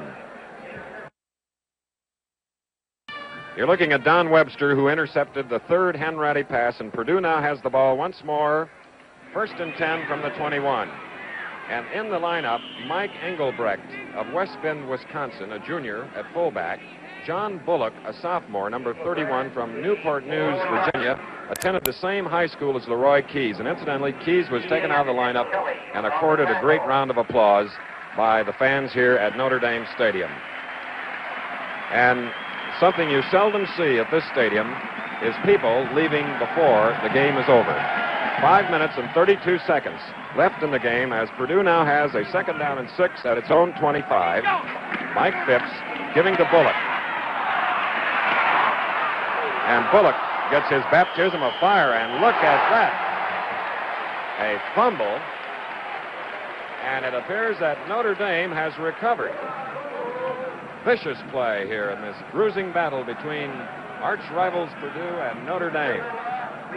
You're looking at Don Webster, who intercepted the third Hanratty pass, and Purdue now has the ball once more. 1st and 10 from the 21. And in the lineup, Mike Engelbrecht of West Bend, Wisconsin, a junior at fullback. John Bullock, a sophomore, number 31 from Newport News, Virginia, attended the same high school as Leroy Keys. And incidentally, Keys was taken out of the lineup and accorded a great round of applause by the fans here at Notre Dame Stadium. And something you seldom see at this stadium is people leaving before the game is over. 5 minutes and 32 seconds left in the game as Purdue now has a 2nd down and 6 at its own 25. Mike Phipps giving to Bullock. And Bullock gets his baptism of fire, and look at that. A fumble, and it appears that Notre Dame has recovered. Vicious play here in this bruising battle between arch rivals Purdue and Notre Dame.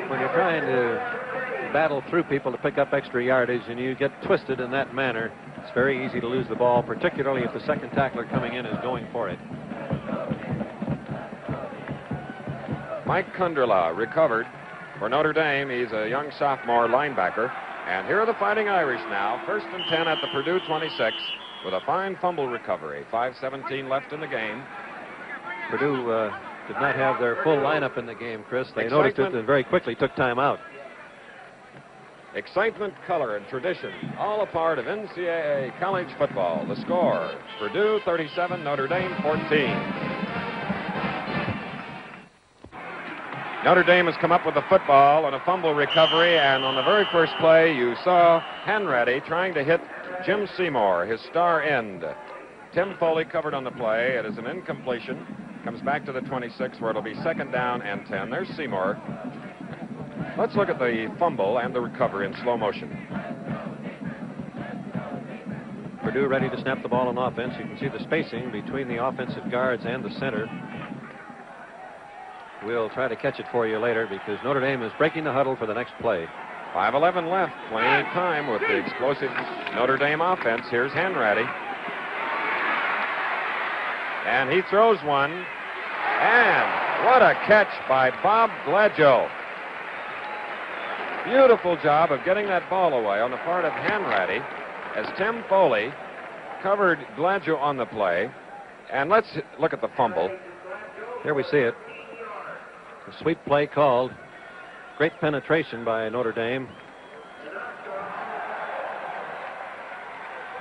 When you're trying to battle through people to pick up extra yardage and you get twisted in that manner, it's very easy to lose the ball, particularly if the second tackler coming in is going for it. Mike Kunderla recovered for Notre Dame. He's a young sophomore linebacker. And here are the Fighting Irish now. 1st and 10 at the Purdue 26 with a fine fumble recovery. 5:17 left in the game. Purdue did not have their full lineup in the game, Chris. They noticed it and very quickly took time out. Excitement, color, and tradition, all a part of NCAA college football. The score, Purdue 37, Notre Dame 14. Notre Dame has come up with a football and a fumble recovery, and on the very first play, you saw Hanratty trying to hit Jim Seymour, his star end. Tim Foley covered on the play. It is an incompletion. Comes back to the 26, where it'll be 2nd down and 10. There's Seymour. Let's look at the fumble and the recovery in slow motion. Purdue ready to snap the ball on offense. You can see the spacing between the offensive guards and the center. We'll try to catch it for you later because Notre Dame is breaking the huddle for the next play. 5:11 left. Plenty of time with the explosive Notre Dame offense. Here's Hanratty. And he throws one. And what a catch by Bob Gladjo. Beautiful job of getting that ball away on the part of Hanratty as Tim Foley covered Gladjo on the play. And let's look at the fumble. Here we see it. A sweet play called. Great penetration by Notre Dame.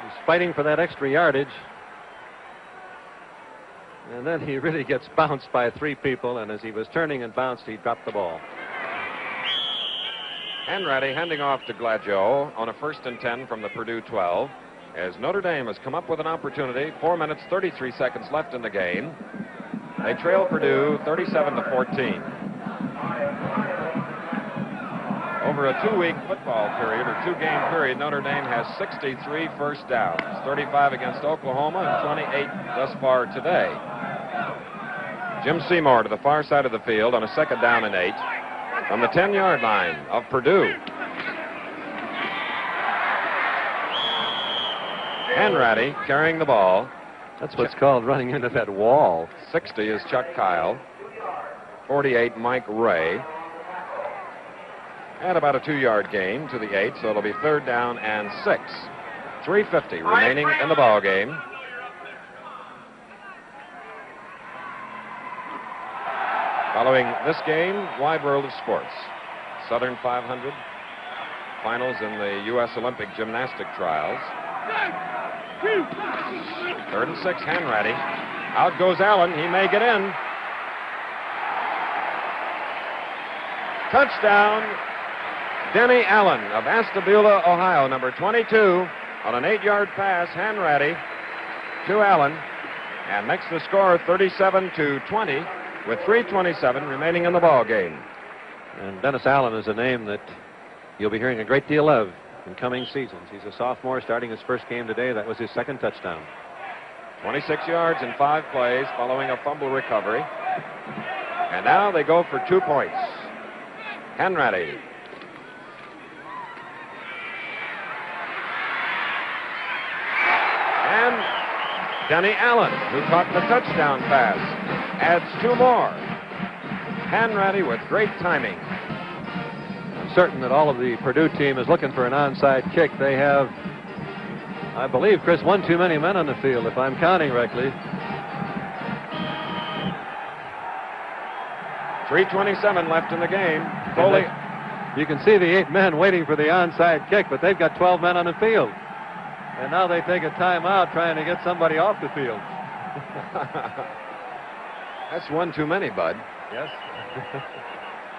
He's fighting for that extra yardage. And then he really gets bounced by 3 people, and as he was turning and bounced, he dropped the ball. Hanratty handing off to Gladjo on a 1st and 10 from the Purdue 12 as Notre Dame has come up with an opportunity. 4 minutes, 33 seconds left in the game. They trail Purdue 37-14. Over a 2-week football period, or 2-game period, Notre Dame has 63 first downs, 35 against Oklahoma and 28 thus far today. Jim Seymour to the far side of the field on a 2nd down and 8 from the 10-yard line of Purdue. Hanratty carrying the ball. That's what's called running into that wall. 60 is Chuck Kyle. 48, Mike Ray. And about a 2-yard gain to the 8, so it'll be 3rd down and 6. 3:50 remaining in the ball game. Following this game, wide world of sports. Southern 500, finals in the U.S. Olympic gymnastic trials. 3rd and 6, Hanratty. Out goes Allen. He may get in. Touchdown, Denny Allen of Ashtabula, Ohio, number 22, on an 8-yard pass. Hanratty to Allen. and makes the score 37-20 with 3:27 remaining in the ball game. And Dennis Allen is a name that you'll be hearing a great deal of in coming seasons. He's a sophomore starting his first game today. That was his second touchdown. 26 yards in 5 plays following a fumble recovery. And now they go for 2 points. Hanratty. And Denny Allen, who caught the touchdown pass, adds 2 more. Hanratty with great timing. I'm certain that all of the Purdue team is looking for an onside kick. They have, I believe, Chris, 1 too many men on the field, if I'm counting correctly. 3:27 left in the game. Foley. You can see the 8 men waiting for the onside kick, but they've got 12 men on the field. And now they take a timeout trying to get somebody off the field. That's 1 too many, Bud. Yes.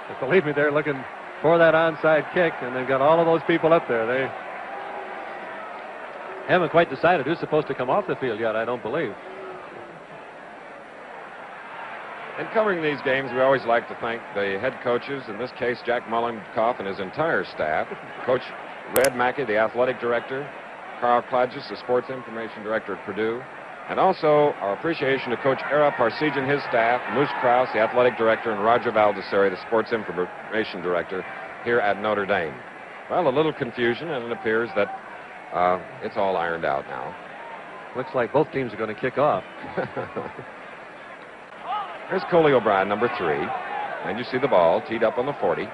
But believe me, they're looking for that onside kick, and they've got all of those people up there. They haven't quite decided who's supposed to come off the field yet, I don't believe. In covering these games, we always like to thank the head coaches, in this case, Jack Mullenkoff and his entire staff. Coach Red Mackey, the athletic director, Carl Gladjo, the sports information director at Purdue, and also our appreciation to Coach Era Barcegen and his staff, Moose Krause, the athletic director, and Roger Baldessari, the sports information director here at Notre Dame. Well, a little confusion, and it appears that it's all ironed out now. Looks like both teams are going to kick off. Here's Coley O'Brien, number 3. And you see the ball teed up on the 40.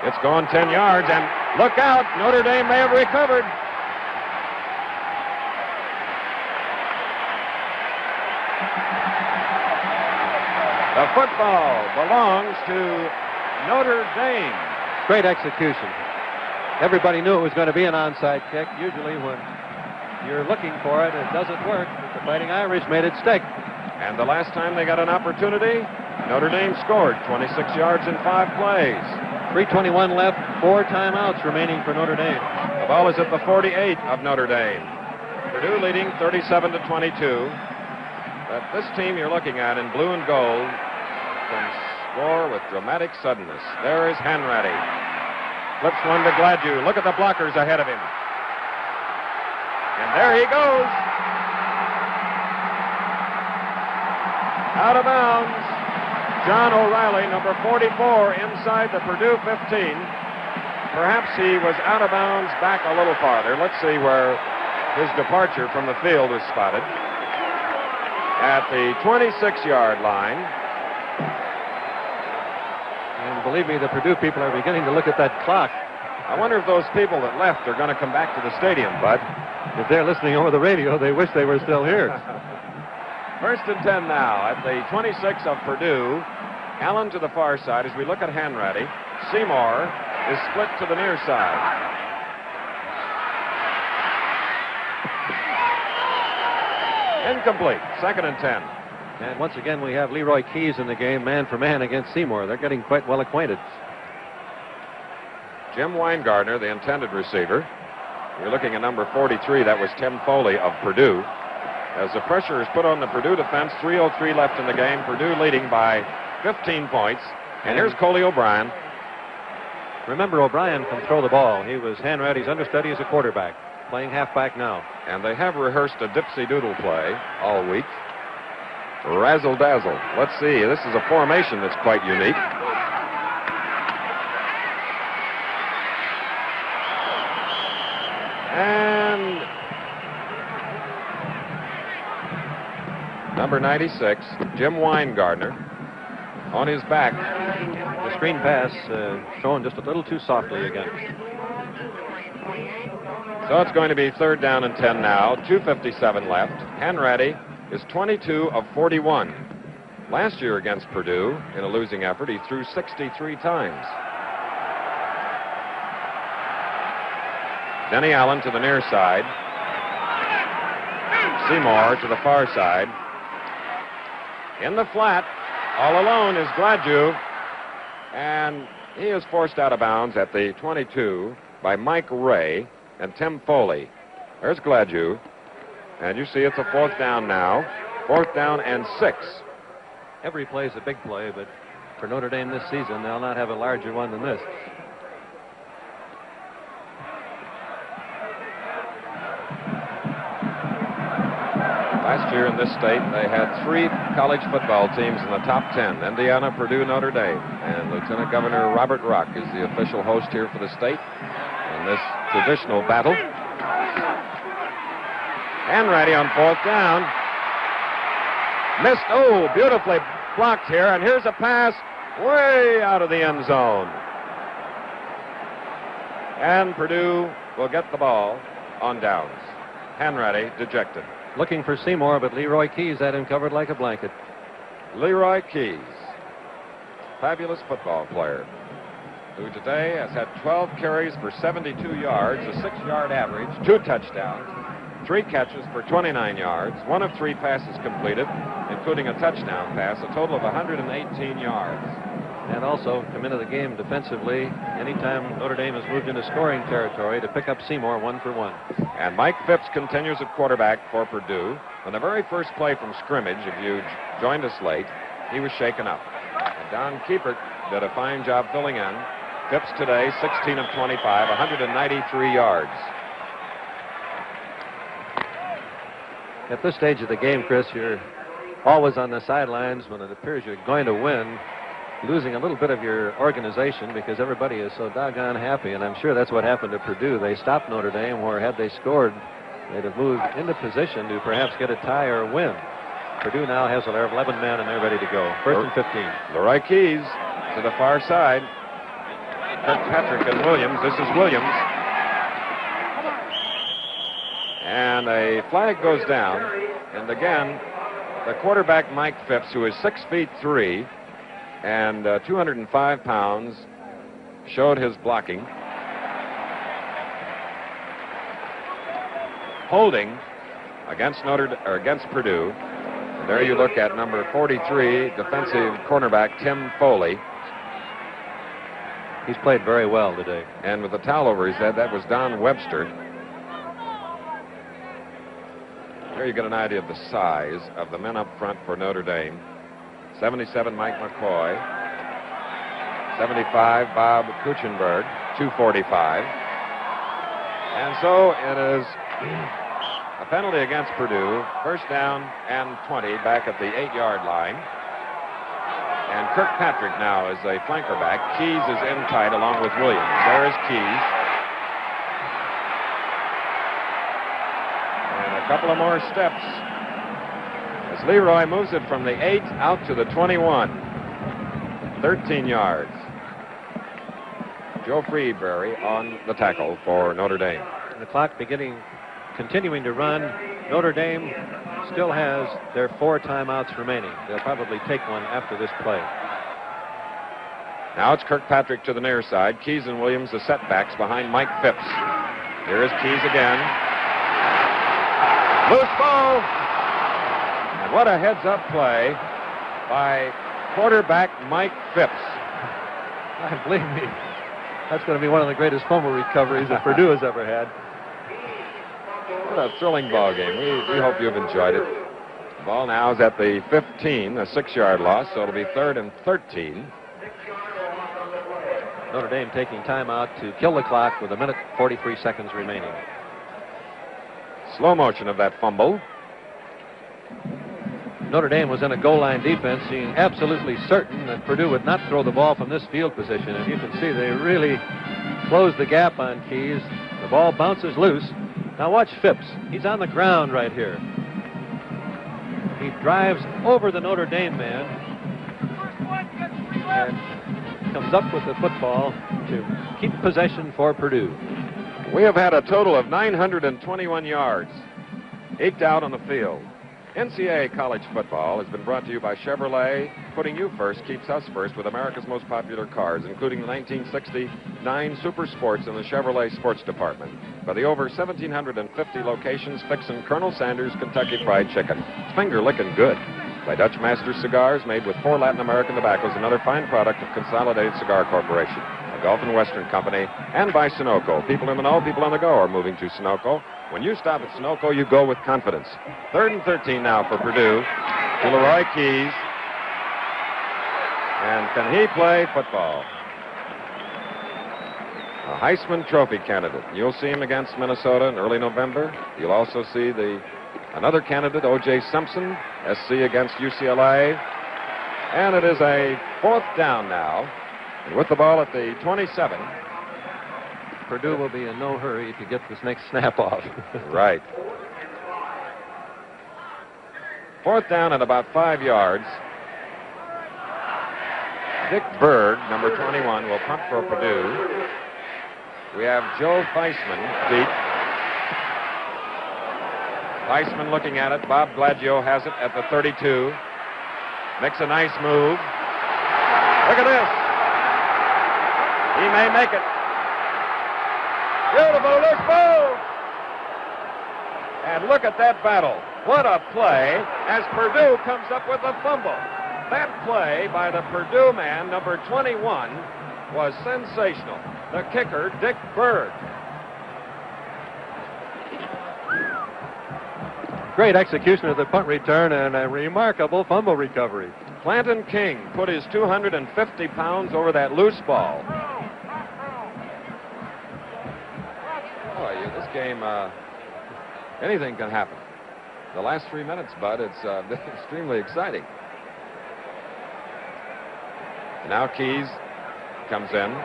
It's gone 10 yards, and look out, Notre Dame may have recovered. The football belongs to Notre Dame. Great execution. Everybody knew it was going to be an onside kick. Usually when you're looking for it, it doesn't work. But the Fighting Irish made it stick. And the last time they got an opportunity, Notre Dame scored 26 yards in 5 plays. 3:21 left, 4 timeouts remaining for Notre Dame. The ball is at the 48 of Notre Dame. Purdue leading 37-22. But this team you're looking at in blue and gold can score with dramatic suddenness. There is Hanratty. Flips one to Gladjo. Look at the blockers ahead of him. And there he goes. Out of bounds. John O'Reilly, number 44, inside the Purdue 15. Perhaps he was out of bounds back a little farther. Let's see where his departure from the field is spotted. At the 26-yard line. And believe me, the Purdue people are beginning to look at that clock. I wonder if those people that left are going to come back to the stadium, Bud. If they're listening over the radio, they wish they were still here. 1st and 10 now at the 26 of Purdue. Allen to the far side as we look at Hanratty. Seymour is split to the near side. Incomplete. 2nd and 10. And once again, we have Leroy Keys in the game, man for man against Seymour. They're getting quite well acquainted. Jim Weingarten, the intended receiver. You're looking at number 43. That was Tim Foley of Purdue. As the pressure is put on the Purdue defense, 3:03 left in the game. Purdue leading by 15 points. And here's Coley O'Brien. Remember, O'Brien can throw the ball. He was Hanratty's understudy as a quarterback, playing halfback now. And they have rehearsed a dipsy-doodle play all week. Razzle-dazzle. Let's see. This is a formation that's quite unique. And number 96, Jim Weingarten, on his back. The screen pass shown just a little too softly again. So it's going to be 3rd down and 10 now. 2:57 left. Hanratty is 22 of 41. Last year against Purdue, in a losing effort, he threw 63 times. Denny Allen to the near side. Seymour to the far side. In the flat, all alone is Gladjo. And he is forced out of bounds at the 22 by Mike Ray and Tim Foley. There's Gladjo. And you see it's a 4th down now. 4th down and 6. Every play is a big play, but for Notre Dame this season, they'll not have a larger one than this. Last year in this state, they had 3 college football teams in the top 10, Indiana, Purdue, Notre Dame. And Lieutenant Governor Robert Rock is the official host here for the state in this traditional battle. And Ratty on 4th down. Missed, beautifully blocked here, and here's a pass way out of the end zone. And Purdue will get the ball on downs. Hanratty dejected. Looking for Seymour, but Leroy Keys had him covered like a blanket. Leroy Keys, fabulous football player, who today has had 12 carries for 72 yards, a 6-yard average, 2 touchdowns, 3 catches for 29 yards, 1 of 3 passes completed, including a touchdown pass, a total of 118 yards. And also come into the game defensively anytime Notre Dame has moved into scoring territory to pick up Seymour 1 for 1. And Mike Phipps continues at quarterback for Purdue. On the very first play from scrimmage, if you joined us late, he was shaken up. And Don Kiepert did a fine job filling in. Phipps today, 16 of 25, 193 yards. At this stage of the game, Chris, you're always on the sidelines when it appears you're going to win, losing a little bit of your organization because everybody is so doggone happy, and I'm sure that's what happened to Purdue. They stopped Notre Dame, where had they scored, they'd have moved into position to perhaps get a tie or a win. Purdue now has their 11 men, and they're ready to go. 1st and 15. Leroy Keys to the far side. Kirkpatrick and Williams. This is Williams. And a flag goes down, and again, the quarterback Mike Phipps, who is 6'3" and 205 pounds, showed his blocking. Holding against Purdue. And there you look at number 43, defensive cornerback Tim Foley. He's played very well today. And with the towel over his head, that was Don Webster. There you get an idea of the size of the men up front for Notre Dame. 77, Mike McCoy. 75, Bob Kuchenberg. 245. And so it is a penalty against Purdue. 1st down and 20 back at the 8-yard line. And Kirkpatrick now is a flanker back. Keys is in tight along with Williams. There is Keys. And a couple of more steps as Leroy moves it from the 8 out to the 21. 13 yards. Joe Freeberry on the tackle for Notre Dame. And the clock continuing to run. Notre Dame still has their 4 timeouts remaining. They'll probably take one after this play. Now it's Kirkpatrick to the near side. Keys and Williams, the setbacks behind Mike Phipps. Here is Keys again. Loose ball. And what a heads-up play by quarterback Mike Phipps. Believe me, that's going to be one of the greatest fumble recoveries that Purdue has ever had. What a thrilling ball game. We hope you've enjoyed it. The ball now is at the 15, a 6-yard loss, so it'll be 3rd and 13. Notre Dame taking time out to kill the clock with 1 minute 43 seconds remaining. Slow motion of that fumble. Notre Dame was in a goal line defense, being absolutely certain that Purdue would not throw the ball from this field position. And you can see they really closed the gap on Keys. The ball bounces loose. Now watch Phipps. He's on the ground right here. He drives over the Notre Dame man and comes up with the football to keep possession for Purdue. We have had a total of 921 yards eked out on the field. NCAA college football has been brought to you by Chevrolet. Putting you first keeps us first with America's most popular cars, including the 1969 Super Sports in the Chevrolet Sports Department. By the over 1,750 locations fixing Colonel Sanders Kentucky Fried Chicken. It's finger-licking good. By Dutch Master Cigars, made with 4 Latin American tobaccos, another fine product of Consolidated Cigar Corporation, a Gulf and Western company, and by Sunoco. People in the know, people on the go are moving to Sunoco. When you stop at Sunoco, you go with confidence. 3rd and 13 now for Purdue. To Leroy Keys. And can he play football? A Heisman Trophy candidate. You'll see him against Minnesota in early November. You'll also see another candidate, O.J. Simpson, SC against UCLA. And it is a 4th down now. And with the ball at the 27. Purdue will be in no hurry to get this next snap off. Right. 4th down at about 5 yards. Dick Berg, number 21, will punt for Purdue. We have Joe Feisman deep. Feisman looking at it. Bob Gladjo has it at the 32. Makes a nice move. Look at this. He may make it. Beautiful, look, boom! And look at that battle. What a play as Purdue comes up with a fumble. That play by the Purdue man, number 21, was sensational. The kicker, Dick Berg. Great execution of the punt return and a remarkable fumble recovery. Clanton King put his 250 pounds over that loose ball. Boy, this game, anything can happen. The last 3 minutes, Bud, it's extremely exciting. Now Keys comes in.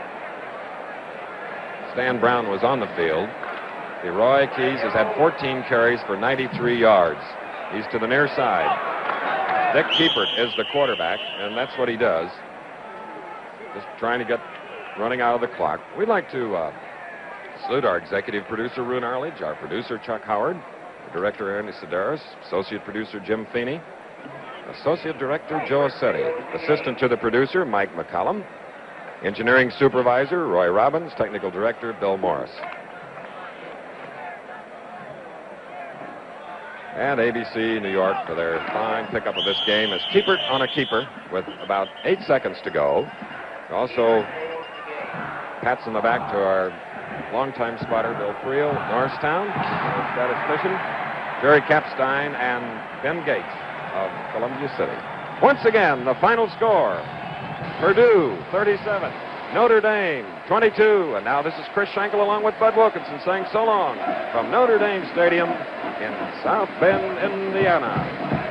Stan Brown was on the field. Leroy Keys has had 14 carries for 93 yards. He's to the near side. Dick Keepert is the quarterback, and that's what he does. Just trying to get running out of the clock. We'd like to salute our executive producer, Roone Arledge, our producer, Chuck Howard, the director, Ernie Sedaris, associate producer, Jim Feeney, associate director, Joe Assetti, assistant to the producer, Mike McCollum, engineering supervisor, Roy Robbins, technical director, Bill Morris. And ABC New York for their fine pickup of this game is Keepert on a keeper with about 8 seconds to go. Also, pats on the back to our longtime spotter, Bill Creel, Norristown, statistician, Jerry Kapstein, and Ben Gates of Columbia City. Once again, the final score, Purdue 37, Notre Dame 22. And now this is Chris Schenkel along with Bud Wilkinson saying so long from Notre Dame Stadium in South Bend, Indiana.